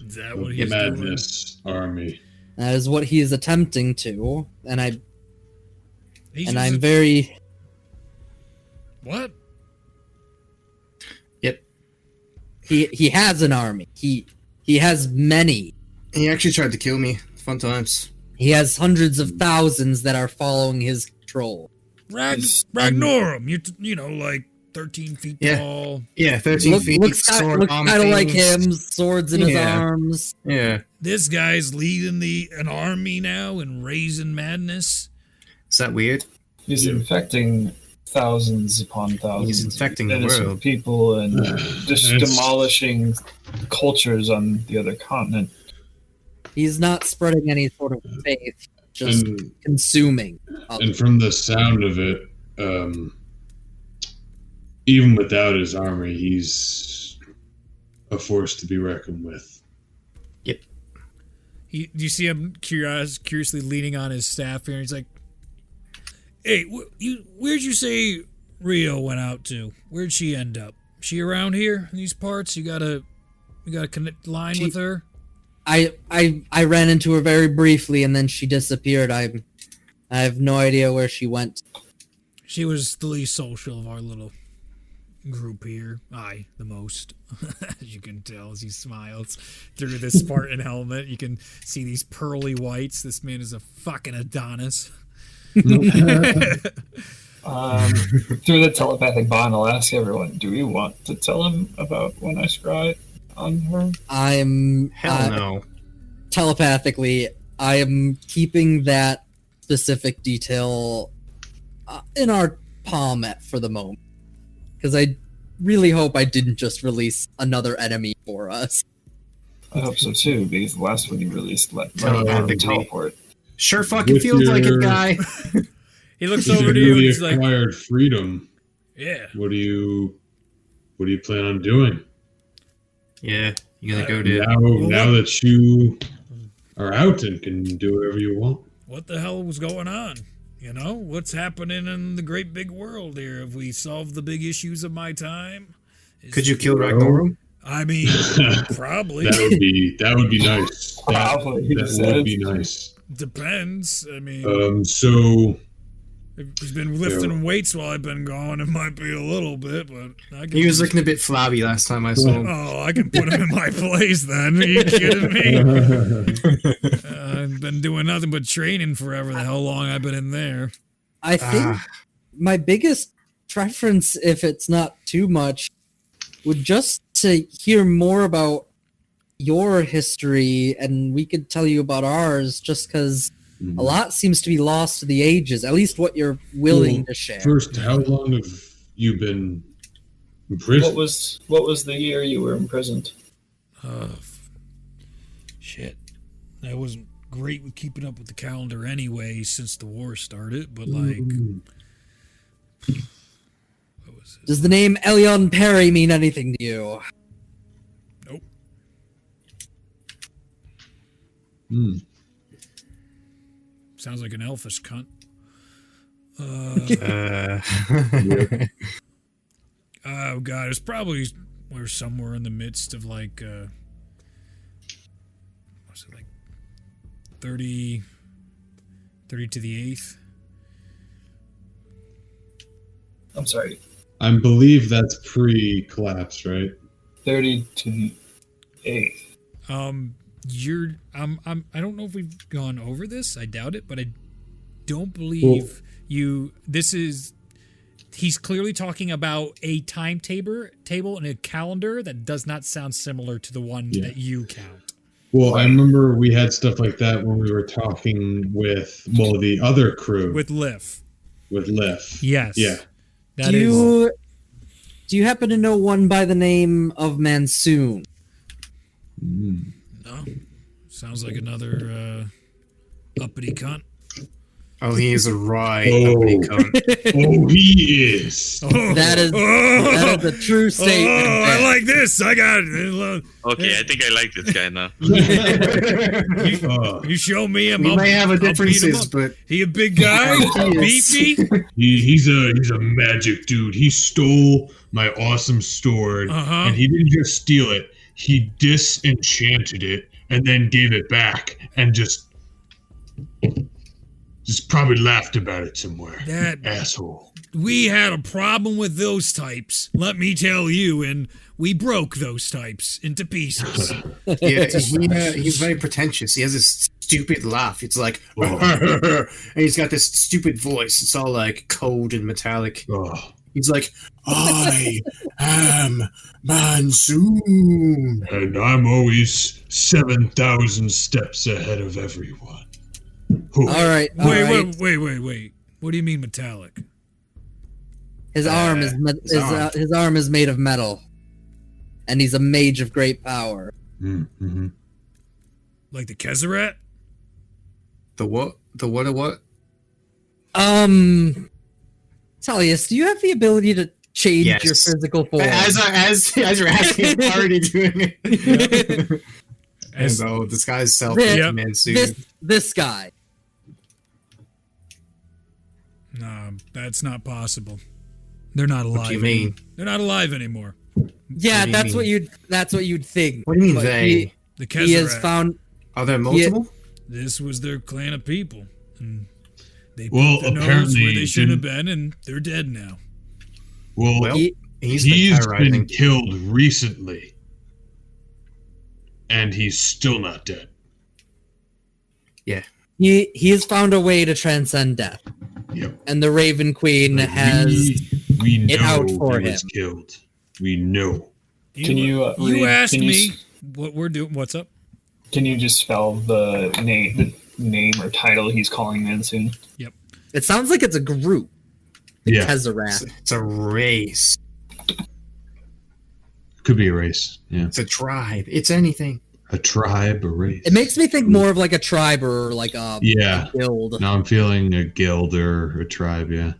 Is that what he's doing? Madness army. That is what he is attempting to, and I'm very. What? Yep. He has an army. He has many. He actually tried to kill me. Fun times. He has hundreds of thousands that are following his control. Ragnorum, like 13 feet tall. Yeah, 13 feet. Looks kind of like him, swords in his arms. Yeah. This guy's leading an army now and raising madness. Is that weird? He's infecting thousands upon thousands. He's infecting of the innocent world. people and just demolishing cultures on the other continent. He's not spreading any sort of faith, just consuming. And from the sound of it, even without his army, he's a force to be reckoned with. Yep. Do you see him curiously leaning on his staff here? And he's like, "Hey, where'd you say Rio went out to? Where'd she end up? She around here in these parts? You gotta connect line with her." I ran into her very briefly, and then she disappeared. I have no idea where she went. She was the least social of our little group here. The most, as you can tell as he smiles through this Spartan helmet. You can see these pearly whites. This man is a fucking Adonis. Through the telepathic bond, I'll ask everyone, do we want to tell him about when I scry on her? Hell no. Telepathically, I am keeping that specific detail in our palm for the moment. Because I really hope I didn't just release another enemy for us. I hope so too, because the last one you released let teleport. Sure fucking feels like it, guy. He looks over to you and he's like, acquired freedom. Yeah. What do you plan on doing? Yeah, you gotta go to now that you are out and can do whatever you want. What the hell was going on? What's happening in the great big world here? Have we solved the big issues of my time? Could you kill Ragnorum? I mean, probably. That would be nice. Probably. That would be nice. Depends. I mean, so if he's been lifting weights while I've been gone, it might be a little bit, but he was looking a bit flabby last time I saw him. Oh, I can put him in my place then. Are you kidding me? I've been doing nothing but training forever. The hell long I've been in there. I think my biggest preference, if it's not too much, would just to hear more about your history, and we could tell you about ours, just because a lot seems to be lost to the ages, at least what you're willing to share. First, how long have you been in prison? What was the year you were imprisoned? Shit. I wasn't great with keeping up with the calendar anyway since the war started, but like... What was it? Does the name Elion Perry mean anything to you? Nope. Sounds like an elfish cunt. Oh god, it's probably we're somewhere in the midst of like what's it like 30 to the 8th. I'm sorry, I believe that's pre-collapse, right? 30 to the 8th. I don't know if we've gone over this. I doubt it, but I don't believe he's clearly talking about a table and a calendar that does not sound similar to the one that you count. Well, I remember we had stuff like that when we were talking with the other crew. With Liff. With Liff. Yes. Yeah. Do you happen to know one by the name of Mansoon? No. Sounds like another uppity cunt. Oh, he is a uppity cunt. Oh, he is. That is a true statement. Oh, I like this. I got it. Okay, I think I like this guy now. You show me him. We may have a differences, but he a big guy. Beat me. He's a magic dude. He stole my awesome sword, and he didn't just steal it. He disenchanted it and then gave it back, and just probably laughed about it somewhere. That asshole. We had a problem with those types, let me tell you, and we broke those types into pieces. Yeah, he's very pretentious. He has this stupid laugh. It's like, and he's got this stupid voice. It's all like cold and metallic. He's like, I am Mansoon. And I'm always 7,000 steps ahead of everyone. All right. Wait. What do you mean metallic? His arm is made of metal, and he's a mage of great power. Mm-hmm. Like the Kezerat? The what? The what? Tellius, do you have the ability to change your physical form? As you're asking, I'm already doing it. And so disguise self Mansoon. This guy. No, that's not possible. They're not alive. What do you mean? They're not alive anymore. Yeah, that's what you'd think. What do you mean they? The Kezerat. He has found. Are there multiple? This was their clan of people. And they put Well, their nose apparently where they shouldn't have been, and they're dead now. Well, he's been killed recently, and he's still not dead. Yeah. He has found a way to transcend death. Yep. And the Raven Queen has we know it out for he him. was killed. We know. Can you asked me what we're doing. What's up? Can you just spell the name or title he's calling Mansoon? Yep. It sounds like it's a group. The Yeah. Kezerat. It's a race. Could be a race. Yeah. It's a tribe. It's anything. A tribe, a race. It makes me think more of like a tribe or like a guild. Now I'm feeling a guild or a tribe, yeah.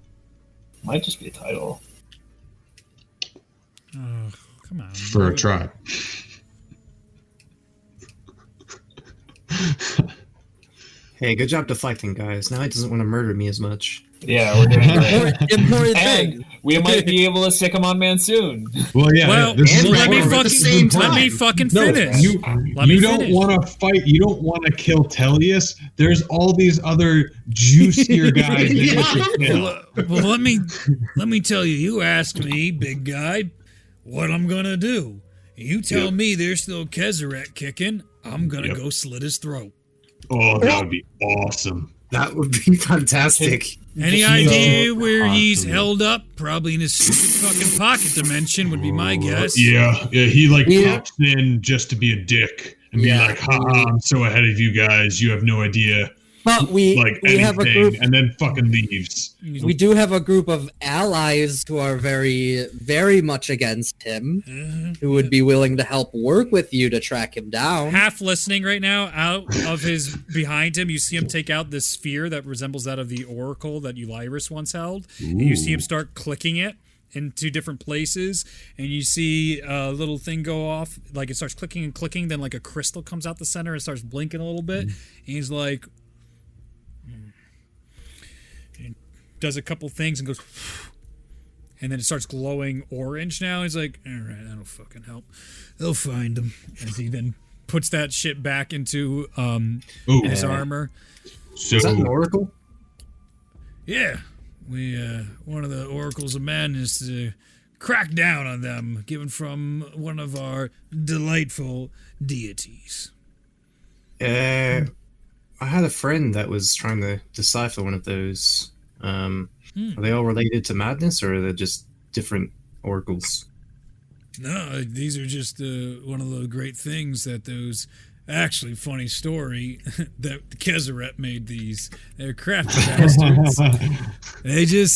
Might just be a title. Oh, come on. For a tribe. Hey, good job deflecting, guys. Now he doesn't want to murder me as much. Yeah, we're doing great. Important And thing. we might be able to stick him on Mansoon. Well, yeah. Well, let me fucking finish. You don't want to fight. You don't want to kill Tellius. There's all these other juicier guys that you should kill. Well, let me tell you. You asked me, big guy, what I'm gonna do. You tell me there's still Kezerat kicking. I'm gonna go slit his throat. Oh, that would be awesome. That would be fantastic. Any So idea where he's awesome. held up? Probably in his stupid fucking pocket dimension would be my guess. Yeah, he like Yeah. pops in just to be a dick and be Yeah. like, haha, I'm so ahead of you guys, you have no idea. But we Like have a anything, group. and then fucking leaves. We do have a group of allies who are very, very much against him, who would be willing to help work with you to track him down. Half listening right now, out of his behind him, you see him take out this sphere that resembles that of the oracle that Ulyrus once held. And you see him start clicking it into different places, and you see a little thing go off, like it starts clicking and clicking, then like a crystal comes out the center and starts blinking a little bit. And he's like, does a couple things and goes, and then it starts glowing orange now. He's like, all right, that'll fucking help. They'll find him. As he then puts that shit back into his armor. So Is that an oracle? Yeah, we one of the oracles of madness to crack down on them, given from one of our delightful deities. I had a friend that was trying to decipher one of those. Are they all related to madness, or are they just different oracles? No, these are just one of the great things that those. Actually, funny story that Kezeret made these. They're crafty bastards.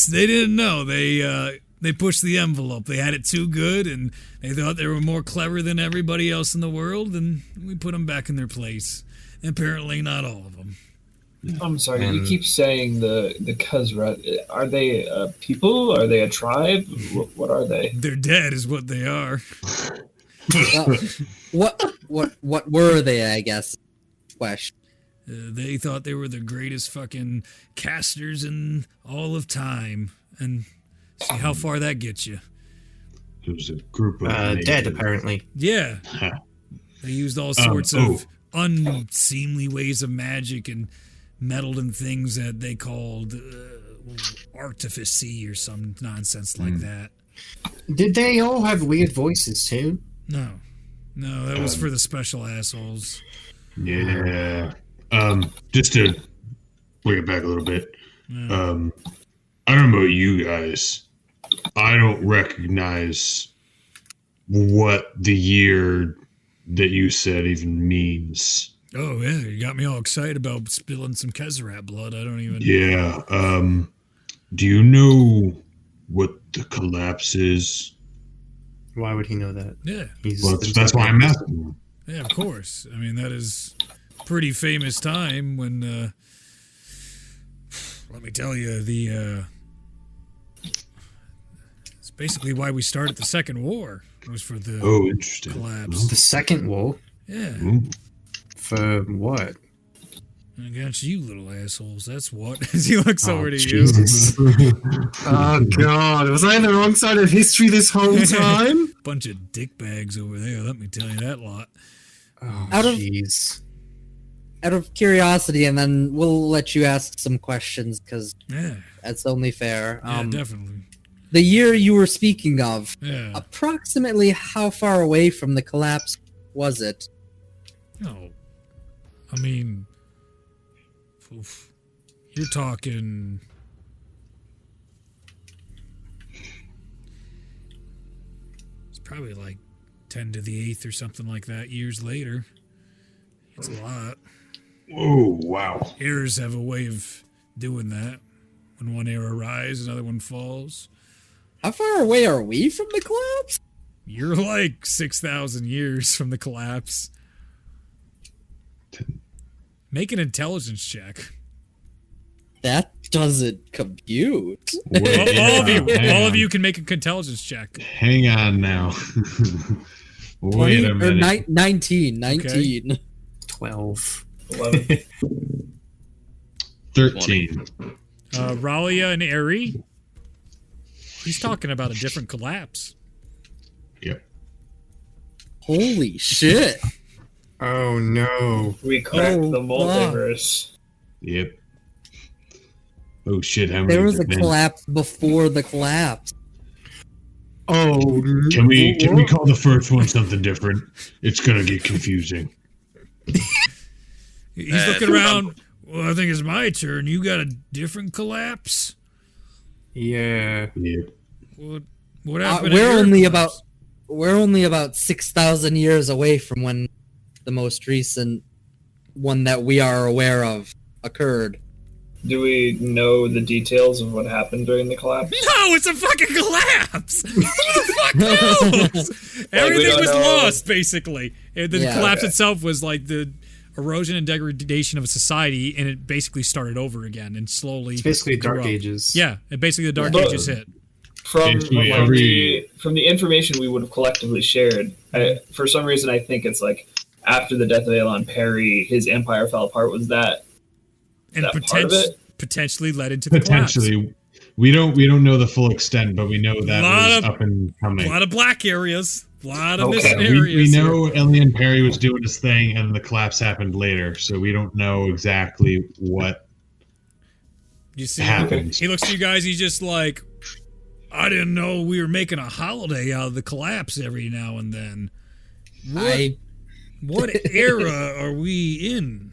They didn't know. They pushed the envelope. They had it too good, and they thought they were more clever than everybody else in the world, and we put them back in their place. Apparently, not all of them. I'm sorry, you keep saying the Kezret. Are they a people? Are they a tribe? What are they? They're dead, is what they are. What were they? I guess. Question. They thought they were the greatest fucking casters in all of time, and see how far that gets you. it was a group of Dead, apparently. Yeah, they used all sorts of unseemly ways of magic and meddled in things that they called artificy or some nonsense like that. Did they all have weird voices too? No, that was for the special assholes. Yeah. Just to bring it back a little bit. I don't know about you guys. I don't recognize what the year that you said even means. Oh yeah, you got me all excited about spilling some Kezeret blood. I don't even. Yeah. Do you know what the collapse is? Why would he know that? Yeah, Well, that's why I'm asking. yeah, of course. I mean, that is a pretty famous time when. Let me tell you, it's basically why we started the Second War. It was for the Oh, interesting. collapse. The Second War? Yeah, For what? against you little assholes. That's what. As he looks over to Jesus. Oh god, was I on the wrong side of history this whole time? you. Bunch of dickbags over there. Let me tell you that lot. Oh, Out of- jeez. Out of curiosity, and then we'll let you ask some questions because Yeah, that's only fair. yeah, definitely. The year you were speaking of, Yeah. approximately how far away from the collapse was it? No, I mean, oof. You're talking. It's probably like 10 to the 8th or something like that years later. It's a lot. Oh, wow. Errors have a way of doing that. When one error rises, another one falls. How far away are we from the collapse? You're like 6,000 years from the collapse. Make an intelligence check. That doesn't compute. Wait, All of you can make an intelligence check. Hang on now. Wait a 20 or minute. 19. 12. 11. 13. Ralia and Eri. He's talking about a different collapse. Yep. Holy shit. Oh no. We cracked Oh, the wow. multiverse. Yep. Oh shit! How many? There was a have been? collapse before the collapse. Oh, Can we call the first one something different? It's gonna get confusing. He's looking around. Well, I think it's my turn. You got a different collapse? Yeah. Yeah. What happened? We're only about 6,000 years away from when the most recent one that we are aware of occurred. Do we know the details of what happened during the collapse? No, it's a fucking collapse. Who the fuck knows? Everything was lost, basically. The collapse itself was like the erosion and degradation of a society, and it basically started over again and slowly. It's basically Dark Ages. Yeah, and basically the Dark Ages hit. From the information we would have collectively shared, for some reason I think it's like after the death of Elon Perry, his empire fell apart. Was that? And part of it? Potentially led into the collapse. We don't know the full extent, but we know that was up and coming. A lot of black areas. A lot of missing areas. We know Elliot Perry was doing his thing, and the collapse happened later, so we don't know exactly what happened. He looks at you guys, he's just like, I didn't know we were making a holiday out of the collapse every now and then. What era are we in?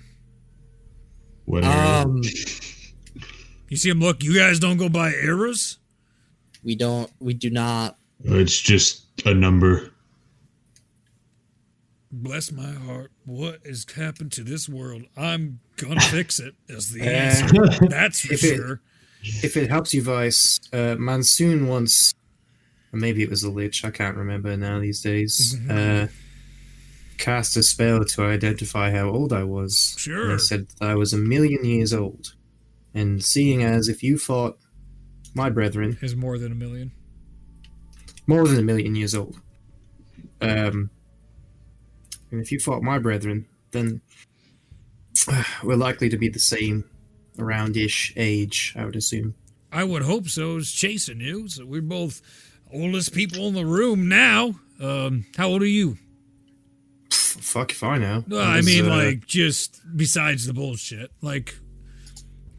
What era? You see him look, you guys don't go by eras? We do not. It's just a number. Bless my heart. What has happened to this world? I'm gonna fix it, is the answer. That's for sure. If it helps you, Vice, Monsoon once, or maybe it was a Lich, I can't remember now these days, cast a spell to identify how old I was. Sure. And they said that I was 1,000,000 years old. And seeing as if you fought my brethren... Is more than 1,000,000. More than 1,000,000 years old. And if you fought my brethren, then we're likely to be the same around-ish age, I would assume. I would hope so. It's chasing you. So we're both oldest people in the room now. How old are you? Fuck if I know. I mean, like, just besides the bullshit. Like,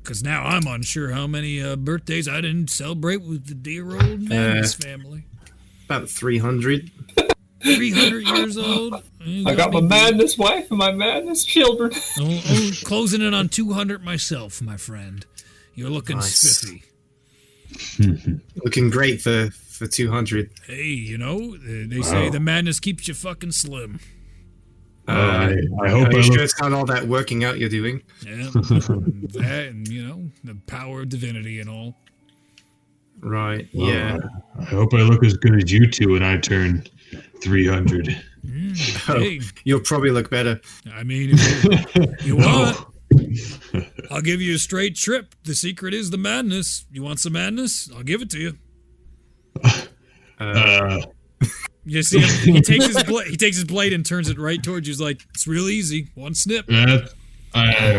because now I'm unsure how many birthdays I didn't celebrate with the dear old Madness family. About 300. 300 years old? I got my Madness wife and my Madness children. Closing in on 200 myself, my friend. You're looking spiffy. Looking great for 200. Hey, you know, they say the madness keeps you fucking slim. I hope sure it's not all that working out you're doing. Yeah, that and, you know, the power of divinity and all. Right, yeah. I hope I look as good as you two when I turn 300. Hey. You'll probably look better. I mean, if you want, I'll give you a straight trip. The secret is the madness. You want some madness? I'll give it to you. You see him, he takes his blade and turns it right towards you. He's like, it's real easy. One snip. One snip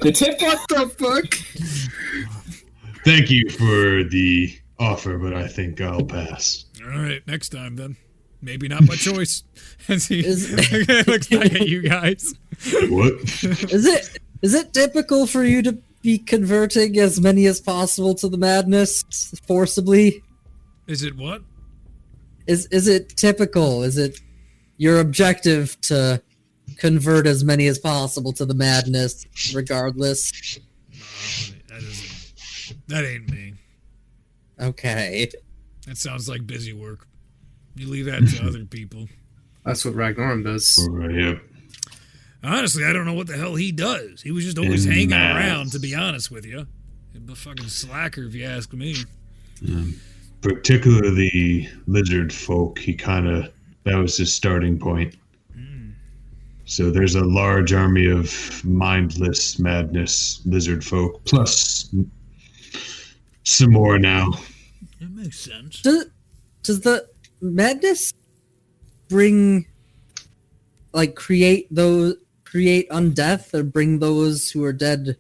the tip? What the fuck? Thank you for the offer, but I think I'll pass. All right, next time then. Maybe not by choice. As he looks back at you guys. What? Is it typical for you to be converting as many as possible to the madness forcibly? Is it what? Is it typical? Is it your objective to convert as many as possible to the madness, regardless? That ain't me. Okay. That sounds like busy work. You leave that to other people. That's what Ragnarum does. Yeah. Honestly, I don't know what the hell he does. He was just always hanging around, to be honest with you. A fucking slacker, if you ask me. Particularly the lizard folk, that was his starting point. So there's a large army of mindless madness lizard folk, plus some more now. That makes sense. Does the madness create undeath or bring those who are dead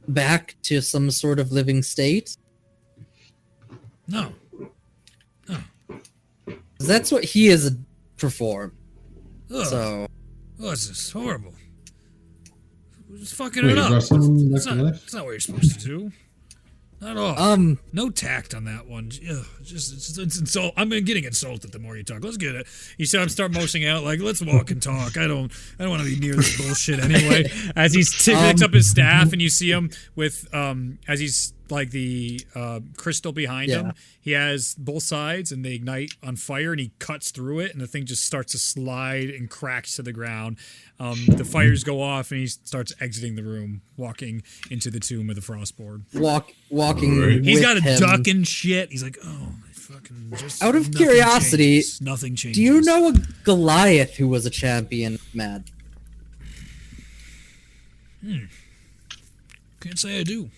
back to some sort of living state? No. That's what he has performed. Ugh. So. Oh, this is horrible. We're just fucking it up. That's not what you're supposed to do. Not all. Um, No tact on that one. Ugh, it's insult. I'm getting insulted the more you talk. Let's get it. You said I'm start motioning out like let's walk and talk. I don't want to be near this bullshit anyway. As he picks up his staff and you see him with as he's like the crystal behind him. He has both sides and they ignite on fire and he cuts through it and the thing just starts to slide and cracks to the ground. The fires go off and he starts exiting the room, walking into the tomb of the Frostborn. Walking. He's with got a him. duck and shit. He's like, oh, fucking just. Out of nothing curiosity, changes. Nothing changes. Do you know a Goliath who was a champion, Matt? Can't say I do.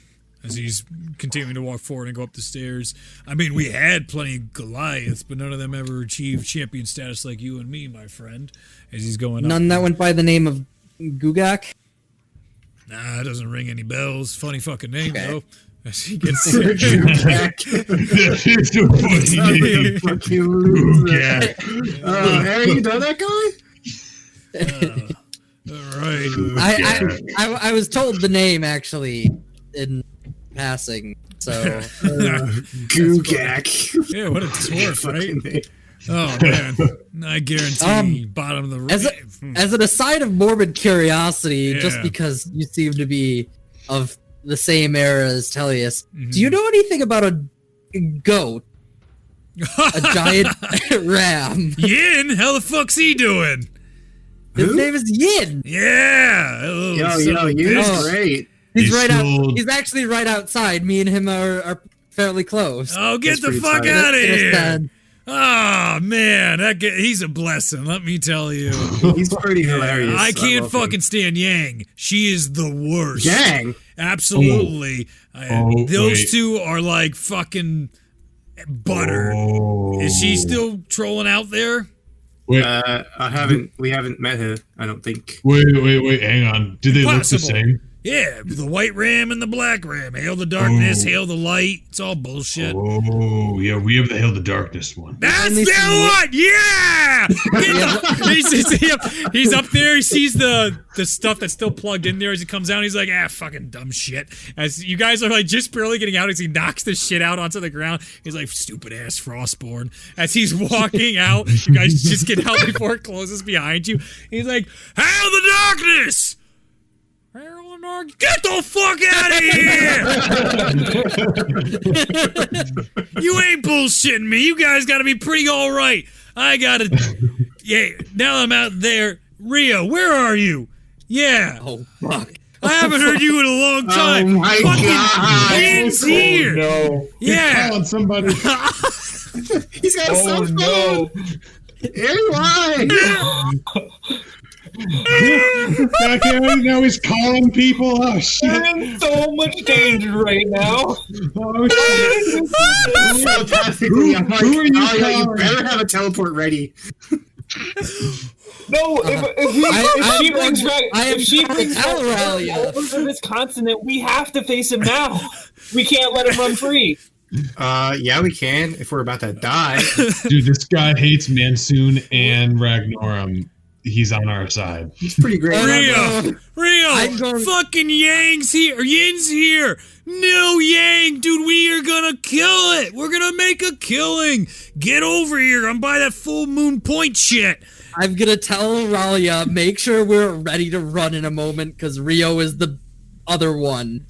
As he's continuing to walk forward and go up the stairs. I mean, we had plenty of Goliaths, but none of them ever achieved champion status like you and me, my friend. As he's going up. None that went by the name of Gugak? Nah, it doesn't ring any bells. Funny fucking name, Okay. though. As he gets That is so funny. Fucking loser. Yeah. Harry, you know that guy? all right. I was told the name actually in passing, so Gugak. Yeah, what a dwarf, right? Fucking name. Oh man, I guarantee bottom of the as an aside of morbid curiosity, Yeah. just because you seem to be of the same era as Tellus, do you know anything about a goat, a giant ram? Yin, how the fuck's he doing? His Who? name is Yin. Yeah. You're great. He's He's right out. sold. He's actually right outside. Me and him are fairly close. Oh, get That's the pretty fuck tight. out of here! Understand? Oh man, he's a blessing. Let me tell you. He's pretty hilarious. I can't love him. fucking stand Yang. She is the worst. Yang. Absolutely. Those wait. two are like fucking butter. Oh. Is she still trolling out there? Wait, We haven't met her. I don't think. wait. Hang on. Do they look the Impossible. same? Yeah, the white ram and the black ram. Hail the darkness, Oh. hail the light. It's all bullshit. Oh, yeah. We have the Hail the Darkness one. That's Only the see- one! Yeah! He's up there, he sees the stuff that's still plugged in there as he comes out, he's like, fucking dumb shit. As you guys are like just barely getting out as he knocks the shit out onto the ground, he's like, stupid ass Frostborn. As he's walking out, you guys just get out before it closes behind you. He's like, hail the darkness! Get the fuck out of here! You ain't bullshitting me. You guys gotta be pretty alright. I gotta. Yeah, now I'm out there. Rio, where are you? Yeah. Oh fuck! I haven't heard you in a long time. Oh my Fucking God. Yin's here. No. Yeah. Calling somebody. He's got a Oh cell phone. no. Why? Back here, now he's calling people. Oh, shit. I'm in so much danger right now. Oh, shit. So tactically, I'm like, Who are you oh, yeah, you calling? better have a teleport ready. No, if she brings back, I am if she trying brings to tell back Aurelia. over to this continent, we have to face him now. We can't let him run free. Yeah, we can if we're about to die. Dude, this guy hates Mansoon and Ragnorum. He's on our side. He's pretty great. Rio, I'm going- fucking Yang's here. Yin's here. No, Yang, dude, we are gonna kill it. We're gonna make a killing. Get over here. I'm by that full moon point shit. I'm gonna tell Aurelia, make sure we're ready to run in a moment, because Rio is the other one.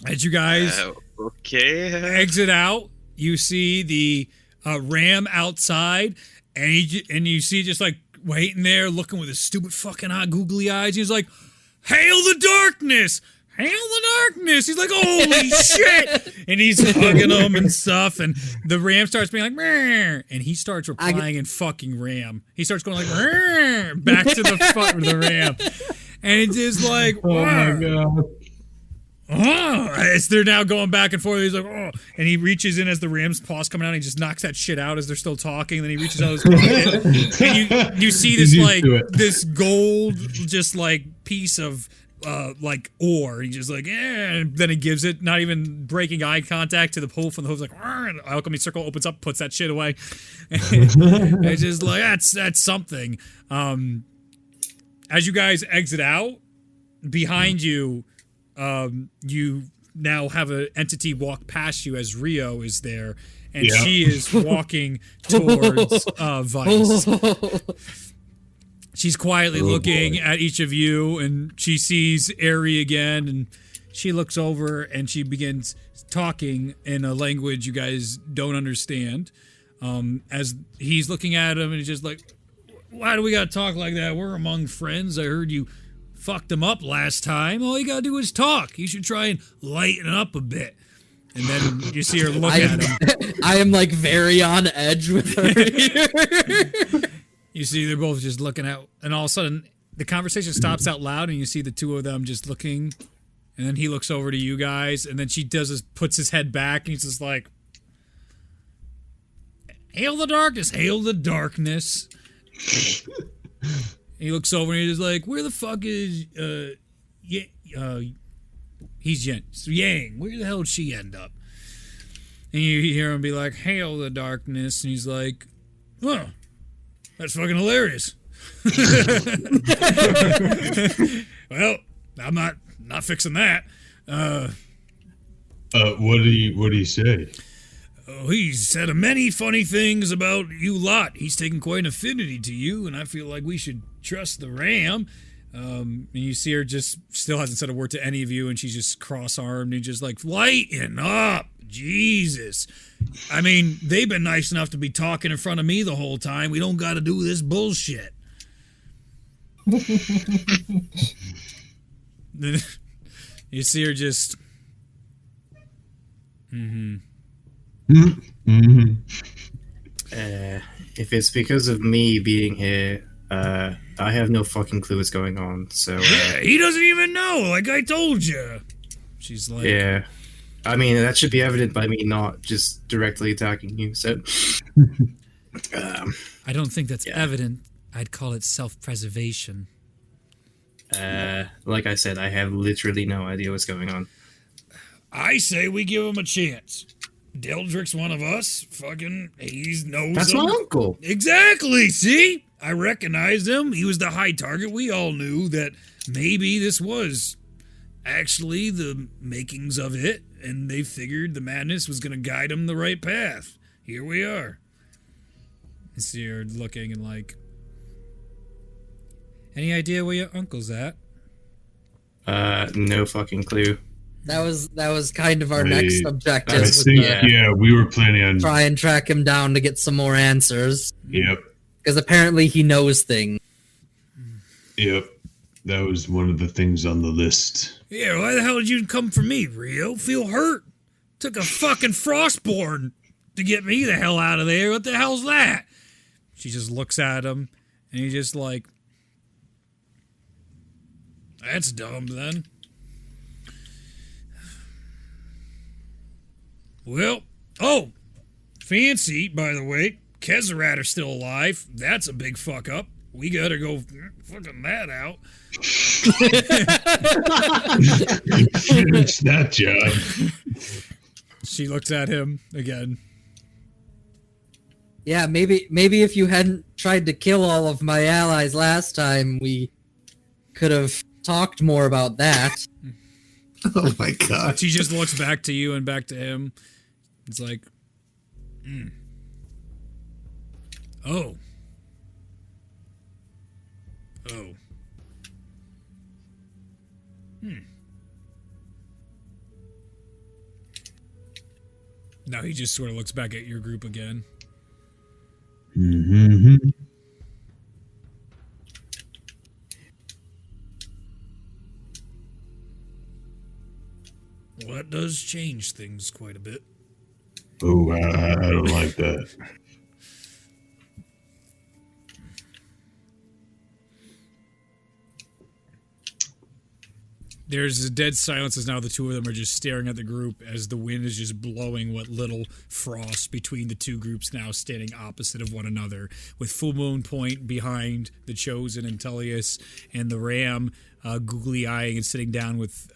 As you guys Okay. exit out, you see the ram outside, and you see just like waiting there, looking with his stupid fucking hot googly eyes. He's like, "Hail the darkness! Hail the darkness!" He's like, "Holy shit!" And he's hugging him and stuff. And the ram starts being like, "Meow," and he starts replying in fucking ram. He starts going like, "Meow," back to the ram, and it's just like, Oh, my God. oh, as they're now going back and forth, he's like, oh, and he reaches in as the ram's paw's coming out, and he just knocks that shit out as they're still talking, and then he reaches out his pocket, and you see this He's used like to it. this gold, just like piece of like ore. He just like, and then he gives it, not even breaking eye contact to the hoof, and the hoof's like, and the alchemy circle opens up, puts that shit away. And it's just like that's something. As you guys exit out, behind you. You now have an entity walk past you as Rio is there, and Yeah. she is walking towards Vice. She's quietly looking at each of you, and she sees Ari again, and she looks over and she begins talking in a language you guys don't understand. As he's looking at him, and he's just like, "Why do we gotta talk like that? We're among friends. I heard you fucked him up last time. All you gotta do is talk. You should try and lighten up a bit." And then you see her look at him. I am like very on edge with her here. You see they're both just looking out, and all of a sudden the conversation stops out loud, and you see the two of them just looking, and then he looks over to you guys, and then she puts his head back, and he's just like, "Hail the darkness, hail the darkness." He looks over and he's just like, "Where the fuck is he's Yang? Where the hell did she end up?" And you hear him be like, "Hail the darkness," and he's like, "Huh, that's fucking hilarious." Well, I'm not fixing that. What did he say? Oh, he said many funny things about you lot. He's taken quite an affinity to you, and I feel like we should trust the ram. And you see her just still hasn't said a word to any of you, and she's just cross-armed and just like, "Lighten up, Jesus. I mean, they've been nice enough to be talking in front of me the whole time. We don't got to do this bullshit." You see her just... If it's because of me being here, I have no fucking clue what's going on. So Yeah, he doesn't even know, like I told you. She's like... yeah, I mean that should be evident by me not just directly attacking you. So I don't think that's evident. I'd call it self-preservation. like I said, I have literally no idea what's going on. I say we give him a chance. Deldrick's one of us. Fucking, he knows That's him. my uncle. Exactly, see? I recognized him. He was the high target. We all knew that maybe this was actually the makings of it, and they figured the madness was going to guide him the right path. Here we are. You see her looking and like, any idea where your uncle's at? No fucking clue. That was kind of our next objective. I was think, to we were planning on... try and track him down to get some more answers. Yep. Because apparently he knows things. Yep. That was one of the things on the list. Yeah, why the hell did you come for me, Rio? Feel hurt? Took a fucking frostborn to get me the hell out of there. What the hell's that? She just looks at him, and he's just like, that's dumb, then. Well, oh, fancy, by the way. Kezerat are still alive. That's a big fuck up. We gotta go fucking that out. Finish that job. She looks at him again. Yeah, maybe if you hadn't tried to kill all of my allies last time, we could have talked more about that. Oh my god. She just looks back to you and back to him. It's like, oh. Now he just sort of looks back at your group again. Mm-hmm. Well, that does change things quite a bit. Oh, I don't like that. There's a dead silence as now the two of them are just staring at the group as the wind is just blowing what little frost between the two groups now standing opposite of one another, with Full Moon Point behind the Chosen and Tellus, and the Ram googly eyeing and sitting down with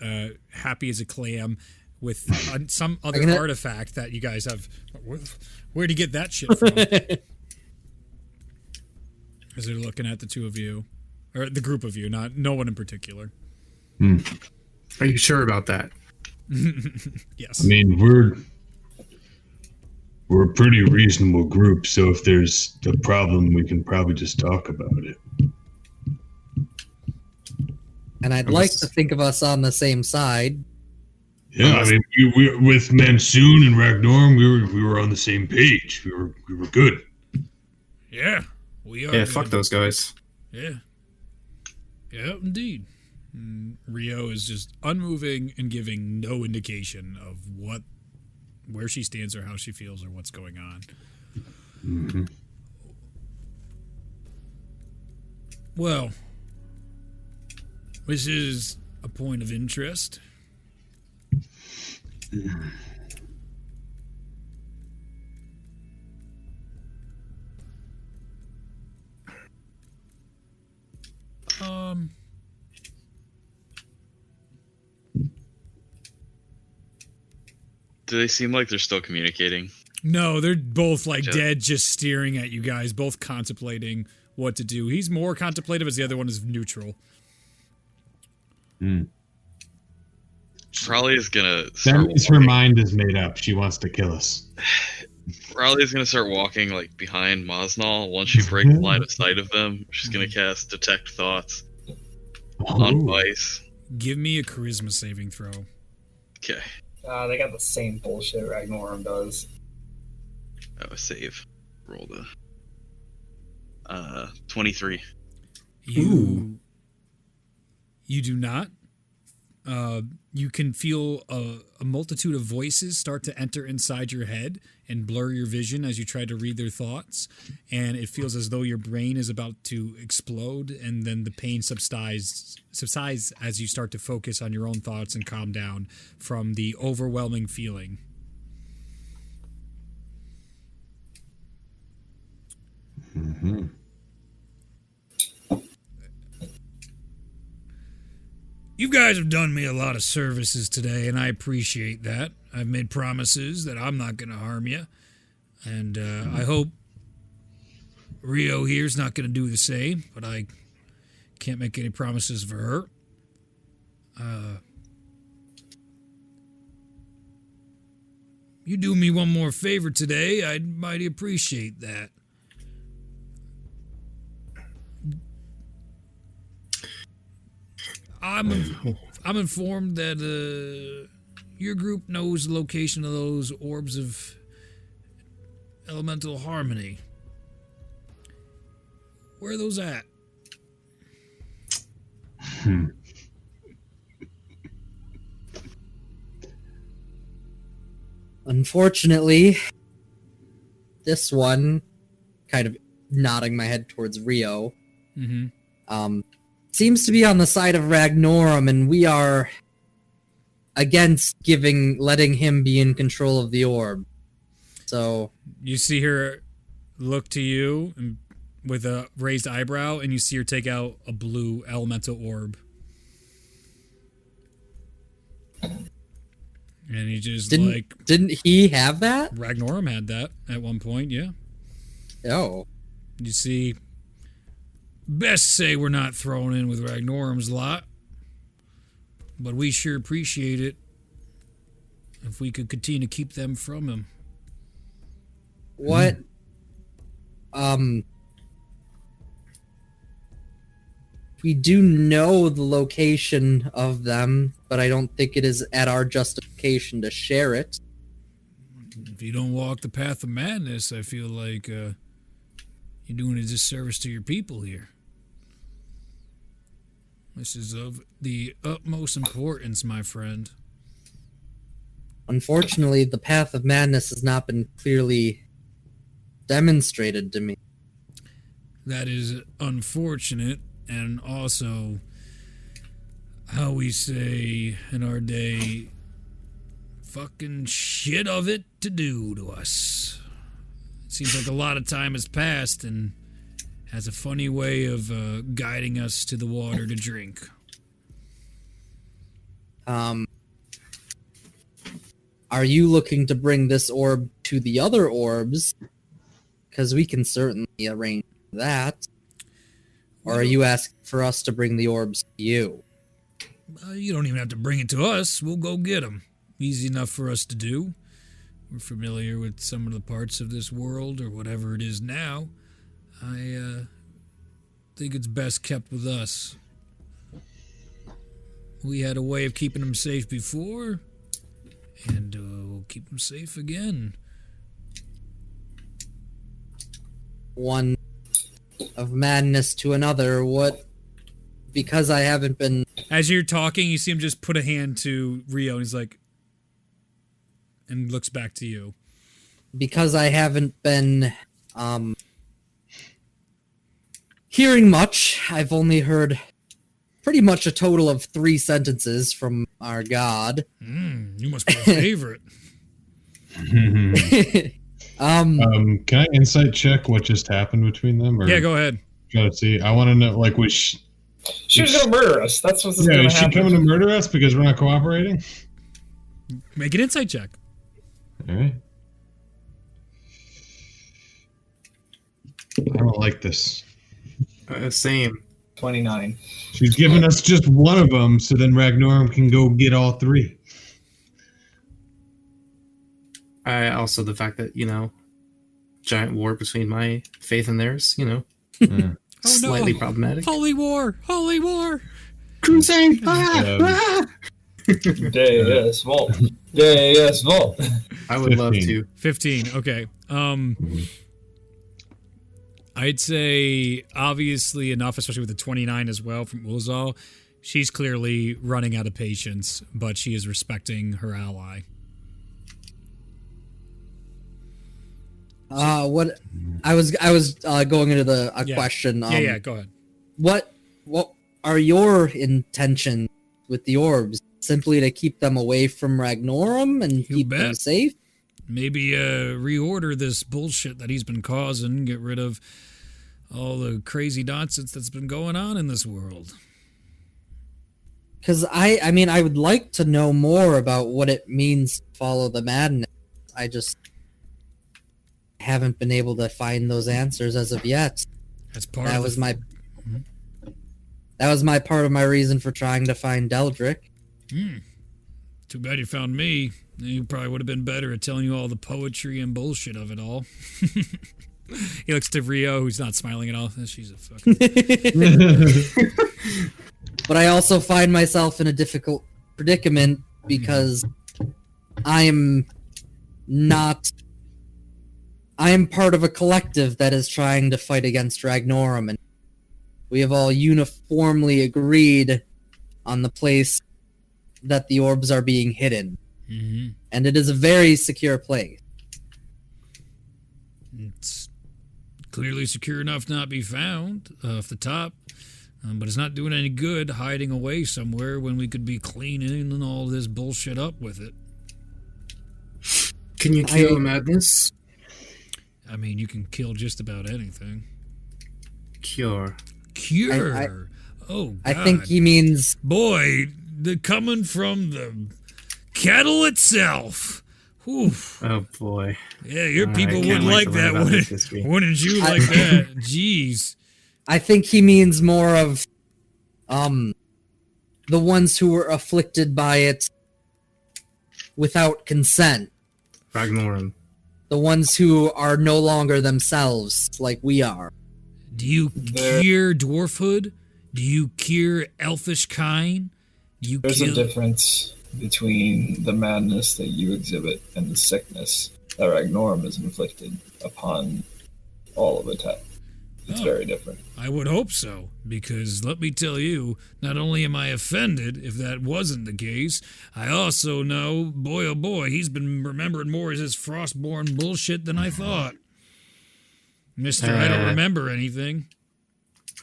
happy as a clam with some other artifact that you guys have. Where'd you get that shit from? As they're looking at the two of you, or the group of you, no one in particular. Are you sure about that? Yes. I mean, we're a pretty reasonable group, so if there's a problem, we can probably just talk about it. And I'd like to think of us on the same side. Yeah, I mean, we with Mansoon and Ragnorum, we were on the same page. We were good. Yeah, we are. Yeah, fuck those guys. Yeah. Yeah, indeed. Rio is just unmoving and giving no indication of where she stands or how she feels or what's going on. Mm-hmm. Well, this is a point of interest. Do they seem like they're still communicating? No, they're both like dead, just staring at you guys, both contemplating what to do. He's more contemplative as the other one is neutral. Raleigh is gonna. That means her mind is made up. She wants to kill us. Raleigh is gonna start walking like behind Mosnall. Once she breaks line of sight of them, she's gonna cast Detect Thoughts on Vice. Give me a charisma saving throw. Okay. They got the same bullshit Ragnorum does. Oh, save. Roll the 23. You do not. You can feel a multitude of voices start to enter inside your head and blur your vision as you try to read their thoughts. And it feels as though your brain is about to explode, and then the pain subsides as you start to focus on your own thoughts and calm down from the overwhelming feeling. Mm-hmm. You guys have done me a lot of services today, and I appreciate that. I've made promises that I'm not going to harm you, and I hope Rio here's not going to do the same, but I can't make any promises for her. You do me one more favor today, I'd mighty appreciate that. I'm informed that your group knows the location of those orbs of elemental harmony. Where are those at? Unfortunately, this one, kind of nodding my head towards Rio, seems to be on the side of Ragnorum, and we are against letting him be in control of the orb. So you see her look to you and with a raised eyebrow, and you see her take out a blue elemental orb. And he just didn't he have that? Ragnorum had that at one point, yeah. Oh. You see, best say we're not thrown in with Ragnorum's lot, but we sure appreciate it if we could continue to keep them from him. What? We do know the location of them, but I don't think it is at our justification to share it. If you don't walk the path of madness, I feel like you're doing a disservice to your people here. This is of the utmost importance, my friend. Unfortunately, the path of madness has not been clearly demonstrated to me. That is unfortunate, and also, how we say in our day, fucking shit of it to do to us. It seems like a lot of time has passed and has a funny way of guiding us to the water to drink. Are you looking to bring this orb to the other orbs? Because we can certainly arrange that. Or are you asking for us to bring the orbs to you? You don't even have to bring it to us. We'll go get them. easy enough for us to do. We're familiar with some of the parts of this world, or whatever it is now. I think it's best kept with us. We had a way of keeping them safe before, and we'll keep them safe again. One of madness to another. What? Because I haven't been... As you're talking, you see him just put a hand to Rio, and he's like... and looks back to you. Because I haven't been, hearing much. I've only heard pretty much a total of 3 sentences from our god. You must be a favorite. Can I insight check what just happened between them? Or Yeah, go ahead. try to see. I want to know, like, was She was gonna murder us. That's what's yeah, gonna is she happen. coming to murder us because we're not cooperating? Make an insight check. All right. I don't like this. Same. 29. She's giving us just one of them, so then Ragnorum can go get all 3. Also, the fact that, giant war between my faith and theirs, slightly problematic. Holy war! Holy war! Crusade! Deus Volt. Deus Volt. I would love 15. to. 15. Okay. I'd say obviously enough, especially with the 29 as well from Ulzal. She's clearly running out of patience, but she is respecting her ally. What? I was going into the Yeah. question. Yeah, go ahead. What are your intentions with the orbs? Simply to keep them away from Ragnorum and keep them bet. safe? Maybe reorder this bullshit that he's been causing, get rid of all the crazy nonsense that's been going on in this world. Because I mean, I would like to know more about what it means to follow the madness. I just haven't been able to find those answers as of yet. That's part That of was the- my that was my part of my reason for trying to find Deldrick. Too bad you found me. You probably would have been better at telling you all the poetry and bullshit of it all. He looks to Rio, who's not smiling at all. She's a fucking... But I also find myself in a difficult predicament because I am part of a collective that is trying to fight against Ragnorum, and we have all uniformly agreed on the place that the orbs are being hidden. Mm-hmm. And it is a very secure place. It's clearly secure enough not be found off the top, but it's not doing any good hiding away somewhere when we could be cleaning all this bullshit up with it. Can you kill madness? I mean, you can kill just about anything. Cure. Cure. Oh, God. I think he means... Boy, the coming from the kettle itself. Whew. Oh boy. Yeah, your I people can't wouldn't wait like to learn that, about this wouldn't, history. wouldn't you like that? Jeez. I think he means more of the ones who were afflicted by it without consent. Ragnorum. The ones who are no longer themselves, like we are. Do you There- cure dwarfhood? Do you cure elfish kind? Do you There's kill... a difference between the madness that you exhibit and the sickness that Ragnorum is inflicted upon all of Atet. It's Oh. very different. I would hope so, because let me tell you, not only am I offended if that wasn't the case, I also know, boy oh boy, he's been remembering more of his frostborn bullshit than I thought. Mister, I don't remember anything.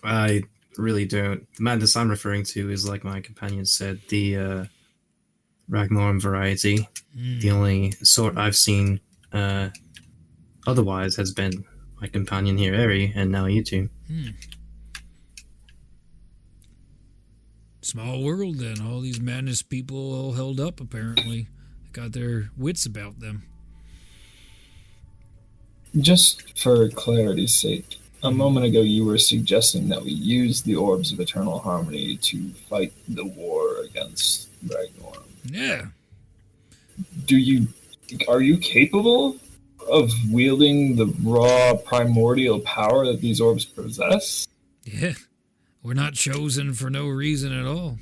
I really don't. The madness I'm referring to is, like my companion said, the Ragnorum variety. The only sort I've seen otherwise has been my companion here, Eri, and now you two. Small world then, all these madness people all held up apparently. Got their wits about them. Just for clarity's sake, a moment ago you were suggesting that we use the Orbs of Eternal Harmony to fight the war against Ragnorum. Yeah. are you capable of wielding the raw primordial power that these orbs possess? Yeah, we're not chosen for no reason at all.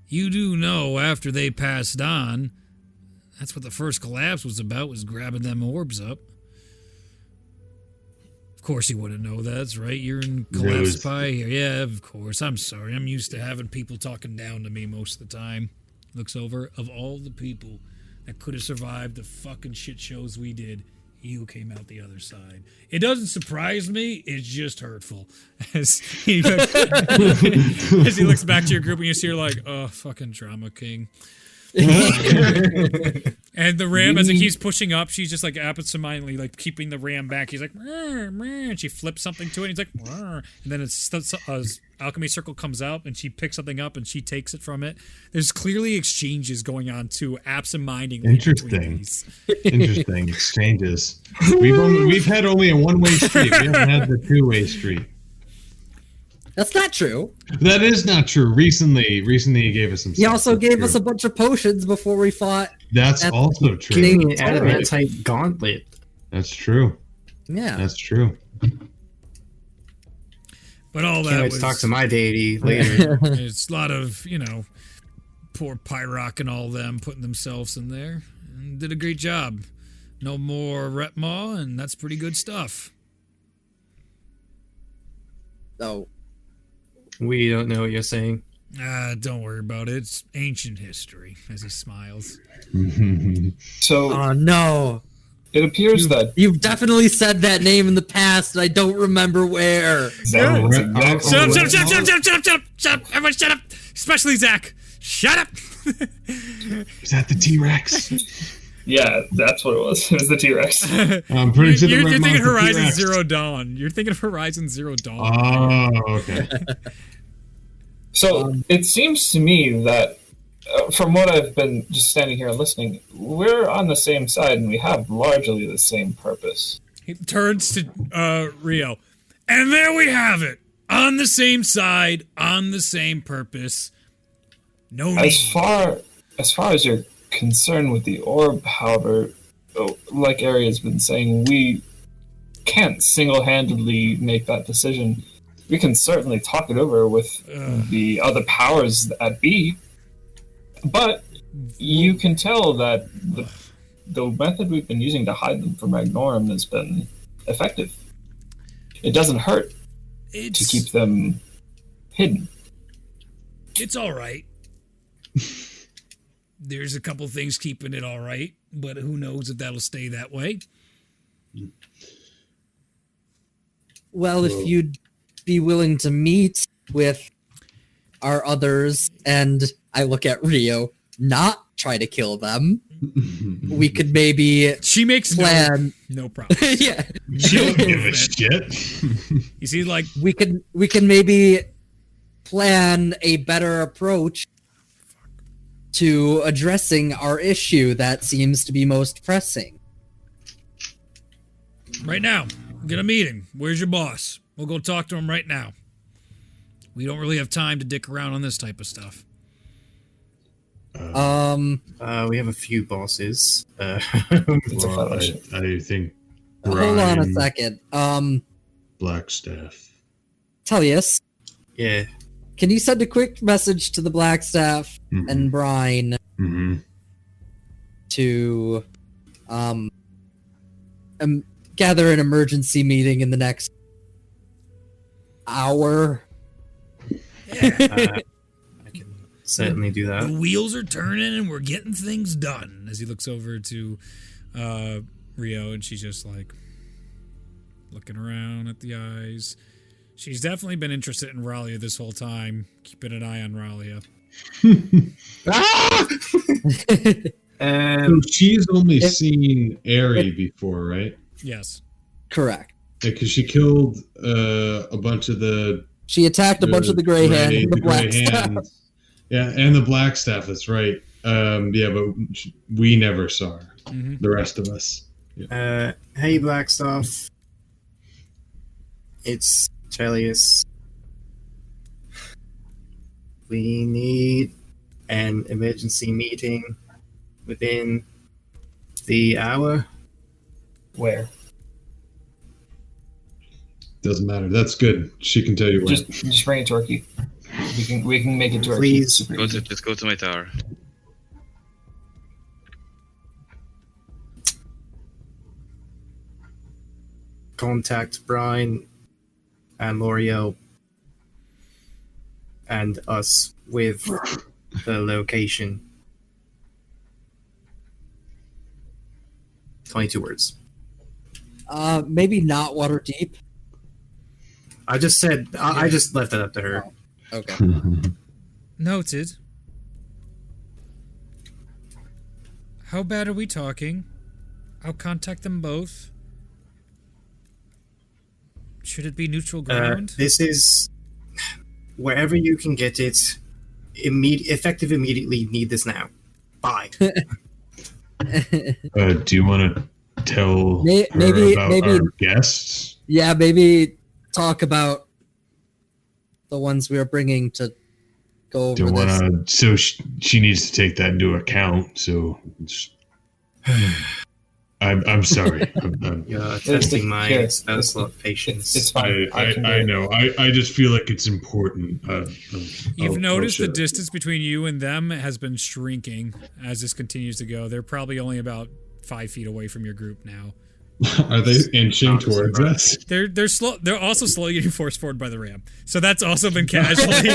You do know after they passed on, that's what the first collapse was about, was grabbing them orbs up. Of course you wouldn't know that, that's right? You're in collapse pie here. Yeah, of course. I'm sorry. I'm used to having people talking down to me most of the time. Looks over, of all the people that could have survived the fucking shit shows we did, you came out the other side. It doesn't surprise me, it's just hurtful. As he looks back to your group and you see her like, oh, fucking drama king. And the ram, as it keeps pushing up, she's just like absentmindedly like keeping the ram back. He's like, meh, meh, and she flips something to it. And he's like, meh. And then alchemy circle comes out, and she picks something up, and she takes it from it. There's clearly exchanges going on too, absentmindedly. Interesting exchanges. We've had only a one-way street. We haven't had the two-way street. That's not true. That is not true. Recently he gave us some. He also gave us a bunch of potions before we fought. That's also true. Getting an adamantite gauntlet. That's true. Yeah, that's true. But all Can't that wait was to talk to my deity later. It's a lot of, poor Pyrock and all them putting themselves in there and did a great job. No more Retmaw, and that's pretty good stuff. So we don't know what you're saying. Don't worry about it. It's ancient history, as he smiles. So, oh no. It appears that you've definitely said that name in the past, and I don't remember where. Shut up! Everyone shut up! Especially Zach. Shut up! Is that the T-Rex? Yeah, that's what it was. It was the T-Rex. I'm pretty sure you're thinking Horizon Zero Dawn. You're thinking of Horizon Zero Dawn. Oh, okay. So it seems to me that, from what I've been just standing here and listening, we're on the same side and we have largely the same purpose. He turns to Rio. And there we have it. On the same side, on the same purpose. No need. As far as you're concerned with the orb, however, like Aria's been saying, we can't single-handedly make that decision. We can certainly talk it over with the other powers at B, but you can tell that the method we've been using to hide them from Magnorum has been effective. It doesn't hurt to keep them hidden. It's all right. There's a couple things keeping it all right, but who knows if that'll stay that way. Well, if you'd be willing to meet with our others, and I look at Rio, not try to kill them, we could maybe she makes plan. No problem. Yeah, she don't give a shit. You see, like we can maybe plan a better approach to addressing our issue that seems to be most pressing. Right now, get a meeting. Where's your boss? We'll go talk to him right now. We don't really have time to dick around on this type of stuff. We have a few bosses. I think. Hold on a second. Blackstaff. Tellus. Yeah. Can you send a quick message to the Blackstaff and Brine to gather an emergency meeting in the next hour? I can certainly do that. The wheels are turning and we're getting things done. As he looks over to Rio, and she's just like looking around at the eyes. She's definitely been interested in Ralia this whole time, keeping an eye on Ralia. So she's only seen Ari before, right? Yes. Correct. Because she killed a bunch of the... She attacked a bunch of the Grey Hand and the Blackstaff. Yeah, and the Blackstaff, that's right. Yeah, but we never saw her. Mm-hmm. The rest of us. Yeah. Hey, Blackstaff. It's Tellus. We need an emergency meeting within the hour. Where? Doesn't matter. That's good. She can tell you when. Just bring it to our key. We can make it to our key. Please. Super easy. Just go to my tower. Contact Brian and L'Oreal and us with the location. 22 words. Maybe not water deep. I just said, I just left it up to her. Oh, okay. Noted. How bad are we talking? I'll contact them both. Should it be neutral ground? This is wherever you can get it. Effective immediately. Need this now. Bye. Do you want to tell Maybe- her about our guests? Yeah, maybe talk about the ones we are bringing to go over Do you this. want to? So she needs to take that into account. So I'm sorry. You're testing my Here. spousal patience. It's fine. I can do I it. know. I just feel like it's important. You've noticed the share. distance between you and them has been shrinking as this continues to go. They're probably only about 5 feet away from your group now. Are they inching towards us? They're slow. They're also slowly getting forced forward by the ram. So that's also been casualty.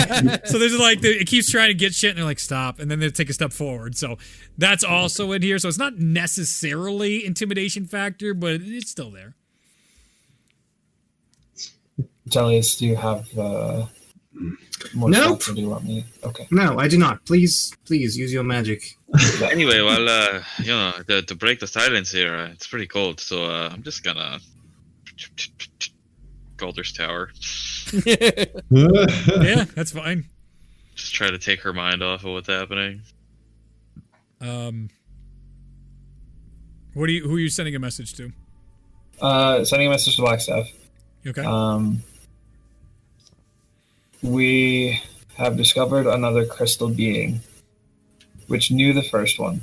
So there's like it keeps trying to get shit, and they're like stop, and then they take a step forward. So that's also in here. So it's not necessarily intimidation factor, but it's still there. Jellius, do you have more Nope. shots, or do you want me? Okay. No, I do not. Please use your magic. Anyway, well, to break the silence here, it's pretty cold, so I'm just gonna Calder's tower. Yeah, that's fine. Just try to take her mind off of what's happening. Who are you sending a message to? Sending a message to Blackstaff. Okay. We have discovered another crystal being, which knew the first one.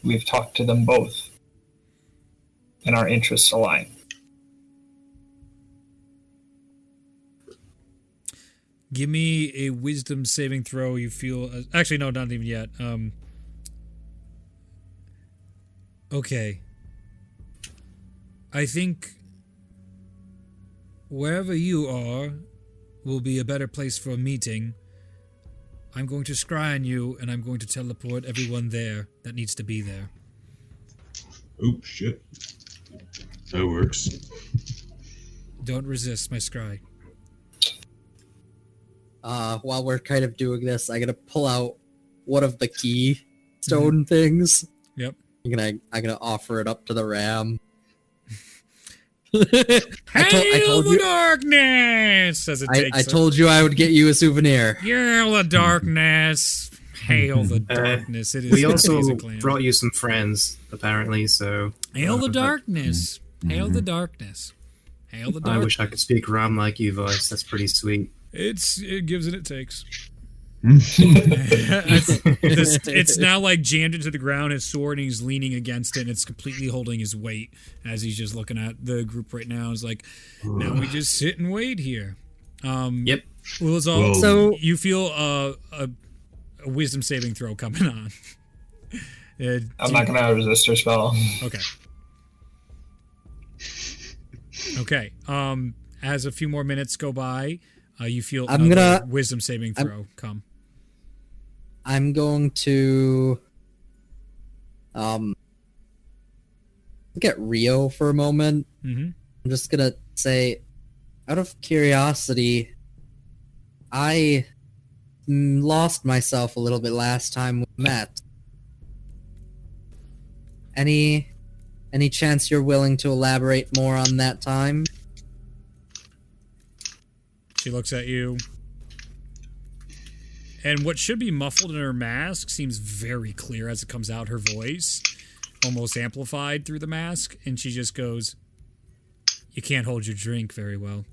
We've talked to them both, and our interests align. Give me a wisdom saving throw. You feel actually no, not even yet. Okay. I think wherever you are will be a better place for a meeting. I'm going to scry on you, and I'm going to teleport everyone there that needs to be there. Oh shit! That works. Don't resist my scry. While we're kind of doing this, I'm gonna pull out one of the keystone things. Yep. I'm gonna offer it up to the ram. Hail the darkness! As it takes I told you I would get you a souvenir. Hail the darkness! Hail the darkness! It is. We also Amazing Clan. brought you some friends, apparently. So Hail the darkness! Hail the darkness! Hail the I darkness! wish I could speak Ram like you voice. That's pretty sweet. It gives and it takes. It's now like jammed into the ground, his sword, and he's leaning against it, and it's completely holding his weight as he's just looking at the group right now. It's like, now we just sit and wait here. Yep. Well, it's all, Whoa. so you feel a wisdom saving throw coming on. I'm not going to resist her spell. Okay. Okay. As a few more minutes go by, you feel another wisdom saving throw come. I'm going to look at Rio for a moment. Mm-hmm. I'm just gonna say, out of curiosity, I lost myself a little bit last time we met. Any chance you're willing to elaborate more on that time? She looks at you. And what should be muffled in her mask seems very clear as it comes out, her voice, almost amplified through the mask, and she just goes, "You can't hold your drink very well."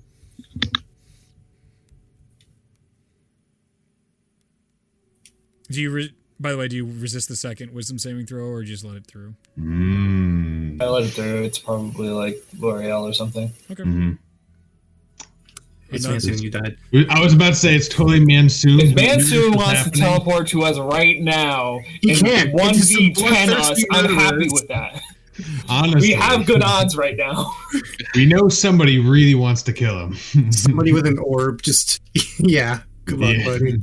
Do you? By the way, do you resist the second wisdom saving throw, or just let it through? Mm. I let it through. It's probably like L'Oreal or something. Okay. Mhm. It's Another- Mansoon, you died. I was about to say it's totally Mansoon. If but Mansoon it's wants happening. to teleport to us right now He and can't. 1v10 It's us, some I'm happy bloodthirsty with that. Honestly, We have good odds right now. We know somebody really wants to kill him. Somebody with an orb, just yeah. Good luck, Yeah. buddy.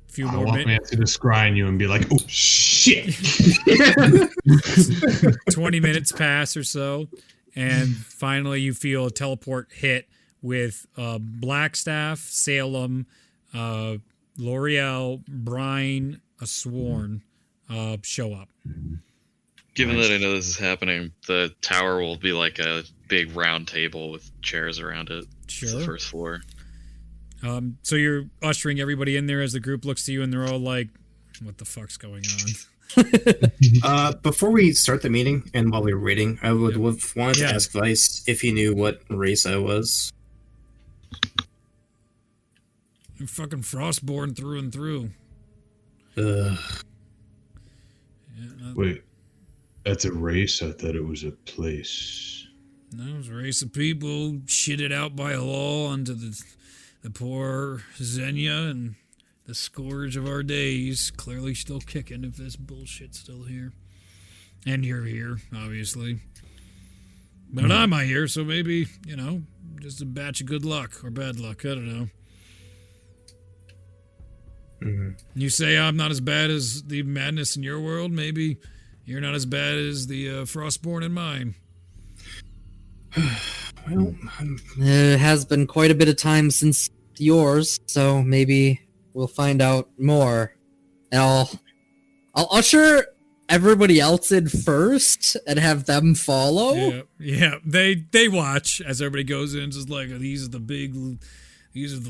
Few I more want minutes. Mansoon to scry on you and be like, "Oh shit!" 20 minutes pass or so, and finally you feel a teleport hit with Blackstaff, Salem, L'Oreal, Brine, a Sworn show up. Given that I know this is happening, the tower will be like a big round table with chairs around it. It's the Sure. first floor. So you're ushering everybody in there as the group looks to you, and they're all like, "What the fuck's going on?" Before we start the meeting, and while we were waiting, I would have wanted to Yeah. ask Vice if he knew what race I was. You're fucking Frostborn through and through. Ugh. Yeah, Wait, that's a race? I thought it was a place. no, it's a race of people shitted out by a law onto the poor Zenya and the scourge of our days. Clearly still kicking if this bullshit's still here. And you're here, obviously. But I'm not here, so maybe, just a batch of good luck or bad luck. I don't know. Mhm. You say I'm not as bad as the madness in your world. Maybe you're not as bad as the Frostborn in mine. Well, It has been quite a bit of time since yours, so maybe we'll find out more. And I'll usher everybody else in first and have them follow. Yeah. They watch as everybody goes in, just like these are the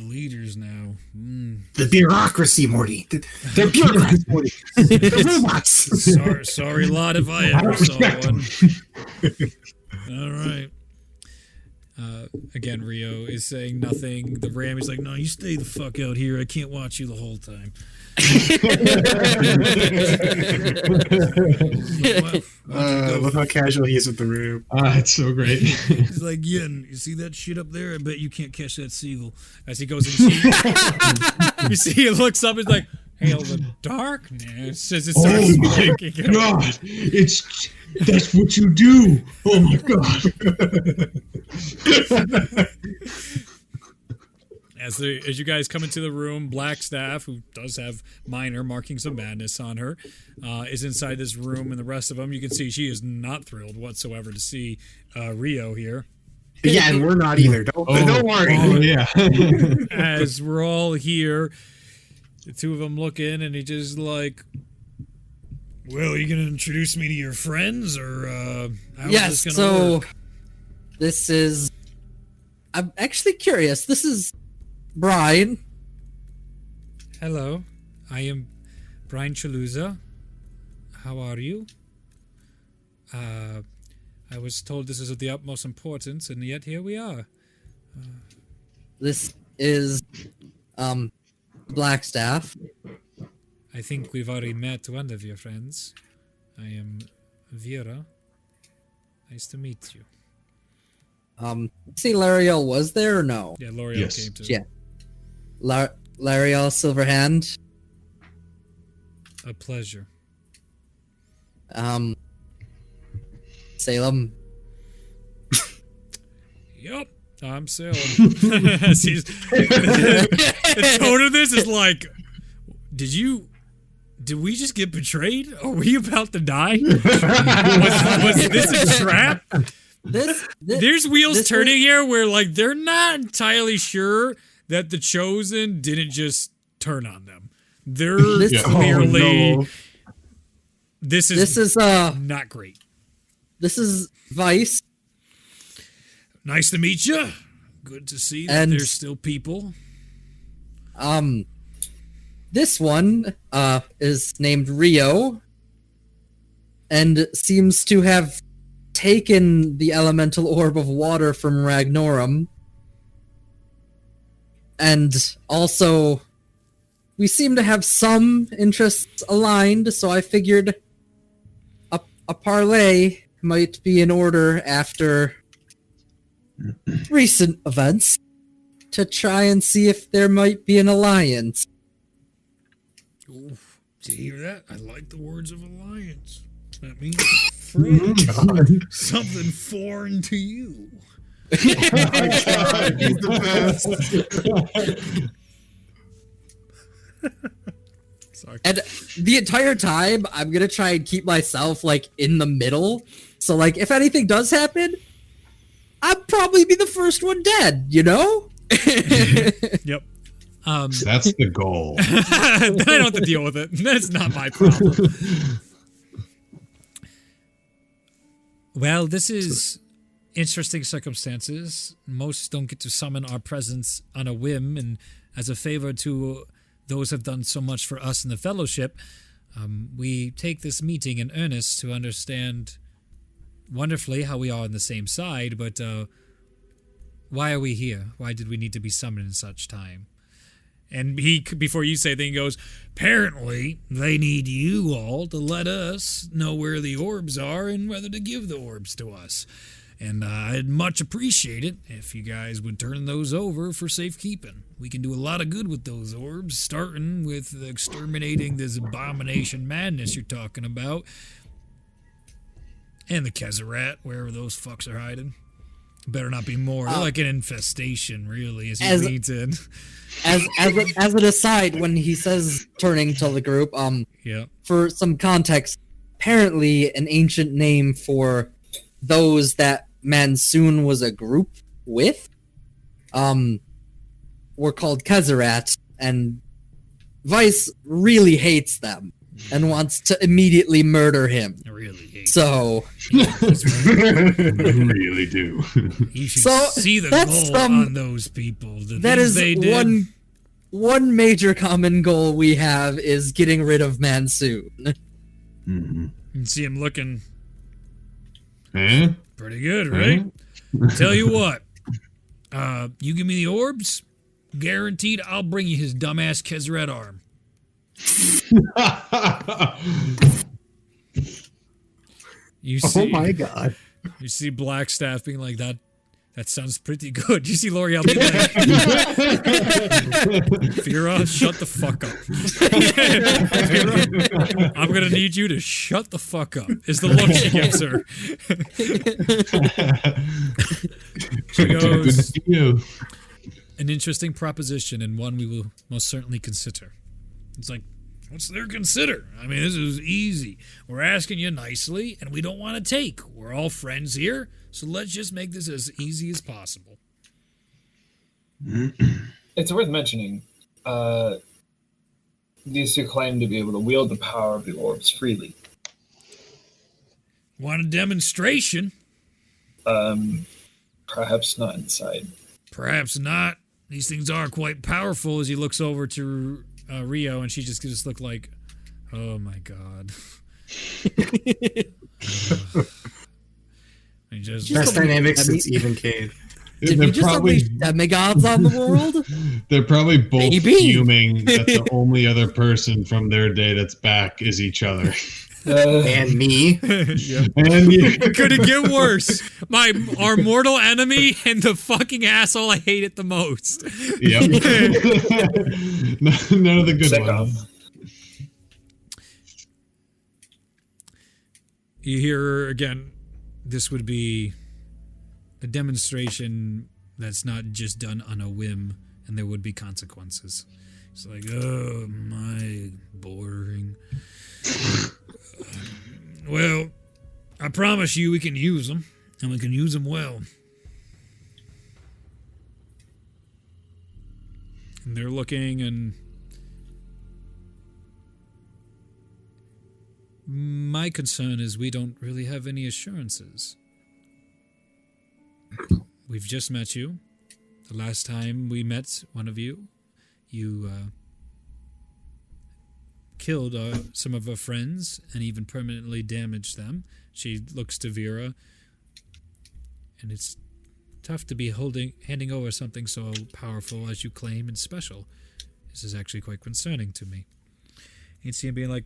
leaders now. the bureaucracy, Morty. They're bureaucrats, Morty. They're robots. Sorry lot if I ever saw one. All right. Again, Rio is saying nothing. The Ram is like, "No, you stay the fuck out here. I can't watch you the whole time." Look how casual he is with the room. It's so great. He's like, "Yin, you see that shit up there? I bet you can't catch that seagull." As he goes in, you see he looks up. He's like, "Hail the darkness!" As it starts Oh my blinking out. God! That's what you do. Oh my God! As you guys come into the room, Blackstaff, who does have minor markings of madness on her, is inside this room, and the rest of them, you can see she is not thrilled whatsoever to see Rio here. Yeah, and we're not either. Don't worry. Oh yeah. As we're all here, the two of them look in, and he just like, "Well, are you going to introduce me to your friends, or how's Yes, this going to so work?" this is... I'm actually curious. This is Brian. Hello, I am Brian Chaluza. How are you? I was told this is of the utmost importance, and yet here we are. This is Blackstaff. I think we've already met one of your friends. I am Vera. Nice to meet you. See, Lariel was there or no? Yeah, L'Oreal Yes. came to. Yeah. Lariel Silverhand. A pleasure. Salem. Yup, I'm Salem. The tone of this is like, did we just get betrayed? Are we about to die? Was this a trap? There's wheels this turning is- here where like they're not entirely sure that the Chosen didn't just turn on them. They're This- clearly Oh, no. this This is is not great. this is Vice. Nice to meet you. Good to see that And- there's still people. This one is named Rio and seems to have taken the elemental orb of water from Ragnorum And also, we seem to have some interests aligned, so I figured a parlay might be in order after recent events to try and see if there might be an alliance. Ooh, did you hear that? I like the words of alliance. That means friend. Something foreign to you. Oh my god, he's the best. Sorry. And the entire time, I'm gonna try and keep myself, like, in the middle. So, like, if anything does happen, I'd probably be the first one dead, you know? Yep. That's the goal. Then I don't have to deal with it. That's not my problem. Well, this is interesting circumstances. Most don't get to summon our presence on a whim, and as a favor to those who have done so much for us in the Fellowship, we take this meeting in earnest to understand wonderfully how we are on the same side, but why are we here? Why did we need to be summoned in such time? And he, before you say anything, goes, apparently they need you all to let us know where the orbs are and whether to give the orbs to us. And I'd much appreciate it if you guys would turn those over for safekeeping. We can do a lot of good with those orbs, starting with exterminating this abomination madness you're talking about. And the Kezerat, wherever those fucks are hiding. Better not be more. They're like an infestation, really, as he leads in. As an aside, when he says turning to the group, Yeah. for some context, apparently an ancient name for those that Mansoon was a group with, were called Kezerat, and Vice really hates them and wants to immediately murder him. I really hate So, Really do. You should So, see the that's goal on those people. The that things is they did. one major common goal we have is getting rid of Mansoon. Mm-hmm. You see him looking Eh? pretty good, right? Tell you what, you give me the orbs, guaranteed I'll bring you his dumbass Kezerat arm. You see, Oh my god. You see Blackstaff being like that. That sounds pretty good. You see L'Oreal being like, Vera, shut the fuck up. Vera, I'm gonna need you to shut the fuck up. Is the look she gives her. She goes, an interesting proposition and one we will most certainly consider. It's like, what's there to consider? I mean, this is easy. We're asking you nicely, and we don't want to take. We're all friends here, so let's just make this as easy as possible. It's worth mentioning, these two claim to be able to wield the power of the orbs freely. Want a demonstration? Perhaps not inside. Perhaps not. These things are quite powerful. As he looks over to Rio, and she just look like, oh my god. Best dynamics since even Cave. Did we just unleash demigods on the world? They're probably both Maybe. fuming that the only other person from their day that's back is each other. And me. And you. Could it get worse? Our mortal enemy and the fucking asshole I hated the most. Yep. None of the good Sick ones. of. You hear again, this would be a demonstration that's not just done on a whim, and there would be consequences. It's like, oh my, boring. Well, I promise you we can use them, and we can use them well. And they're looking, and my concern is we don't really have any assurances. We've just met you. The last time we met one of you, you killed some of our friends and even permanently damaged them. She looks to Vera, and it's Tough to be handing over something so powerful as you claim and special. This is actually quite concerning to me. You'd see him being like,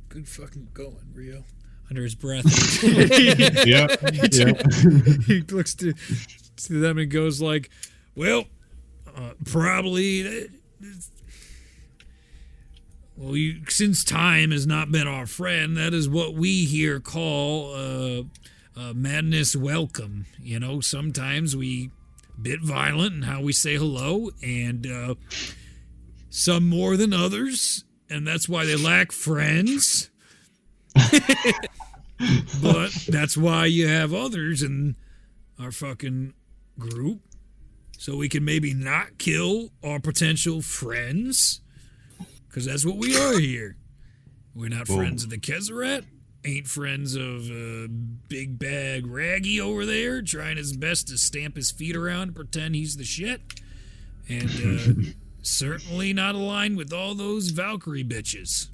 good fucking going, Rio. Under his breath. Yeah. He looks to them and goes like, well, probably... Well, since time has not been our friend, that is what we here call madness welcome. You know, sometimes we a bit violent in how we say hello, and some more than others, and that's why they lack friends. But that's why you have others in our fucking group, so we can maybe not kill our potential friends. Because that's what we are here. We're not friends of the Kezeret. Ain't friends of Big Bag Raggy over there, trying his best to stamp his feet around and pretend he's the shit. And certainly not aligned with all those Valkyrie bitches.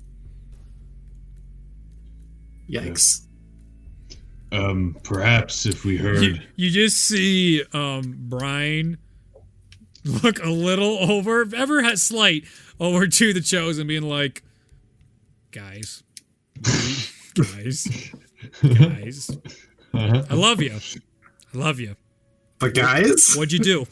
Yikes. Perhaps if we heard... You just see Brian look a little over, ever had slight, over to the Chosen, being like, guys, I love you. But guys? What'd you do?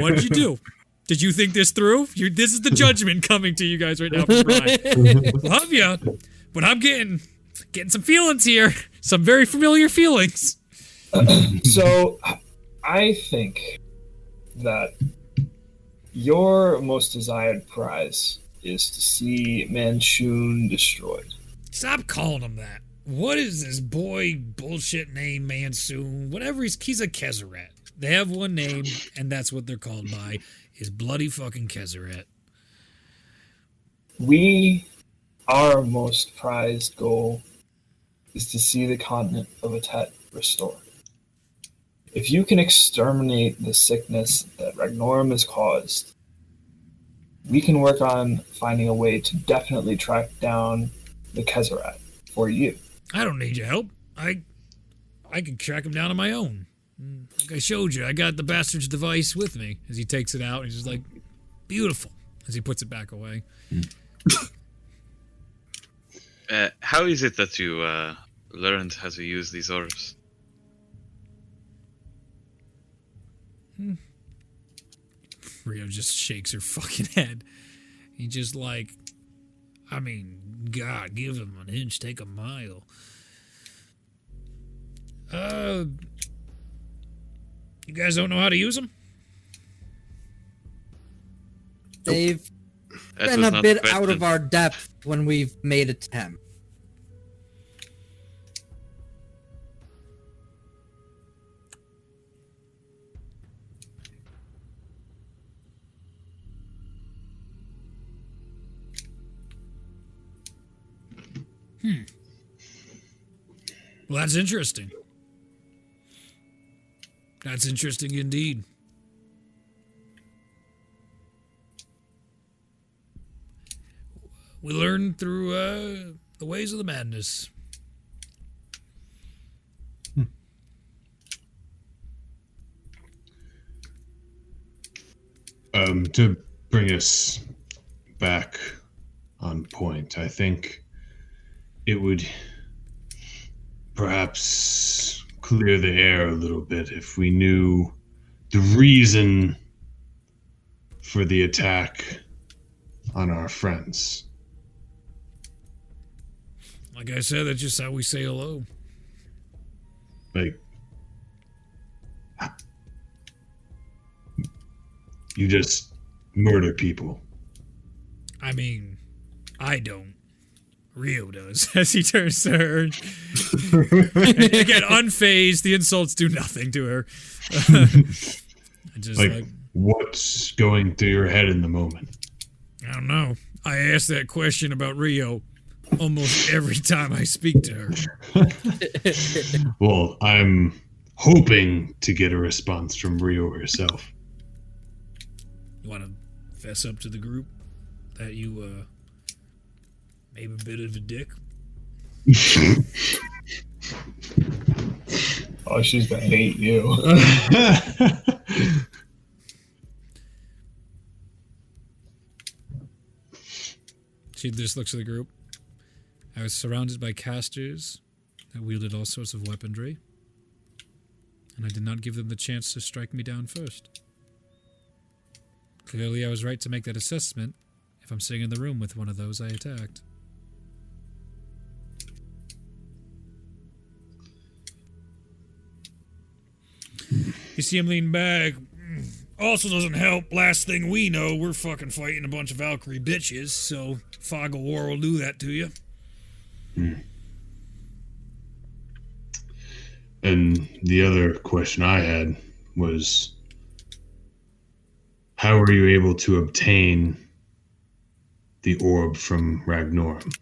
What'd you do? Did you think this through? This is the judgment coming to you guys right now from Brian. Love you, but I'm getting some feelings here. Some very familiar feelings. So, I think that your most desired prize is to see Manchun destroyed. Stop calling him that. What is this boy bullshit name, Mansoon? Whatever, he's a Kezeret. They have one name, and that's what they're called by, is bloody fucking Kezeret. Our most prized goal is to see the continent of Atet restored. If you can exterminate the sickness that Ragnorum has caused, we can work on finding a way to definitely track down the Kezeret for you. I don't need your help. I can track him down on my own. Like I showed you, I got the bastard's device with me. As he takes it out, he's just like, beautiful, as he puts it back away. How is it that you learned how to use these orbs? Rio just shakes her fucking head. He just like, I mean, God, give him an inch, take a mile. You guys don't know how to use them? They've That been was a not bit the out of question. our depth when we've made attempt. Well, that's interesting. That's interesting indeed. We learn through the ways of the madness. To bring us back on point, I think it would perhaps clear the air a little bit if we knew the reason for the attack on our friends. Like I said, that's just how we say hello. Like, you just murder people. I mean, I don't. Rio does, as he turns to her. And again, unfazed, the insults do nothing to her. Just Like, what's going through your head in the moment? I don't know. I ask that question about Rio almost every time I speak to her. Well, I'm hoping to get a response from Rio herself. You want to fess up to the group that you maybe a bit of a dick? Oh, she's gonna hate you. She just looks at the group. I was surrounded by casters that wielded all sorts of weaponry, and I did not give them the chance to strike me down first. Clearly, I was right to make that assessment if I'm sitting in the room with one of those I attacked. You see him lean back. Also doesn't help. Last thing we know, we're fucking fighting a bunch of Valkyrie bitches, so Fog of War will do that to you. And the other question I had was, how were you able to obtain the orb from Ragnorum?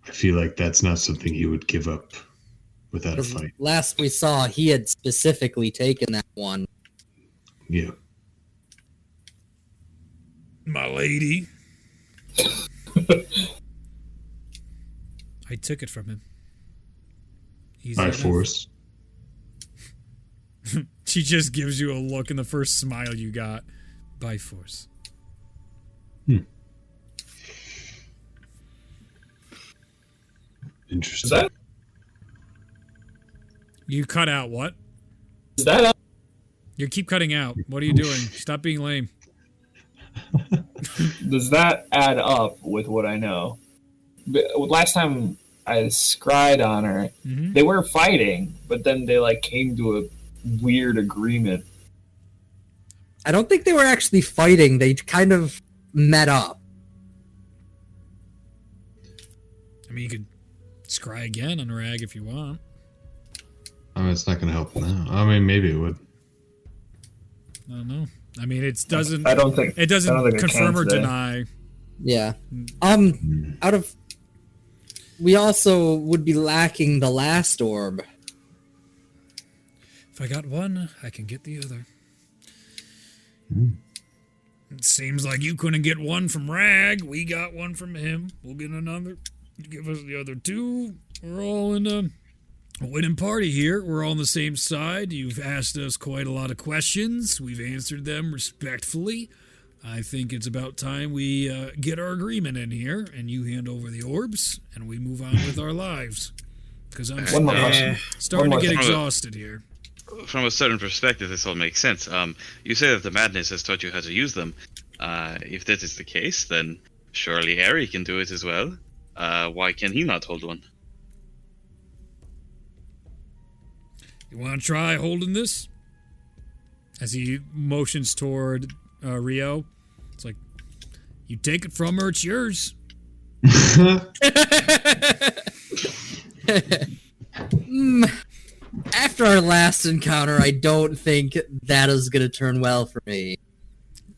I feel like that's not something he would give up without a fight. Last we saw, he had specifically taken that one. Yeah. My lady. I took it from him. Easy By enough. force. She just gives you a look and the first smile you got. By force. Interesting. Is that You cut out what? is that You keep cutting out. What are you doing? Stop being lame. does that add up with what I know? Last time I scryed on her, Mm-hmm. they were fighting, but then they like came to a weird agreement. I don't think they were actually fighting. They kind of met up. I mean, you could scry again on Rag if you want. I mean, it's not going to help now. I mean, maybe it would. I don't know. I mean, it doesn't. I don't think It doesn't I don't think it confirm can or today. deny. Yeah. Out of... We also would be lacking the last orb. If I got one, I can get the other. It seems like you couldn't get one from Rag. We got one from him. We'll get another. You give us the other two. We're all in a winning party here. We're all on the same side. You've asked us quite a lot of questions. We've answered them respectfully. I think it's about time we get our agreement in here, and you hand over the orbs, and we move on with our lives. Because I'm One more question. starting One to more get thing. exhausted here. From a certain perspective, this all makes sense. You say that the madness has taught you how to use them. If that is the case, then surely Ari can do it as well. Why can he not hold one? You want to try holding this? As he motions toward Rio, it's like, you take it from her, it's yours. After our last encounter, I don't think that is going to turn well for me.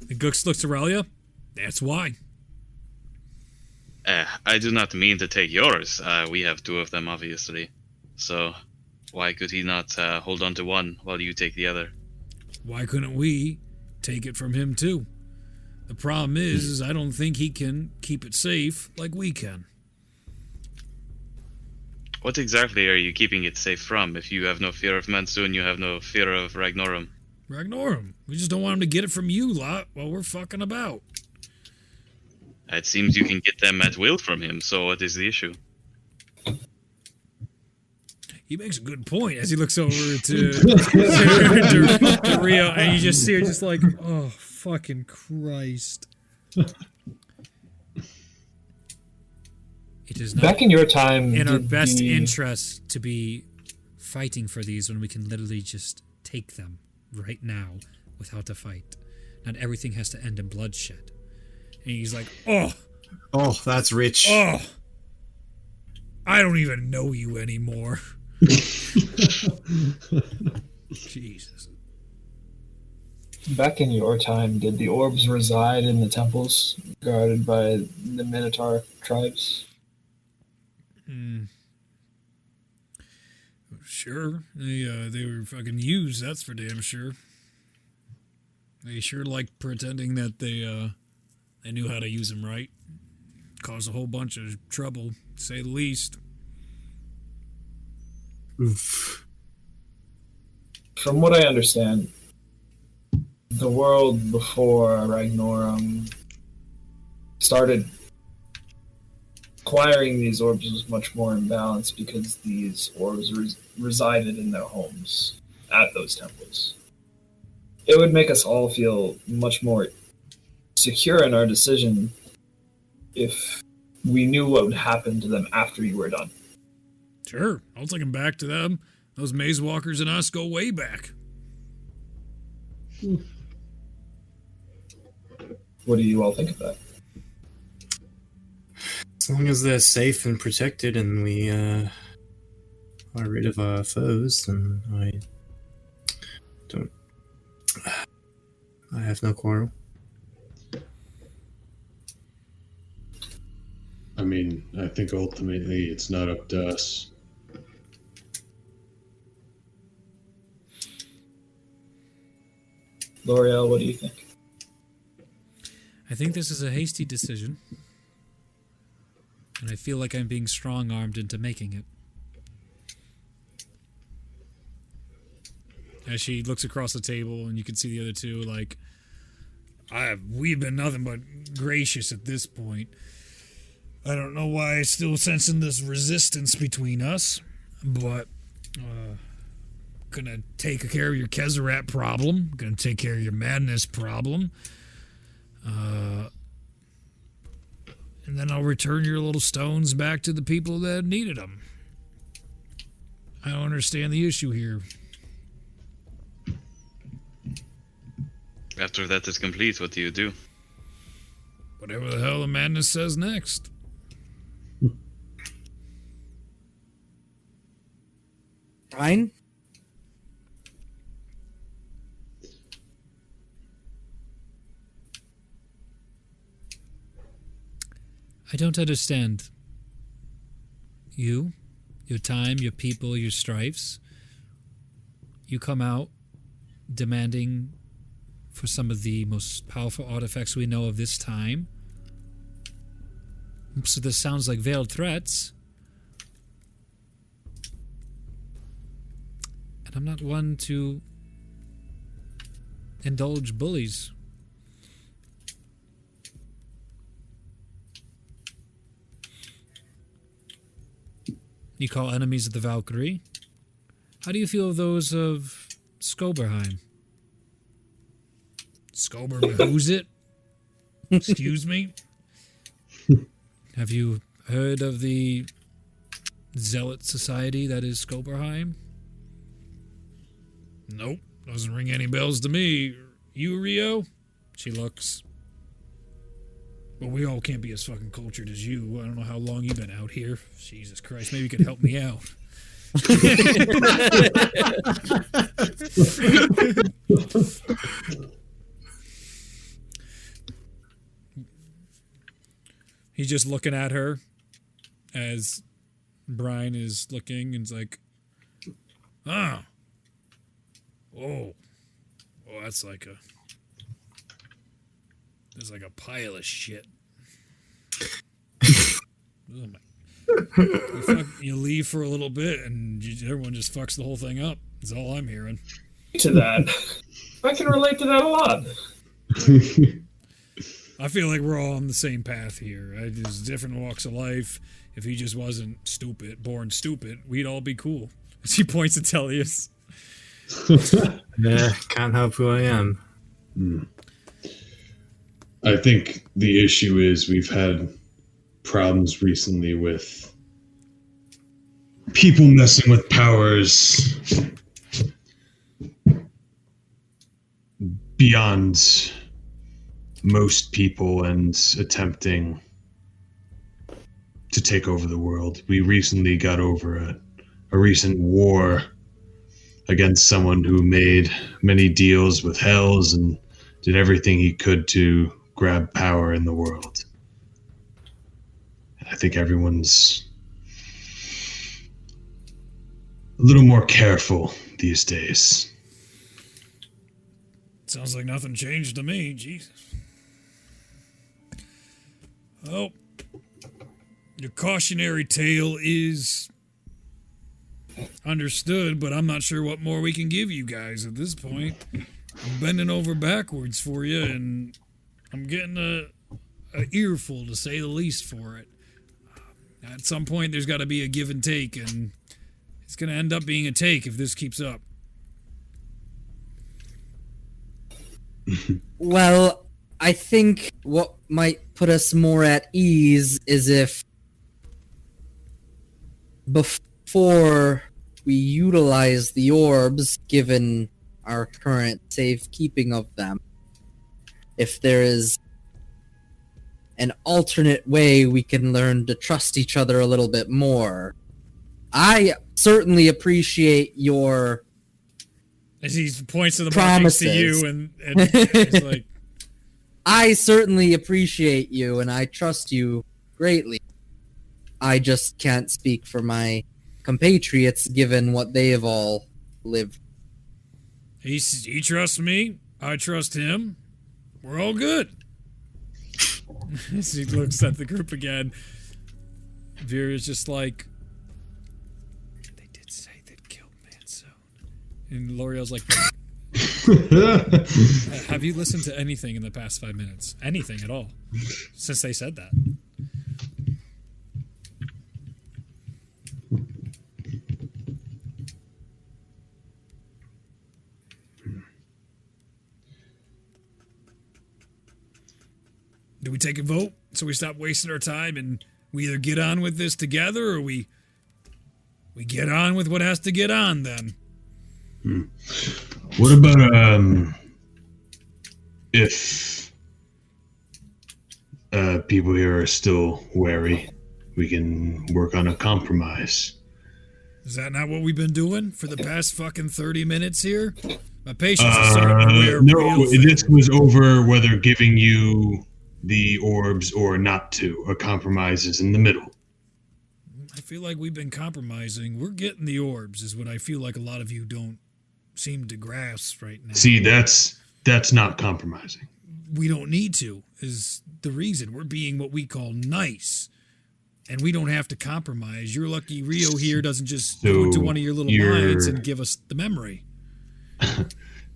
The Gooks looks to Relia. That's why. I do not mean to take yours. We have two of them, obviously. So, why could he not hold on to one while you take the other? Why couldn't we take it from him too? The problem is I don't think he can keep it safe like we can. What exactly are you keeping it safe from? If you have no fear of Mansu and you have no fear of Ragnorum? Ragnorum. We just don't want him to get it from you lot while we're fucking about. It seems you can get them at will from him, so what is the issue? He makes a good point as he looks over to Rio, and you just see her just like, oh, fucking Christ. It is not Back in your time, in our did best the- interest to be fighting for these when we can literally just take them right now without a fight. Not everything has to end in bloodshed. And he's like, oh, Oh, that's rich. oh, I don't even know you anymore. Jesus. Back in your time, did the orbs reside in the temples guarded by the Minotaur tribes? Sure. They were fucking used, that's for damn sure. They sure liked pretending that they knew how to use them right. Caused a whole bunch of trouble, to say the least. Oof. From what I understand, the world before Ragnorum started acquiring these orbs was much more imbalanced because these orbs resided in their homes at those temples. It would make us all feel much more secure in our decision if we knew what would happen to them after you were done. Sure, I'll take them back to them. Those maze walkers and us go way back. What do you all think of that? As long as they're safe and protected and we are rid of our foes, then I have no quarrel. I mean, I think ultimately it's not up to us. L'Oreal, what do you think? I think this is a hasty decision. And I feel like I'm being strong-armed into making it. As she looks across the table and you can see the other two, like, we've been nothing but gracious at this point. I don't know why I'm still sensing this resistance between us, but gonna take care of your Kezerat problem, gonna take care of your madness problem, and then I'll return your little stones back to the people that needed them. I don't understand the issue here. After that is complete, what do you do? Whatever the hell the madness says next. Fine. I don't understand. You, your time, your people, your strifes. You come out demanding for some of the most powerful artifacts we know of this time. So this sounds like veiled threats. And I'm not one to indulge bullies. You call enemies of the Valkyrie. How do you feel of those of Skoberheim? Who's it? Excuse me? Have you heard of the zealot society that is Skoberheim? Nope. Doesn't ring any bells to me. You, Rio? She looks. Well, we all can't be as fucking cultured as you. I don't know how long you've been out here. Jesus Christ, maybe you could help me out. He's just looking at her as Brian is looking and is like, oh, that's like there's like a pile of shit. Oh my. You leave for a little bit and everyone just fucks the whole thing up. That's all I'm hearing. To that, I can relate to that a lot. I feel like we're all on the same path here. Right? There's different walks of life. If he just wasn't born stupid, we'd all be cool. She points at Tellus. Yeah, can't help who I am. I think the issue is we've had problems recently with people messing with powers beyond most people and attempting to take over the world. We recently got over a recent war against someone who made many deals with hells and did everything he could to grab power in the world. I think everyone's a little more careful these days. Sounds like nothing changed to me. Jesus. Oh, your cautionary tale is Understood, but I'm not sure what more we can give you guys at this point. I'm bending over backwards for you, and I'm getting a earful, to say the least, for it. At some point, there's got to be a give and take, and it's going to end up being a take if this keeps up. Well, I think what might put us more at ease is if before we utilize the orbs, given our current safekeeping of them, if there is an alternate way we can learn to trust each other a little bit more. I certainly appreciate your As he points to the promises markings to you, and he's like, I certainly appreciate you, and I trust you greatly. I just can't speak for my compatriots, given what they have all lived. he trusts me, I trust him, we're all good. As he looks at the group again, Veer is just like, they did say they'd killed Manzone. And L'Oreal's like, have you listened to anything in the past 5 minutes? Anything at all? Since they said that. Do we take a vote so we stop wasting our time and we either get on with this together or we get on with what has to get on then? What about if people here are still wary, we can work on a compromise. Is that not what we've been doing for the past fucking 30 minutes here? My patience is starting to wear no, real thin. this was over whether giving you the orbs or not to. A compromise is in the middle. I feel like we've been compromising. We're getting the orbs is what I feel like a lot of you don't seem to grasp right now. See, that's not compromising. We don't need to, is the reason. We're being what we call nice. And we don't have to compromise. You're lucky Rio here doesn't just go into one of your little minds and give us the memory.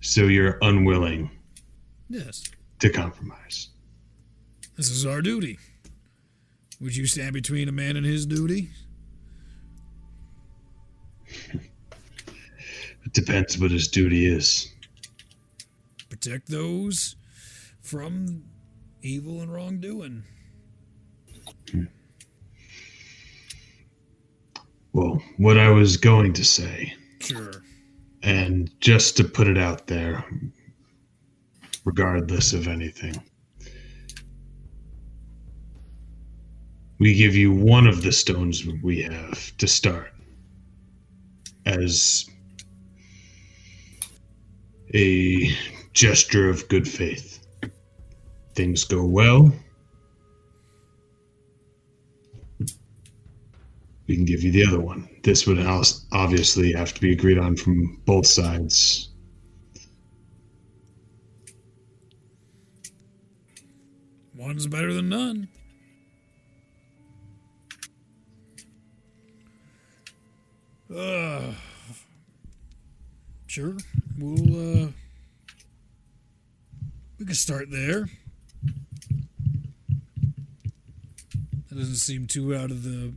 So you're unwilling Yes. to compromise. This is our duty. Would you stand between a man and his duty? It depends what his duty is. Protect those from evil and wrongdoing. Well, what I was going to say, Sure. and just to put it out there, regardless of anything, we give you one of the stones we have to start as a gesture of good faith. Things go well, we can give you the other one. This would obviously have to be agreed on from both sides. One's better than none. Sure. We can start there. That doesn't seem too out of the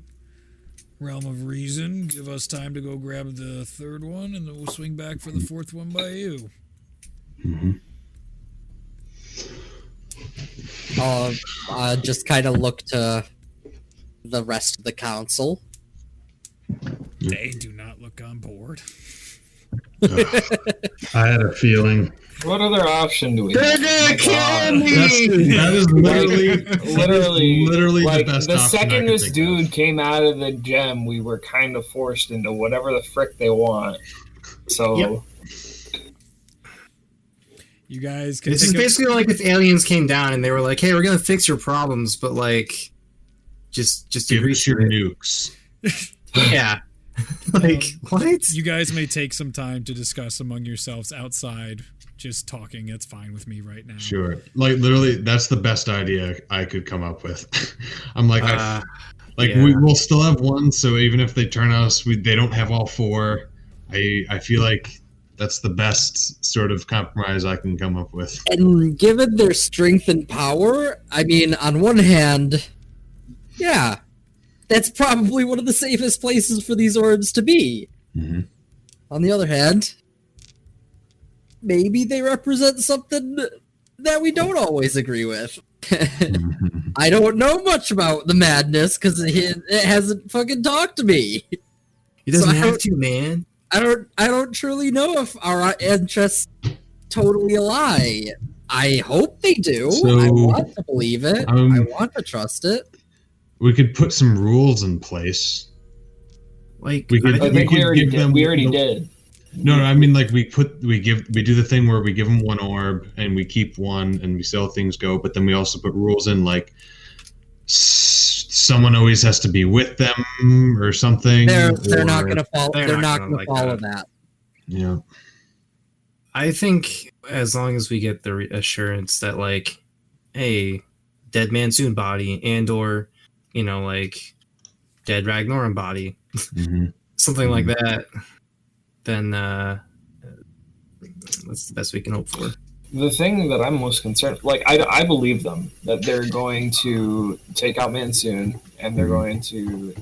realm of reason. Give us time to go grab the third one, and then we'll swing back for the fourth one by you. Mm-hmm. I'll just kind of look to the rest of the council. They do not look on board. I had a feeling. What other option do we have? That is literally like, the best the option second I could this think dude of. came out of the gem, we were kind of forced into whatever the frick they want. So Yep. You guys can This is take a- basically like if aliens came down and they were like, "Hey, we're gonna fix your problems, but like, just Give agree us to your it." nukes. Yeah. Like what? You guys may take some time to discuss among yourselves outside. Just talking, that's fine with me right now. Sure. Like literally, that's the best idea I could come up with. I'm like, Like Yeah. we'll still have one, so even if they turn us, they don't have all four. I feel like that's the best sort of compromise I can come up with. And given their strength and power, I mean, on one hand, yeah, that's probably one of the safest places for these orbs to be. Mm-hmm. On the other hand, maybe they represent something that we don't always agree with. I don't know much about the madness because it hasn't fucking talked to me. He doesn't So have to, man. I don't truly know if our interests totally align. I hope they do. So, I want to believe it. I want to trust it. We could put some rules in place. Like, We could- I think we already give did. them We already the- did. No, I mean like we do the thing where we give them one orb and we keep one and we see how things go, but then we also put rules in like someone always has to be with them or something. They're not going to follow. they're They're not not gonna going to like follow that. that. Yeah. I think as long as we get the assurance that, like, hey, dead man soon body, and or, you know, like, dead Ragnoran body, Mm-hmm. something like that, then that's the best we can hope for. The thing that I'm most concerned, like, I believe them that they're going to take out Mansoon and they're going to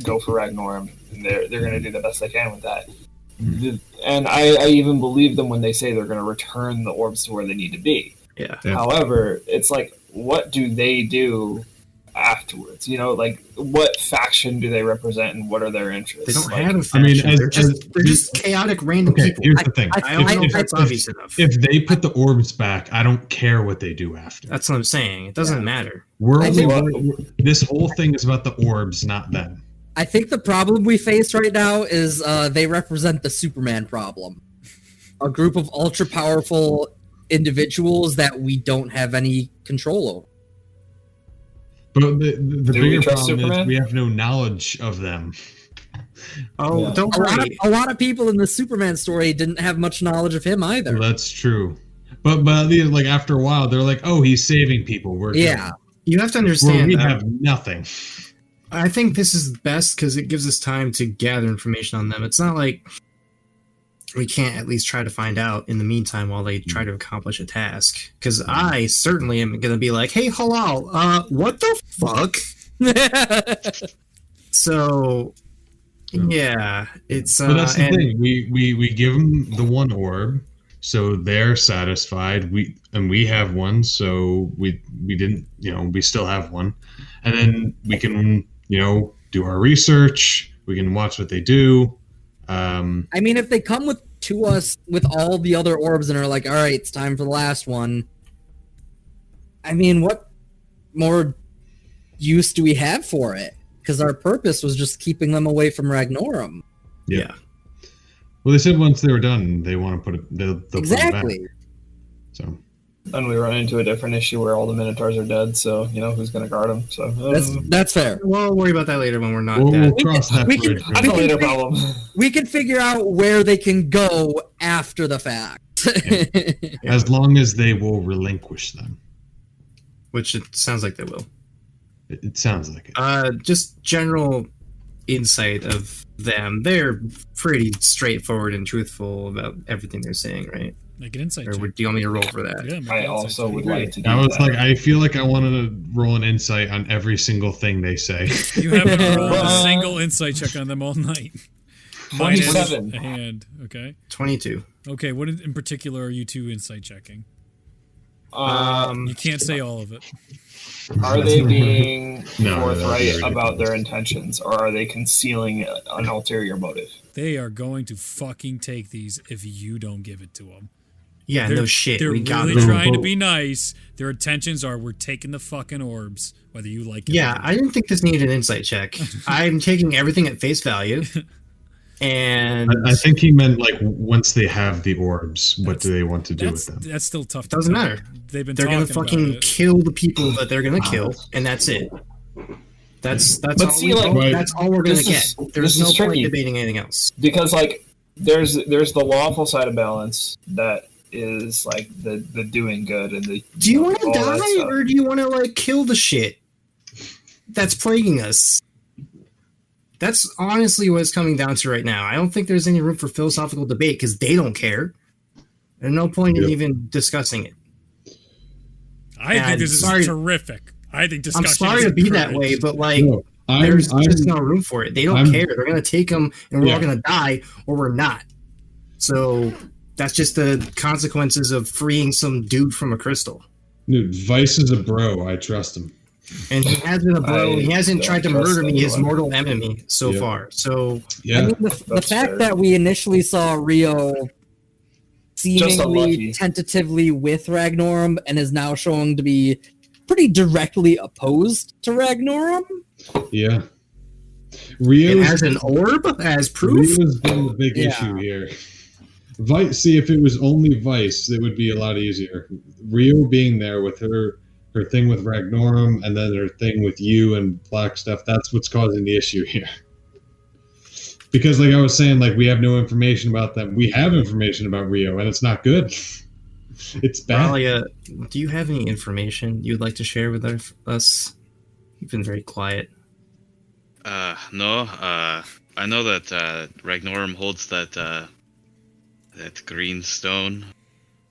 go for Ragnorum, and they're going to do the best they can with that. And I even believe them when they say they're going to return the orbs to where they need to be. Yeah. Yeah. However, it's like, what do they do afterwards? You know, like, what faction do they represent and what are their interests? They don't Like, have a I faction. mean, they're just chaotic random Okay, people. here's the thing. I don't know if that's if- obvious enough. If they put the orbs back, I don't care what they do after. That's what I'm saying. It doesn't matter. I think- This whole thing is about the orbs, not them. I think the problem we face right now is they represent the Superman problem. A group of ultra powerful individuals that we don't have any control over. But the Do we bigger trust problem Superman? is we have no knowledge of them. Oh, Yeah. don't worry. A lot of people in the Superman story didn't have much knowledge of him either. That's true. But like after a while, they're like, "Oh, he's saving people." We're good." Yeah. You have to Well, understand we that have nothing. I think this is best because it gives us time to gather information on them. It's not like we can't at least try to find out in the meantime while they try to accomplish a task. Because I certainly am going to be like, hey, Halal, what the fuck? So, yeah, it's... But that's the and- thing. We give them the one orb, so they're satisfied. We have one, so we didn't. We still have one, and then we can do our research. We can watch what they do. I mean, if they come to us with all the other orbs and are like, all right, it's time for the last one. I mean, what more use do we have for it? Because our purpose was just keeping them away from Ragnorum. Yeah. Well, they said once they were done, they want to put it. They'll put it Exactly. back. So and we run into a different issue where all the Minotaurs are dead, so, who's going to guard them? So, That's fair. We'll worry about that later when we're not we'll dead. cross that we bridge. can- that's a we later can- problem. We can figure out where they can go after the fact. As long as they will relinquish them. Which it sounds like they will. It sounds like it. Just general insight of them. They're pretty straightforward and truthful about everything they're saying, right? Make an insight Or check. do you want me to roll for that? Yeah, make I an insight also check. would like to do I was that. like, I feel like I wanted to roll an insight on every single thing they say. You haven't rolled a Uh, single insight check on them all night. Minus 27. a hand. Okay. 22. Okay. What in particular are you two insight checking? Um, You can't say all of it. are they being No, forthright that'd be about their ridiculous. intentions, or are they concealing an ulterior motive? They are going to fucking take these if you don't give it to them. Yeah, no shit. They're We got really it. trying to be nice. Their intentions are we're taking the fucking orbs, whether you like it. Yeah, or not. I didn't think this needed an insight check. I'm taking everything at face value. And I think he meant like once they have the orbs, what do they want to do with them? That's still tough. Doesn't to tell. matter. They've been they're gonna talking about fucking it. kill the people that they're gonna kill, and that's it. That's But all. see, like, that's all we're gonna this get. is- There's this no is point tricky. debating anything else. Because like there's the lawful side of balance that is like the doing good and the Do you want to all that die, stuff. or do you want to like kill the shit? that's plaguing us. That's honestly what it's coming down to right now. I don't think there's any room for philosophical debate because they don't care. There's no point in even discussing it. I think this is terrific. I think I'm discussion sorry is to be that encouraged. way, but like, No, there's just no room for it. They don't care. They're going to take them, and we're all going to die, or we're not. So that's just the consequences of freeing some dude from a crystal. Dude, Vice is a bro. I trust him. And he has been a bro. He hasn't tried to murder me, his anyone. mortal enemy, so far. So Yeah. I mean, the That's fact fair. that we initially saw Rio seemingly unlucky. tentatively with Ragnorum and is now showing to be pretty directly opposed to Ragnorum. Yeah. and Rio's, as an orb, as proof. Rio's been the big Yeah. issue here. Vice, see, if it was only Vice, it would be a lot easier. Rio being there with her thing with Ragnorum and then her thing with you and Black stuff, that's what's causing the issue here. Because like I was saying, like we have no information about them. We have information about Rio and it's not good. It's bad. Ralia, do you have any information you'd like to share with us? You've been very quiet. No. I know that Ragnorum holds that green stone.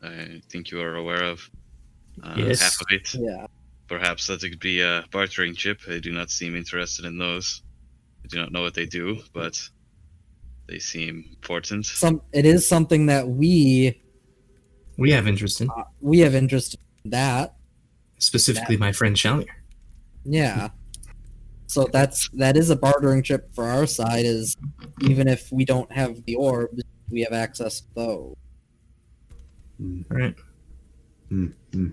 I think you are aware of. Yes. Half of it. Yeah. Perhaps that could be a bartering chip. I do not seem interested in those. I do not know what they do, but they seem important. It is something that we have interest in. have interest in that. Specifically, my friend Shalmir. Yeah. So that is a bartering chip for our side, is even if we don't have the orbs, we have access to those. All right. Mm-hmm.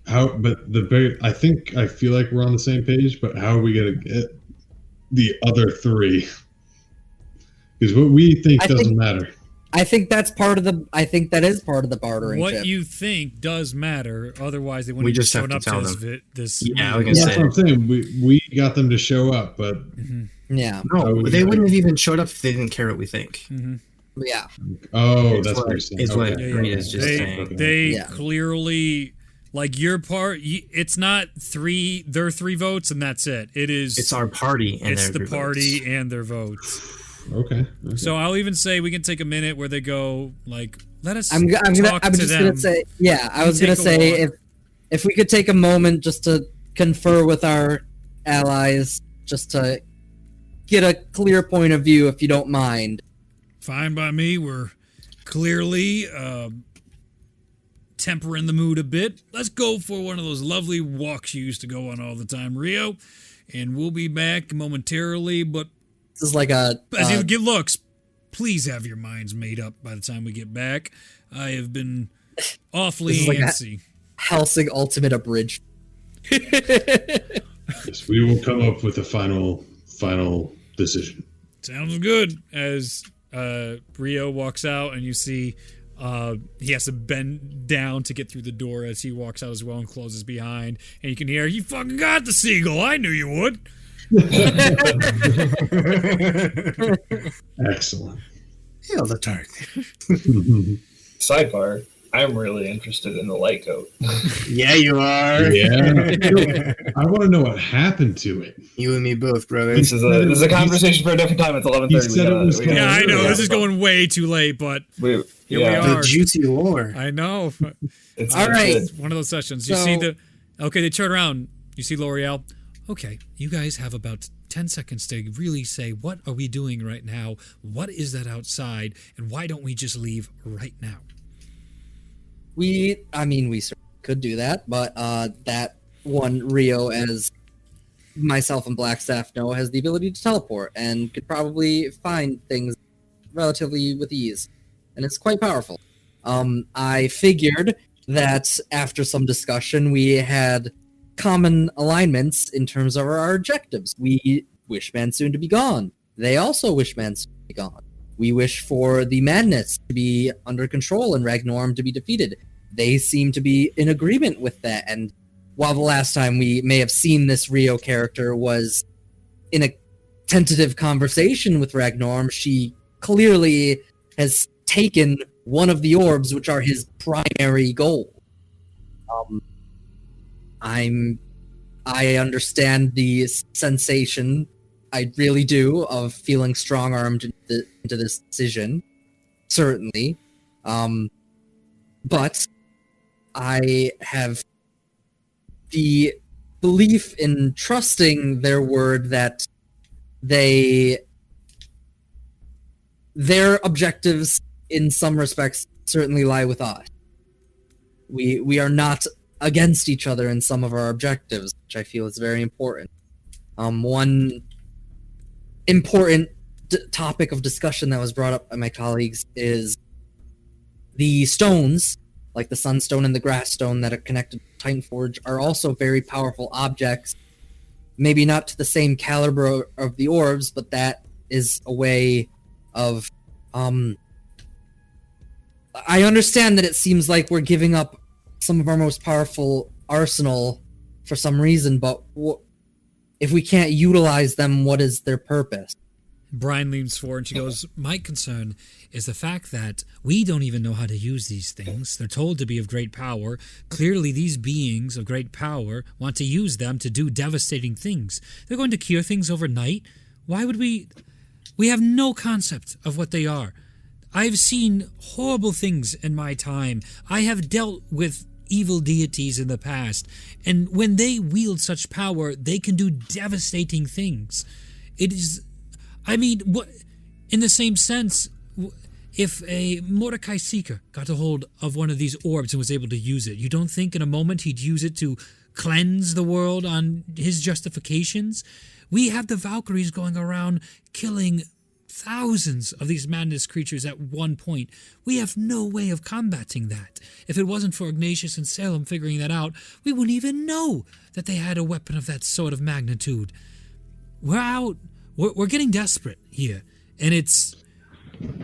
I feel like we're on the same page, but how are we gonna get the other three? Because what we think doesn't matter. I think that is part of the bartering What chip. you think does matter. Otherwise, they wouldn't We have just have shown to up tell to them. this. Yeah, I was That's gonna say. what I'm saying. We got them to show up, but Yeah. No, they wouldn't have even showed up if they didn't care what we think. Yeah. that's what you're saying. Is what Okay. Rita's just saying. They Yeah. clearly, like your part. It's not their 3 votes, and that's it. It's our party, and It's their the votes. party and their votes. Okay. So I'll even say we can take a minute where they go like, let us I'm talk to just them. gonna say, yeah, I was Take gonna a say walk. if we could take a moment just to confer with our allies, just to get a clear point of view, if you don't mind. Fine by me. We're clearly tempering the mood a bit. Let's go for one of those lovely walks you used to go on all the time, Rio. And we'll be back momentarily. But This is like a as you get looks, please have your minds made up by the time we get back. I have been awfully This is like antsy. Helsing Ultimate abridged. Yes, we will come up with a final decision. Sounds good. As Rio walks out, and you see he has to bend down to get through the door as he walks out as well and closes behind. And you can hear, "You fucking got the seagull. I knew you would." Excellent. Hail the target. Sidebar: I'm really interested in the light coat. Yeah, you are. Yeah. I want to know what happened to it. You and me both, brother. This is a conversation for a different time. It's 11:30. He said it was Yeah, I know. Yeah. This is going way too late, but We, Here we yeah, are. The juicy lore. I know. It's All right. It's one of those sessions. You So- see okay, they turn around. You see L'Oreal. Okay, you guys have about 10 seconds to really say, what are we doing right now? What is that outside? And why don't we just leave right now? We certainly could do that, but that one Rio, as myself and Blackstaff know, has the ability to teleport and could probably find things relatively with ease, and it's quite powerful. I figured that after some discussion, we had common alignments in terms of our objectives. We wish Mansoon to be gone. They also wish Mansoon to be gone. We wish for the madness to be under control and Ragnorum to be defeated. They seem to be in agreement with that. And while the last time we may have seen this Rio character was in a tentative conversation with Ragnorum, she clearly has taken one of the orbs, which are his primary goal. I'm I understand the sensation, I really do, of feeling strong-armed into this decision, certainly. But I have the belief in trusting their word that their objectives in some respects certainly lie with us. We are not against each other in some of our objectives, which I feel is very important. One important topic of discussion that was brought up by my colleagues is the stones, like the sunstone and the grass stone that are connected to Titanforge, are also very powerful objects. Maybe not to the same caliber of the orbs, but that is a way of... I understand that it seems like we're giving up some of our most powerful arsenal for some reason, but if we can't utilize them, what is their purpose? Brian leans forward and she goes, my concern is the fact that we don't even know how to use these things. They're told to be of great power. Clearly, these beings of great power want to use them to do devastating things. They're going to cure things overnight. Why would we... We have no concept of what they are. I've seen horrible things in my time. I have dealt with evil deities in the past, and when they wield such power, they can do devastating things. It is... I mean, what, in the same sense, if a Mordecai Seeker got a hold of one of these orbs and was able to use it, you don't think in a moment he'd use it to cleanse the world on his justifications? We have the Valkyries going around killing thousands of these madness creatures at one point. We have no way of combating that. If it wasn't for Ignatius and Salem figuring that out, we wouldn't even know that they had a weapon of that sort of magnitude. We're getting desperate here, and it's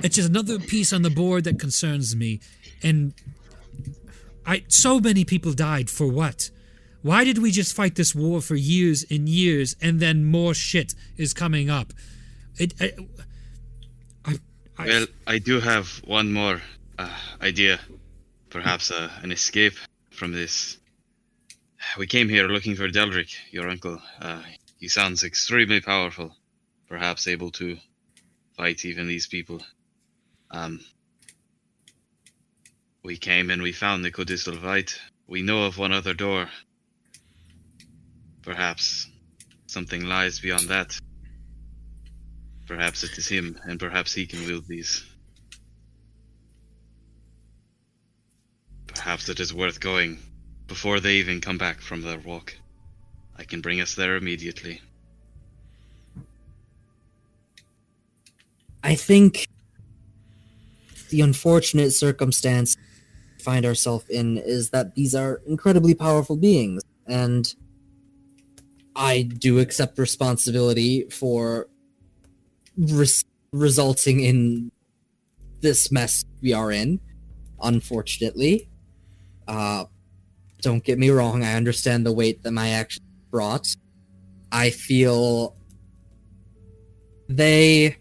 just another piece on the board that concerns me. And so many people died for what? Why did we just fight this war for years and years, and then more shit is coming up? Well, I do have one more idea, perhaps an escape from this. We came here looking for Deldrick, your uncle. He sounds extremely powerful. Perhaps able to fight even these people. We came and we found the Codicil Light. We know of one other door. Perhaps something lies beyond that. Perhaps it is him, and perhaps he can wield these. Perhaps it is worth going before they even come back from their walk. I can bring us there immediately. I think the unfortunate circumstance we find ourselves in is that these are incredibly powerful beings, and I do accept responsibility for resulting in this mess we are in, unfortunately. Don't get me wrong, I understand the weight that my actions brought. I feel they...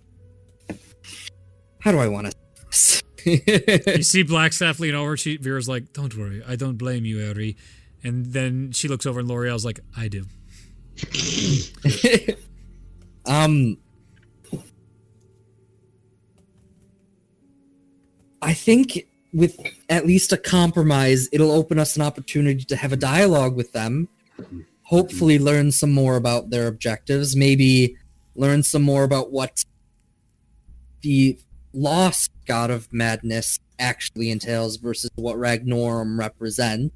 How do I want to say this? You see Blackstaff lean over, Vera's like, don't worry, I don't blame you, Eri. And then she looks over and L'Oreal's like, I do. I think with at least a compromise, it'll open us an opportunity to have a dialogue with them, hopefully learn some more about their objectives, maybe learn some more about what the lost god of madness actually entails versus what Ragnorum represents.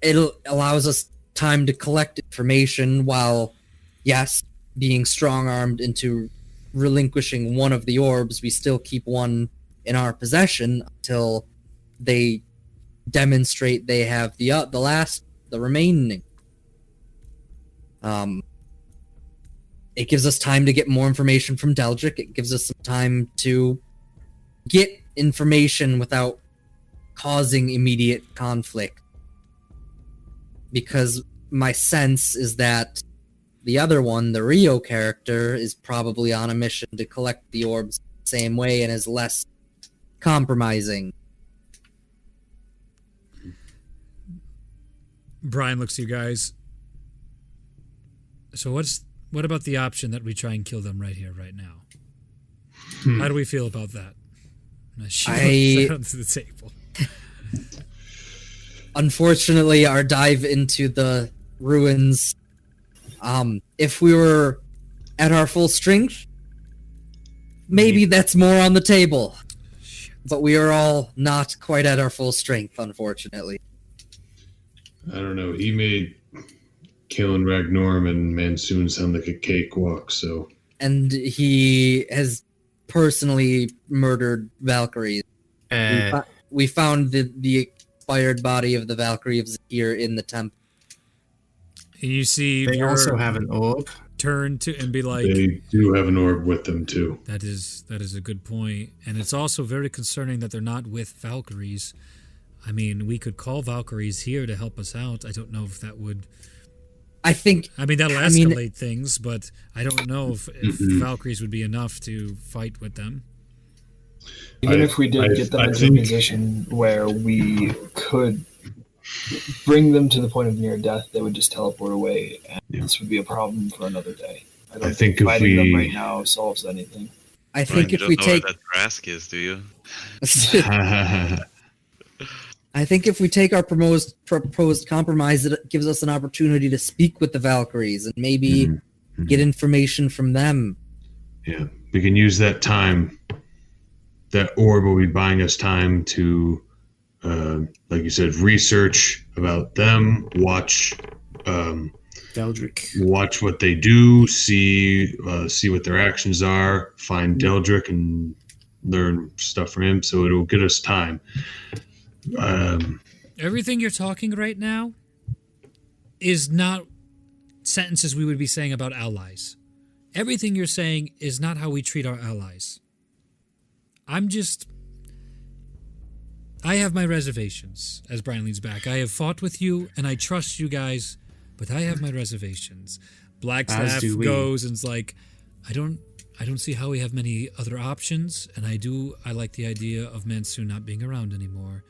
It allows us time to collect information while, yes, being strong-armed into relinquishing one of the orbs. We still keep one in our possession until they demonstrate they have the remaining. It gives us time to get more information from Deldrick. It gives us some time to get information without causing immediate conflict. Because my sense is that the other one, the Rio character, is probably on a mission to collect the orbs the same way and is less compromising. Brian looks to you guys. So what about the option that we try and kill them right here, right now? How do we feel about that? She looks to the table. Unfortunately, our dive into the ruins, if we were at our full strength, maybe that's more on the table. But we are all not quite at our full strength, unfortunately. I don't know. He made killing Ragnorm and Mansoon sound like a cakewalk, so... And he has personally murdered Valkyries. We found the expired body of the Valkyrie of Zakir in the temple. You see, They also have an orb. Turn to and be like, They do have an orb with them, too. That is a good point. And it's also very concerning that they're not with Valkyries. I mean, we could call Valkyries here to help us out. I don't know if that would... that'll escalate things, but I don't know if Valkyries would be enough to fight with them. Even if we did get them into a position where we could bring them to the point of near death, they would just teleport away, and this would be a problem for another day. I don't think fighting them right now solves anything. I think Brian, if we take... You don't know where that Trask is, do you? I think if we take our proposed compromise, it gives us an opportunity to speak with the Valkyries and maybe get information from them. Yeah, we can use that time. That orb will be buying us time to, like you said, research about them, watch Deldrick. Watch what they do, see what their actions are, find Deldrick and learn stuff from him, so it'll get us time. Everything you're talking right now is not sentences we would be saying about allies. Everything you're saying is not how we treat our allies. I have my reservations, as Brian leans back. I have fought with you, and I trust you guys, but I have my reservations. Blackstaff goes and's like, I don't see how we have many other options, and I like the idea of Mansoon not being around anymore.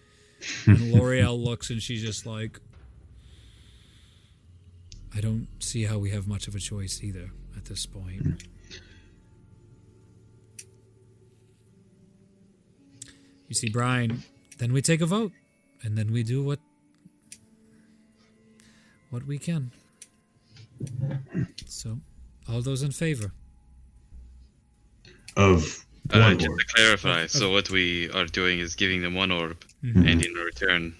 And L'Oreal looks and she's just like, I don't see how we have much of a choice either at this point. You see, Brian, then we take a vote, and then we do what we can. So, all those in favor? Of just to clarify, so what we are doing is giving them one orb, and in return,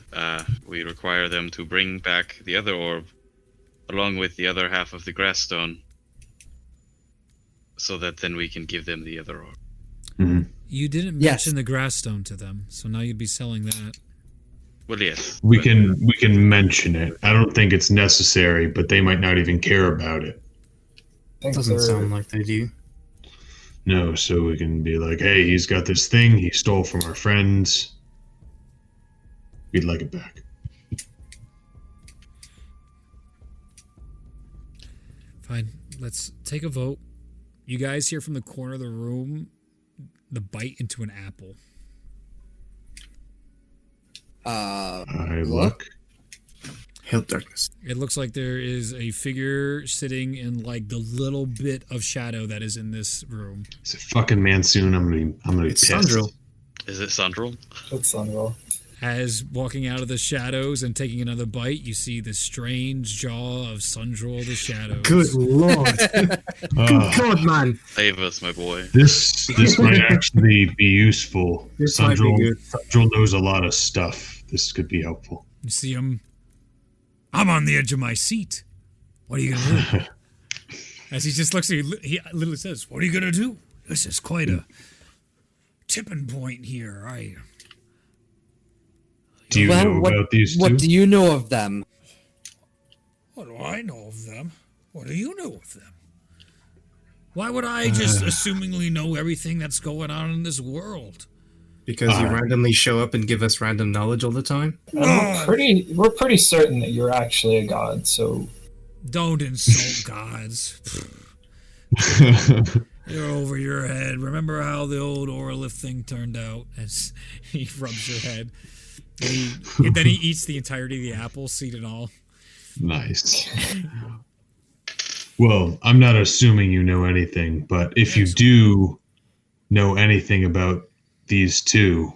we require them to bring back the other orb, along with the other half of the grass stone, so that then we can give them the other orb. You didn't mention the grass stone to them, so now you'd be selling that. Well, yes. We can mention it. I don't think it's necessary, but they might not even care about it. Doesn't sound like they do. No, so we can be like, hey, he's got this thing he stole from our friends. We'd like it back. Fine. Let's take a vote. You guys hear from the corner of the room the bite into an apple. I look. Hail darkness. It looks like there is a figure sitting in like the little bit of shadow that is in this room. Is it fucking Mansoon? I'm gonna be pissed. Sandril. Is it Sandril? It's Sunroll. As walking out of the shadows and taking another bite, you see the strange jaw of Sundril the Shadows. Good lord. Good god, man. Save us, my boy. This might actually be useful. This might be good. Sandril knows a lot of stuff. This could be helpful. You see him. I'm on the edge of my seat. What are you going to do? As he just looks at you, he literally says, what are you going to do? This is quite a tipping point here. Do you know about these two? What do you know of them? What do I know of them? What do you know of them? Why would I just assumingly know everything that's going on in this world? Because you randomly show up and give us random knowledge all the time? We're pretty certain that you're actually a god, so... Don't insult gods. You're over your head. Remember how the old Orlith thing turned out? As he rubs your head. And then he eats the entirety of the apple, seed and all. Nice. Well, I'm not assuming you know anything, but if you do know anything about these two,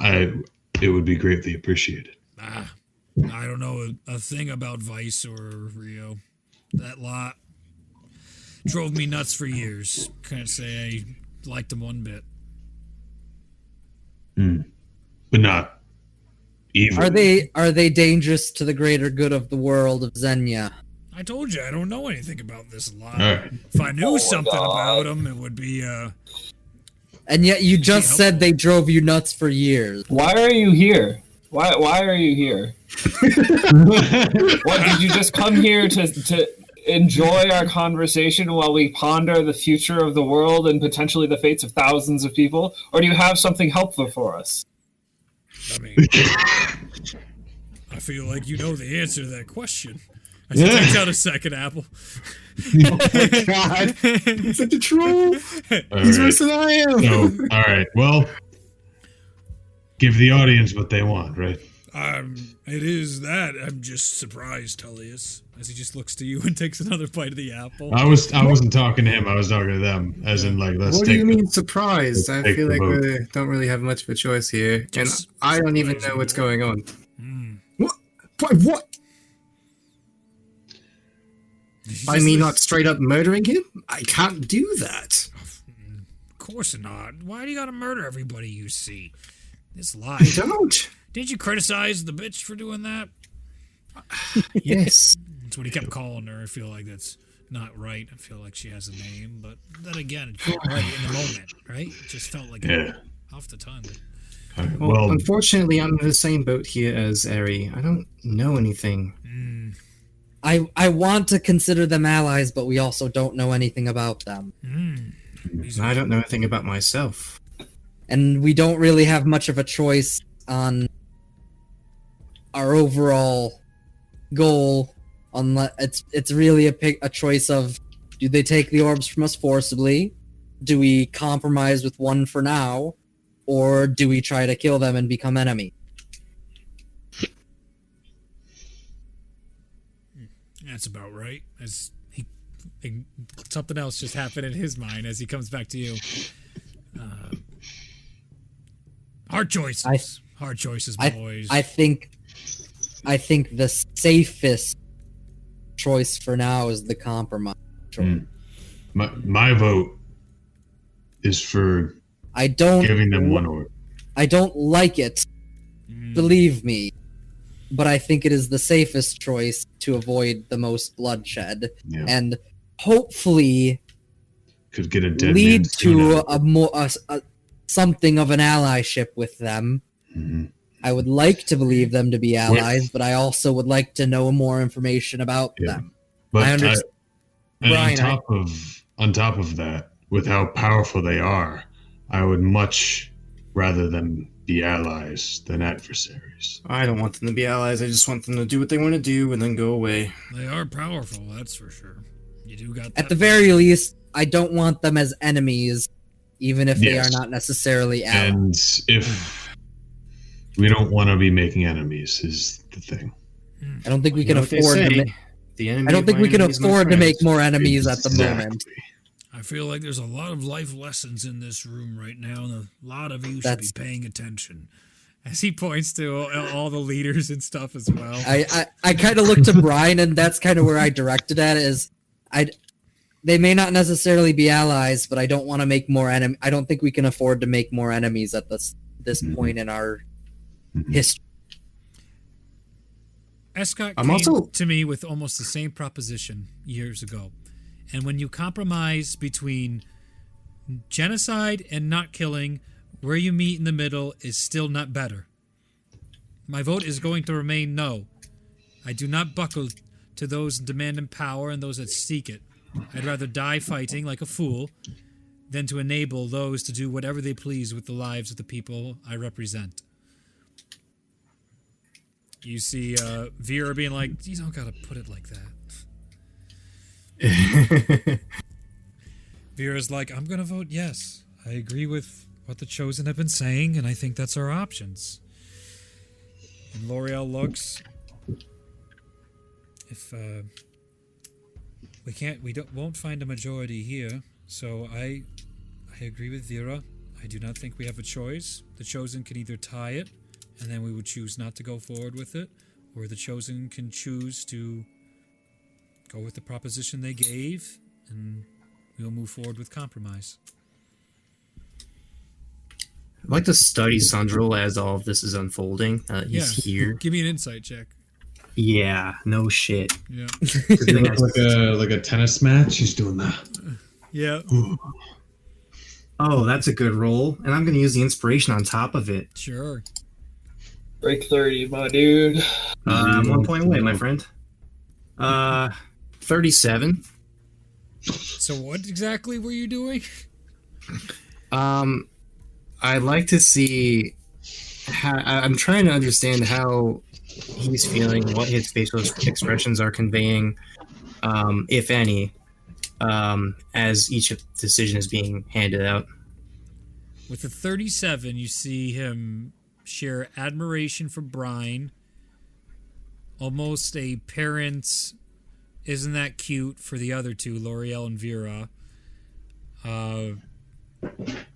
it would be greatly appreciated. I don't know a thing about Vice or Rio. That lot drove me nuts for years. Can't say I liked them one bit. But not evil. Are they dangerous to the greater good of the world of Zenya? I told you I don't know anything about this lot. All right. If I knew something about them, it would be And yet you just said they drove you nuts for years. Why are you here? Why are you here? What, did you just come here to enjoy our conversation while we ponder the future of the world and potentially the fates of thousands of people? Or do you have something helpful for us? I mean, I feel like you know the answer to that question. I should take out a second apple. Oh my god. He's such a troll. He's worse than I am. So, all right. Well, give the audience what they want, right? It is that. I'm just surprised, Tullius, as he just looks to you and takes another bite of the apple. I wasn't talking to him. I was talking to them, as in like, let's What take. do you mean surprised? I take feel the like vote. we don't really have much of a choice here, and Just I don't even know what's going on. Mm. What? What? By me not straight up murdering him? I can't do that. Of course not. Why do you gotta murder everybody you see? This lie. I don't. Didn't you criticize the bitch for doing that? Yes. That's what he kept calling her. I feel like that's not right. I feel like she has a name, but then again, it felt right in the moment, right? It just felt like Yeah. off the tongue. All right, Well, well, unfortunately, I'm in the same boat here as Eri. I don't know anything. Mm. I want to consider them allies, but we also don't know anything about them. Mm. These I are- don't know anything about myself. And we don't really have much of a choice on our overall goal. Unless it's really a choice of, do they take the orbs from us forcibly? Do we compromise with one for now? Or do we try to kill them and become enemy? That's about right. Something else just happened in his mind as he comes back to you. Hard choices. Hard choices, boys. I think the safest choice for now is the compromise choice. my vote is for I don't giving them one orb. I don't like it, Mm. believe me, but I think it is the safest choice to avoid the most bloodshed Yeah. and hopefully Could get a dead lead man soon to out. a more something of an allyship with them. Mhm. I would like to believe them to be allies, but I also would like to know more information about Yeah. them. But I understand. and Brian, on top of that, with how powerful they are, I would much rather them be allies than adversaries. I don't want them to be allies. I just want them to do what they want to do and then go away. They are powerful, that's for sure. You do got that. At the very least, I don't want them as enemies, even if they Yes. are not necessarily allies. And if we don't want to be making enemies, is the thing. I don't think we You can know what they afford to. say, the enemy I don't of think my we can enemy is my afford to friend. make more enemies at the moment. Exactly. I feel like there's a lot of life lessons in this room right now, and a lot of you should That's- be paying attention. As he points to all the leaders and stuff as well. I kind of look to Brian, and that's kind of where I directed at. They may not necessarily be allies, but I don't want to make more enemy. I don't think we can afford to make more enemies at this Mhm. point in our Mhm. history. Escott I'm came also- to me with almost the same proposition years ago. And when you compromise between genocide and not killing, where you meet in the middle is still not better. My vote is going to remain no. I do not buckle to those demanding power and those that seek it. I'd rather die fighting like a fool than to enable those to do whatever they please with the lives of the people I represent. You see Vera being like, you don't gotta put it like that. Vera's like, I'm gonna vote yes. I agree with what the Chosen have been saying, and I think that's our options. And L'Oreal looks. if we won't find a majority here. So I agree with Vera. I do not think we have a choice. The Chosen can either tie it, and then we would choose not to go forward with it, or the Chosen can choose to go with the proposition they gave, and we'll move forward with compromise. I'd like to study Sandro as all of this is unfolding. He's here. Give me an insight check. Yeah, no shit. Yeah. like a tennis match. He's doing that. Yeah. Oh, that's a good roll. And I'm going to use the inspiration on top of it. Sure. Break 30, my dude. I'm 1 point away, my friend. 37. So what exactly were you doing? I'd like to see how, I'm trying to understand how he's feeling, what his facial expressions are conveying, if any, as each decision is being handed out. With the 37, you see him share admiration for Brine, almost a parent's isn't that cute for the other two, L'Oreal and Vera.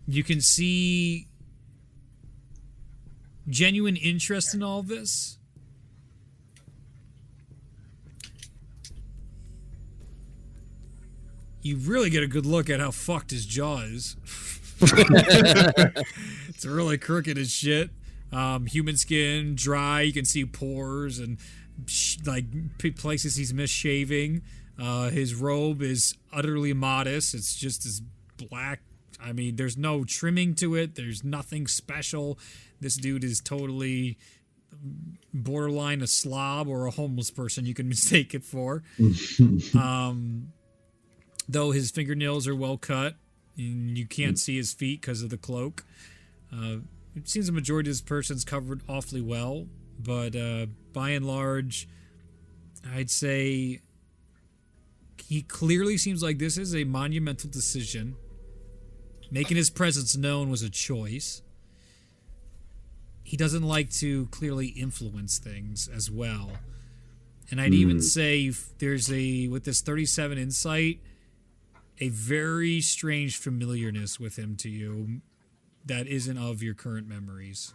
You can see genuine interest in all this. You really get a good look at how fucked his jaw is. It's really crooked as shit. Human skin, dry. You can see pores and places he's misshaving. His robe is utterly modest. It's just as black. I mean, there's no trimming to it. There's nothing special. This dude is totally borderline a slob or a homeless person you can mistake it for. Though his fingernails are well cut, and you can't see his feet because of the cloak. It seems the majority of this person's covered awfully well, but by and large, I'd say he clearly seems like this is a monumental decision. Making his presence known was a choice. He doesn't like to clearly influence things as well. And I'd even say there's with this 37 insight, a very strange familiarness with him to you that isn't of your current memories.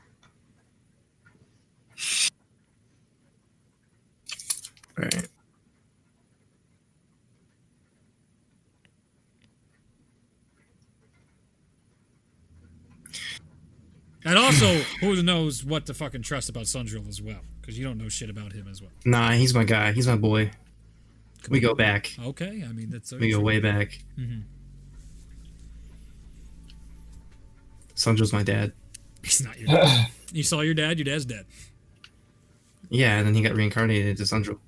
Right. And also, who knows what to fucking trust about Sundrill as well, because you don't know shit about him as well. Nah, he's my guy. He's my boy. We go back. Okay, I mean, that's... We go way back. Mm-hmm. Sandro's my dad. He's not your dad. You saw your dad? Your dad's dead. Yeah, and then he got reincarnated into Sandro.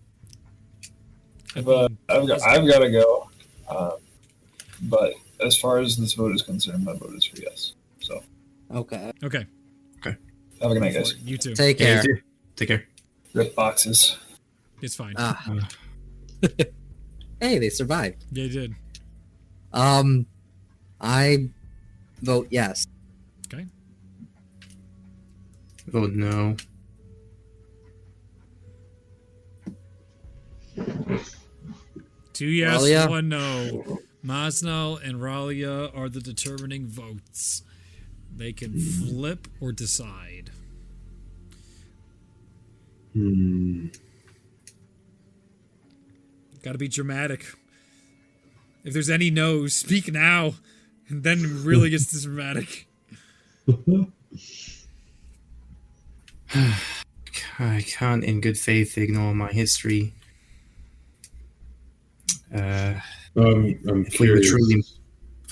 But I've got to go. But as far as this vote is concerned, my vote is for yes. So. Okay. Okay. Have a good night, guys. You too. Take care. Yeah, take care. Rip boxes. It's fine. Hey, they survived. They did. I vote yes. Okay. Vote no. Two yes, Ralia? one no. Masnal and Ralia are the determining votes. They can flip or decide. Gotta be dramatic. If there's any no's, speak now. And then it really gets this dramatic. I can't in good faith ignore my history. I'm If we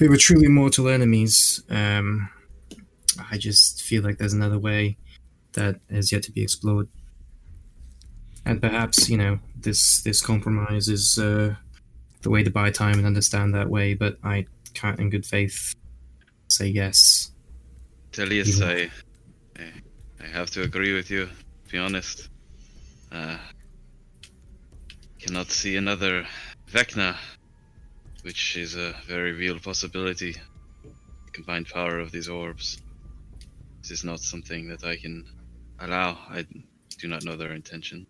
were truly mortal enemies, I just feel like there's another way that has yet to be explored. And perhaps, this compromise is the way to buy time and understand that way, but I can't in good faith say yes. Tellus, I have to agree with you, to be honest. Cannot see another Vecna, which is a very real possibility. The combined power of these orbs. This is not something that I can allow. I do not know their intention.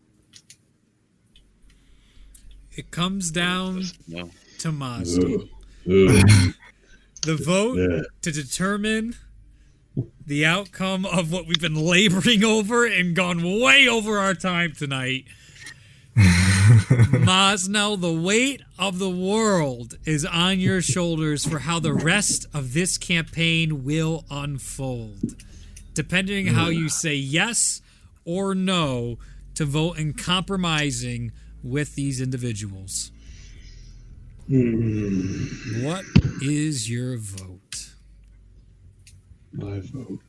it comes down No. to Mazda. Ugh. The vote Yeah. to determine the outcome of what we've been laboring over and gone way over our time tonight. Masno, the weight of the world is on your shoulders for how the rest of this campaign will unfold. Depending how you say yes or no to vote and compromising with these individuals. What is your vote? My vote.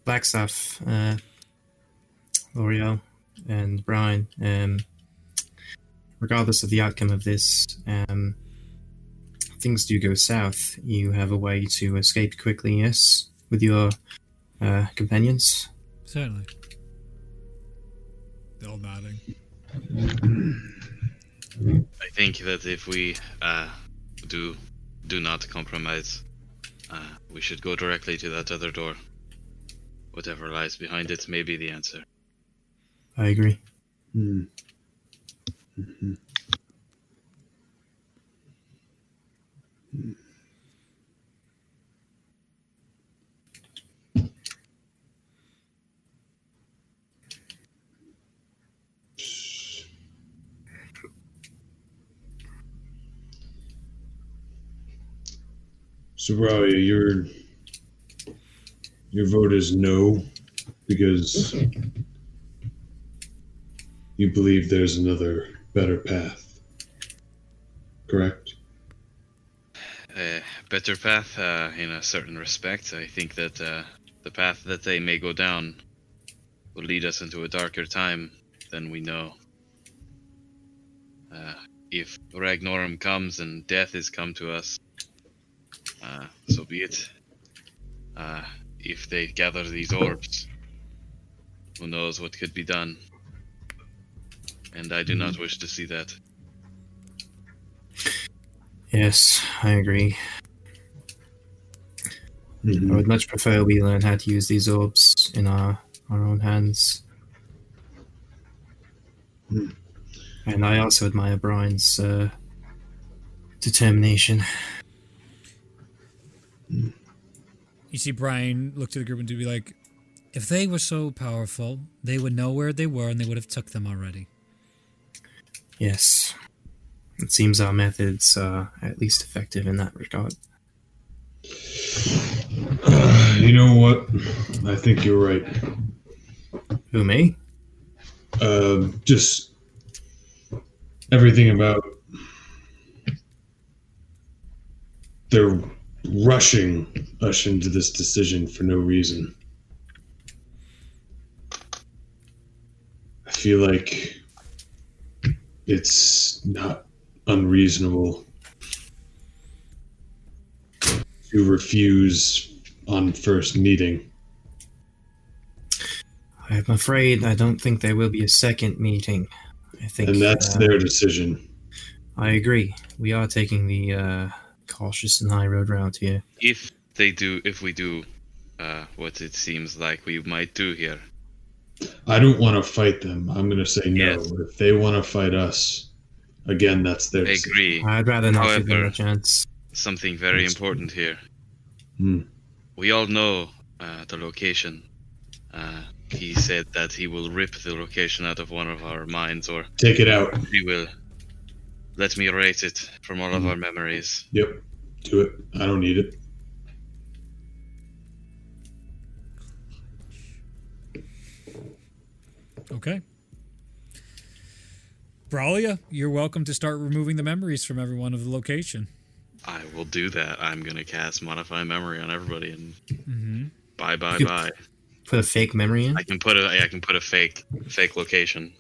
Blackstaff, L'Oreal, and Brian, regardless of the outcome of this, things do go south. You have a way to escape quickly, yes, with your companions. Certainly. They're all nodding. I think that if we do not compromise, we should go directly to that other door. Whatever lies behind it may be the answer. I agree. Soralia, your vote is no because you believe there's another better path. Correct? Better path in a certain respect. I think that the path that they may go down will lead us into a darker time than we know. If Ragnorum comes and death is come to us, so be it. If they gather these orbs, who knows what could be done. And I do not wish to see that. Yes, I agree. I would much prefer we learn how to use these orbs in our own hands. And I also admire Brian's determination. You see Brian look to the group and be like, if they were so powerful, they would know where they were and they would have took them already. Yes. It seems our methods are at least effective in that regard. You know what? I think you're right. Who, me? Just everything about they're rushing us into this decision for no reason. I feel like it's not unreasonable to refuse on first meeting. I'm afraid I don't think there will be a second meeting. I think, And that's their decision. I agree. We are taking the cautious and high road route here. If we do what it seems like we might do here. I don't want to fight them. I'm going to say no. Yes. If they want to fight us, again, that's their I decision. agree. I'd rather not give them However, a chance. Something very important here. Hmm. We all know the location. He said that he will rip the location out of one of our minds, or Take it out. he will let me erase it from all of our memories. Yep. Do it. I don't need it. Okay. Bralia, you're welcome to start removing the memories from everyone of the location. I will do that. I'm gonna cast Modify Memory on everybody, and bye. Put a fake memory in? I can put a fake location,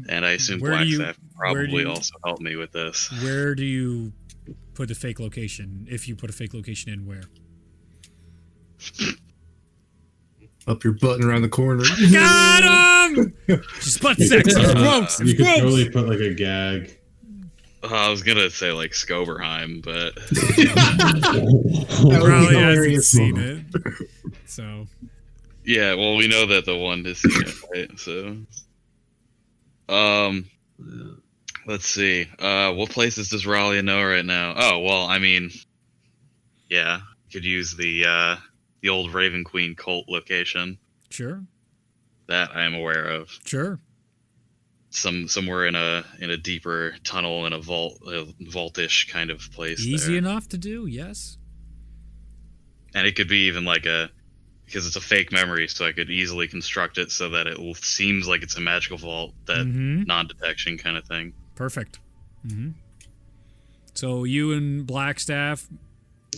and I assume Where do you- Blackstaff probably also helped me with this. Where do you put the fake location? If you put a fake location in, where? Up your butt and around the corner. Got him! Just butt sex. It's gross. You It's could gross. totally put like a gag. I was gonna say like Skoberheim, but Probably hasn't hilarious. seen it. So yeah. Well, we know that the one has seen it, right? So, let's see. What places does Ralia know right now? Oh, well, I mean, yeah, could use the old Raven Queen cult location sure. that I am aware of. Sure. Somewhere in a deeper tunnel in a vaultish kind of place. Easy there. enough to do, yes. And it could be even like because it's a fake memory, so I could easily construct it so that it seems like it's a magical vault, that non-detection kind of thing. Perfect. So you and Blackstaff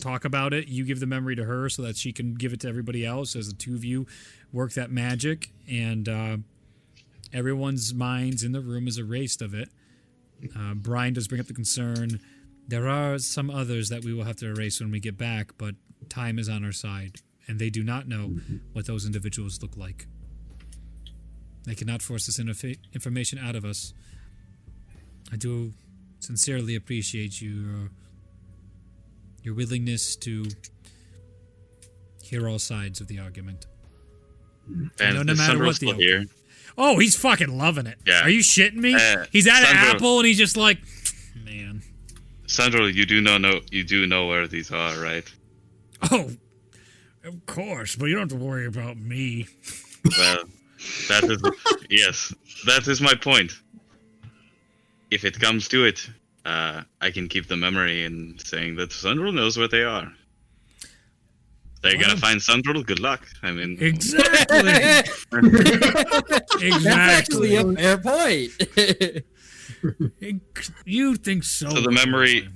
talk about it. You give the memory to her so that she can give it to everybody else as the two of you work that magic, and everyone's minds in the room is erased of it. Brian does bring up the concern. There are some others that we will have to erase when we get back, but time is on our side, and they do not know what those individuals look like. They cannot force this information out of us. I do sincerely appreciate your willingness to hear all sides of the argument. And no is matter Sandro what still the here? Oh, he's fucking loving it. Yeah. Are you shitting me? He's at Sandro- Apple and he's just like, man. Sandro, you do know where these are, right? Oh, of course, but you don't have to worry about me. Well, that is my point. If it comes to it, I can keep the memory and saying that Sandro knows where they are. They're gonna find Sandro. Good luck. I mean, Exactly. That's actually a fair point. You think so? So the memory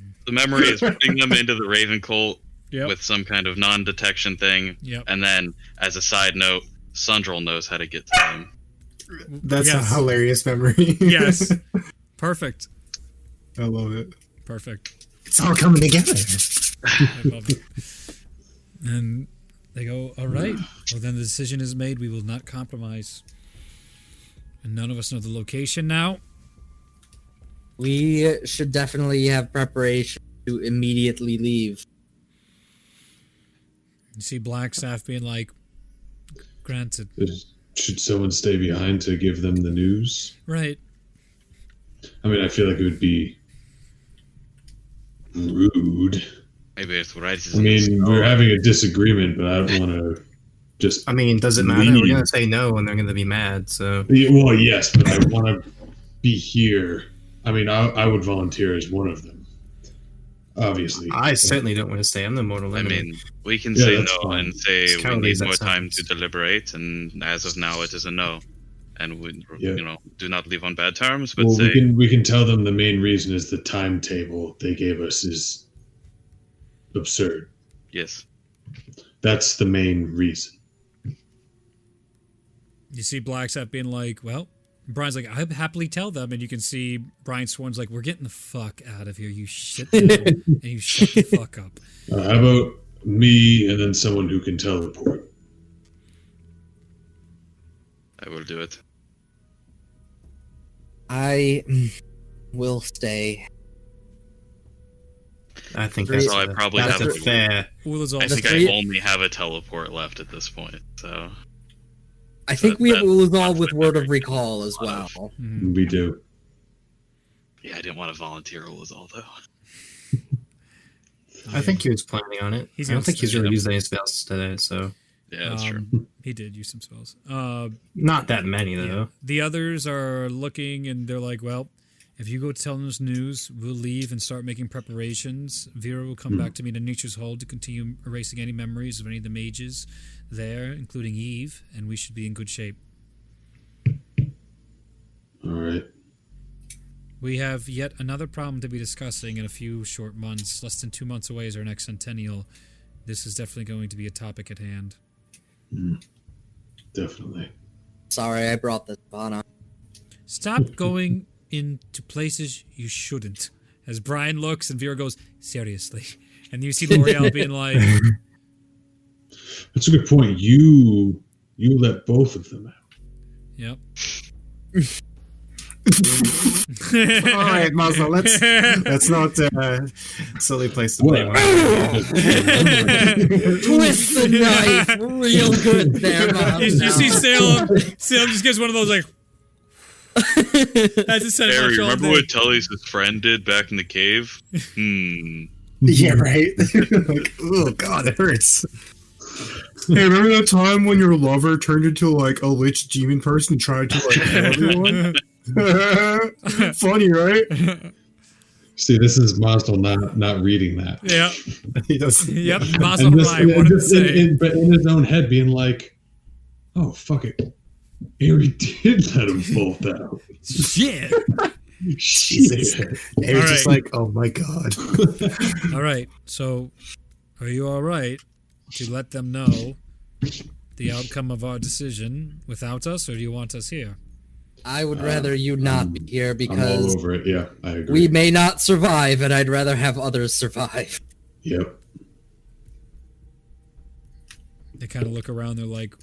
is putting them into the Raven cult Yep. with some kind of non-detection thing, Yep. and then as a side note, Sandro knows how to get to them. That's Yes. a hilarious memory. Yes. Perfect. I love it. Perfect. It's all coming together. I love it. And they go, all right. Well, then the decision is made. We will not compromise. And none of us know the location now. We should definitely have preparation to immediately leave. You see Blackstaff being like, granted. Should someone stay behind to give them the news? Right. I mean, I feel like it would be rude. Maybe it's right. I mean, we're having a disagreement, but I don't want to just. I mean, does it matter? leave. We're gonna say no, and they're gonna be mad. So Well, yes, but I want to be here. I mean, I would volunteer as one of them. Obviously, I certainly don't want to stay. I'm the mortal I enemy. mean, we can Yeah, say that's no fine. and say It's we cowardly need as that more time to sounds. deliberate, and as of now, it is a no. And we, Yeah. do not leave on bad terms, but well, say we can tell them the main reason is the timetable they gave us is absurd. yes. That's the main reason. You see Blackstaff being like, well, Brian's like, I'd happily tell them. And you can see Brian Swan's like, we're getting the fuck out of here, you shit. And you shut the fuck up. How about me and then someone who can teleport? I will do it. I will stay. I think Great. that's, So I probably that's have a fair. Will is all I think three- I only have a teleport left at this point. So I think we That- will resolve with that's word of very recall as a lot well. Mhm. We do. yeah, I didn't want to volunteer Ulazal though. I think he was planning on it. He's I don't gonna think he's stay. really used any spells today, so Yeah, that's true. He did use some spells. not that many though. The others are looking and they're like, well, if you go tell us news, we'll leave and start making preparations. Vera will come back to me to Nature's Hold to continue erasing any memories of any of the mages there, including Eve, and we should be in good shape. All right. We have yet another problem to be discussing in a few short months. Less than 2 months away is our next centennial. This is definitely going to be a topic at hand. Definitely. Sorry, I brought this upon us. Stop going into places you shouldn't. As Brian looks and Vera goes, seriously. And you see L'Oreal being like, That's a good point. You let both of them out. yep. All right, Mazda, let's not silly place to blame. Twist the knife real good there, Mom. You see Salem just gives one of those like. That's a set of Harry, all remember day. what Tully's friend did back in the cave? Yeah, right. Like, oh god, it hurts. Hey, remember that time when your lover turned into like a lich demon person and tried to like kill everyone? Funny, right? See, this is Mazel not reading that. Yeah. He does. Yep. And Mazel just- right. and What did it just say? but in his own head, being like, "Oh fuck it, Harry did let him both out." Shit. Jesus. Shit. He was just Alright. like, oh my god. All right. So, are you all right to let them know the outcome of our decision without us, or do you want us here? I would rather you not be here I'm all because over it. Yeah, I agree. we may not survive, and I'd rather have others survive. Yep. They kind of look around. They're like,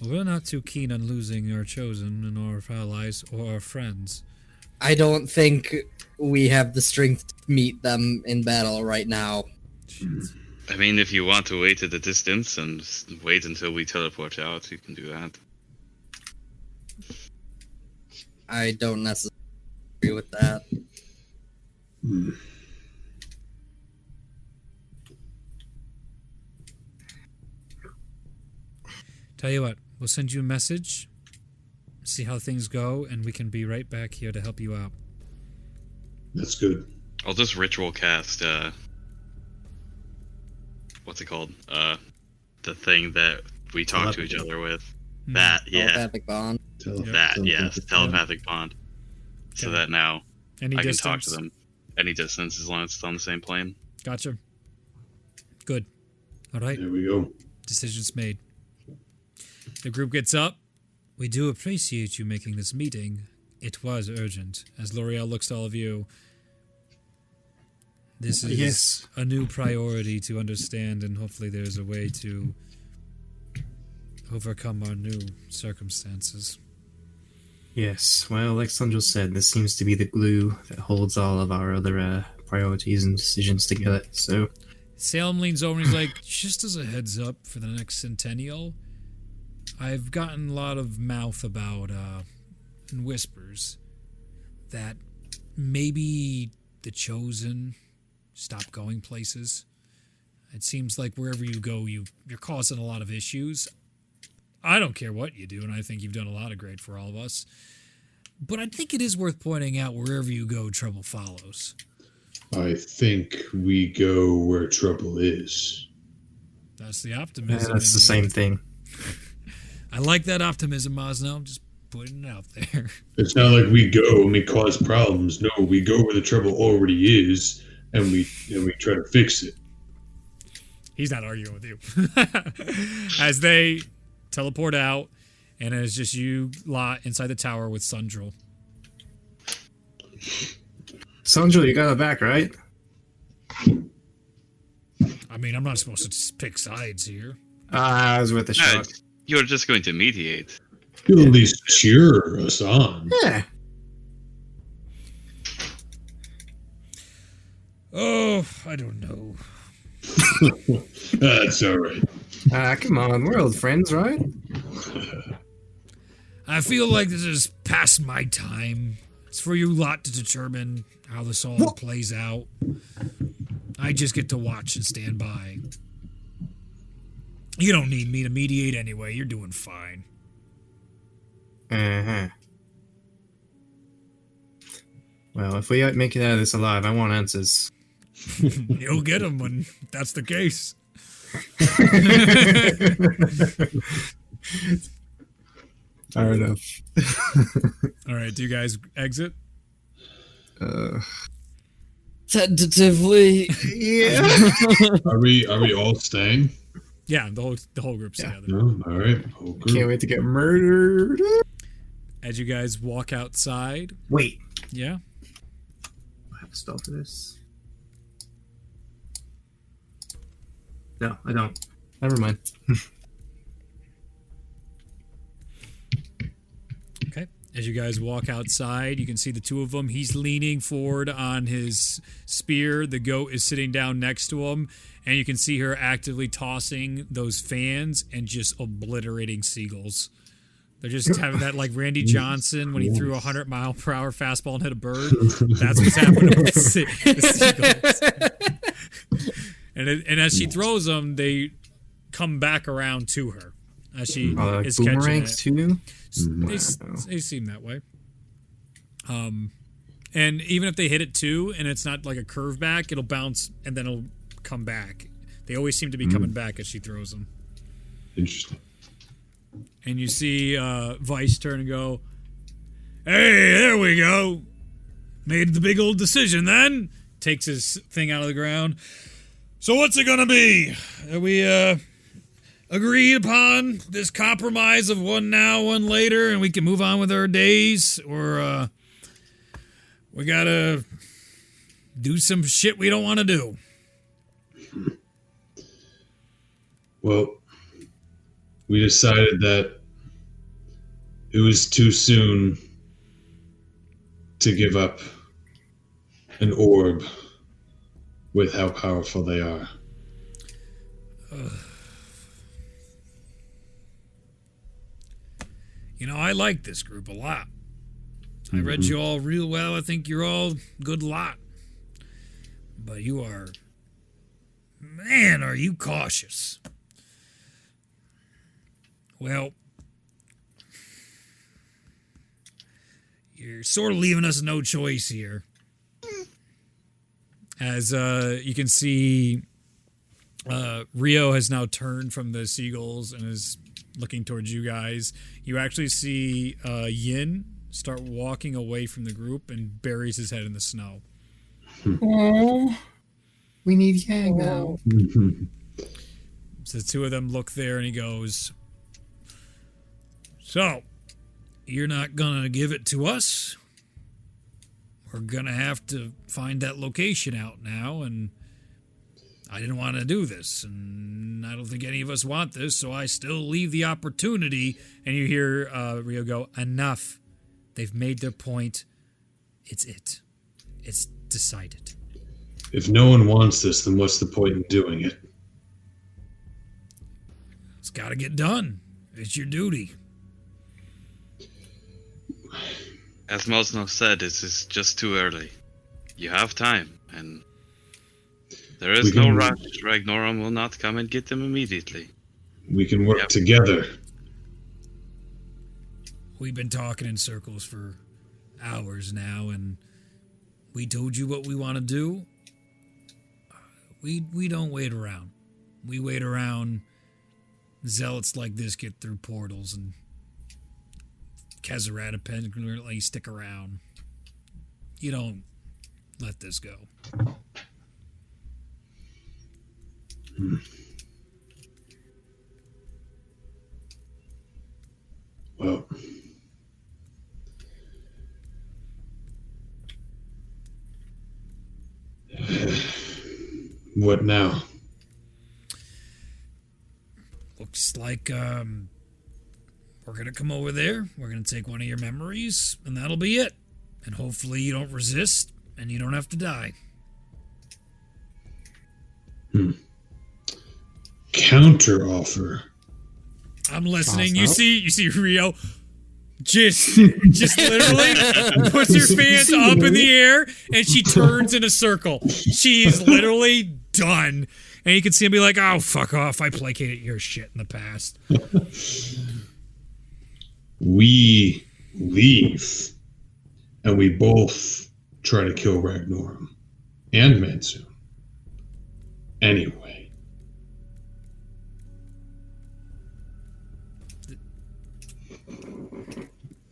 well, we're not too keen on losing our chosen and our allies or our friends. I don't think we have the strength to meet them in battle right now. I mean, if you want to wait at a distance and wait until we teleport out, you can do that. I don't necessarily agree with that. Tell you what, we'll send you a message, see how things go, and we can be right back here to help you out. That's good. I'll just ritual cast, what's it called? The thing that we talk to each other with. That, yeah. Telepathic bond. That, yes. Telepathic bond. So Okay. that now Any I can distance? talk to them any distance as long as it's on the same plane. Gotcha. Good. All right. There we go. Decision's made. The group gets up. We do appreciate you making this meeting. It was urgent. As L'Oreal looks to all of you, this is Yes. a new priority to understand, and hopefully there's a way to overcome our new circumstances. Yes, well, like Sanjel said, this seems to be the glue that holds all of our other priorities and decisions together. So, Salem leans over and he's like, just as a heads up for the next centennial, I've gotten a lot of mouth about, and whispers, that maybe the Chosen stop going places. It seems like wherever you go, you're causing a lot of issues. I don't care what you do, and I think you've done a lot of great for all of us. But I think it is worth pointing out wherever you go, trouble follows. I think we go where trouble is. That's the yeah, optimism. that's the in you. same thing. I like that optimism, Osno. I'm just putting it out there. It's not like we go and we cause problems. No, we go where the trouble already is, and we try to fix it. He's not arguing with you. As they teleport out, and it's just you lot inside the tower with Sundrel. Sanjel, you got it back, right? I mean, I'm not supposed to just pick sides here. I was worth a shot. You're just going to mediate. You'll at least cheer us on. Yeah. Oh, I don't know. That's all right. Come on, we're old friends, right? I feel like this is past my time. It's for you lot to determine how this all plays out. I just get to watch and stand by. You don't need me to mediate anyway. You're doing fine. Uh-huh. Well, if we make it out of this alive, I want answers. You'll get them when that's the case. Fair enough. All right, do you guys exit? Tentatively. Yeah. Are we all staying? Yeah, the whole group's Yeah. together. No. All right. Whole group. Can't wait to get murdered. As you guys walk outside, Wait. yeah. I have a spell for this. No, I don't. Never mind. Okay. As you guys walk outside, you can see the two of them. He's leaning forward on his spear. The goat is sitting down next to him. And you can see her actively tossing those fans and just obliterating seagulls. They're just having that like Randy Johnson when he threw a 100-mile-per-hour fastball and hit a bird. That's what's happening with the seagulls. And as she throws them, they come back around to her. As she is catching boomerangs it. too? They seem that way. And even if they hit it too, and it's not like a curve back, it'll bounce and then it'll come back. They always seem to be coming back as she throws them. Interesting. And you see Vice turn and go, "Hey, there we go. Made the big old decision then." Takes his thing out of the ground. "So what's it gonna be? Are we agreed upon this compromise of one now, one later, and we can move on with our days? Or we gotta do some shit we don't want to do?" Well, we decided that it was too soon to give up an orb with how powerful they are. You know, I like this group a lot. I read you all real well. I think you're all good lot. But you are... Man, are you cautious. Well, you're sort of leaving us no choice here. As you can see, Rio has now turned from the seagulls and is looking towards you guys. You actually see Yin start walking away from the group and buries his head in the snow. Oh, we need Yang now. So the two of them look there and he goes, "So, you're not gonna give it to us? We're gonna have to find that location out now, and I didn't want to do this, and I don't think any of us want this, so I still leave the opportunity." And you hear Rio go, "Enough. They've made their point. It's it. It's decided." If no one wants this, then what's the point in doing it? It's got to get done. It's your duty. As Mosno said, this is just too early. You have time, and there is no rush. Ragnorum will not come and get them immediately. We can work together. We've been talking in circles for hours now, and we told you what we want to do. We don't wait around. We wait around. Zealots like this get through portals, and Kazaradapen can really stick around. You don't let this go. Well, what now? Looks like we're gonna come over there. We're gonna take one of your memories, and that'll be it. And hopefully you don't resist, and you don't have to die. Counter offer. I'm listening. You see Rio just literally puts her fans up in the air, and she turns in a circle. She's literally done. And you can see him be like, "Oh, fuck off. I placated your shit in the past." We leave, and we both try to kill Ragnorum and Mansoon. Anyway.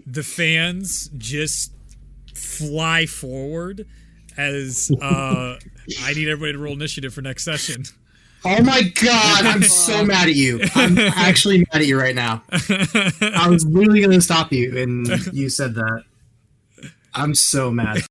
The fans just fly forward as I need everybody to roll initiative for next session. Oh my god, I'm so mad at you. I'm actually mad at you right now. I was literally going to stop you, and you said that. I'm so mad.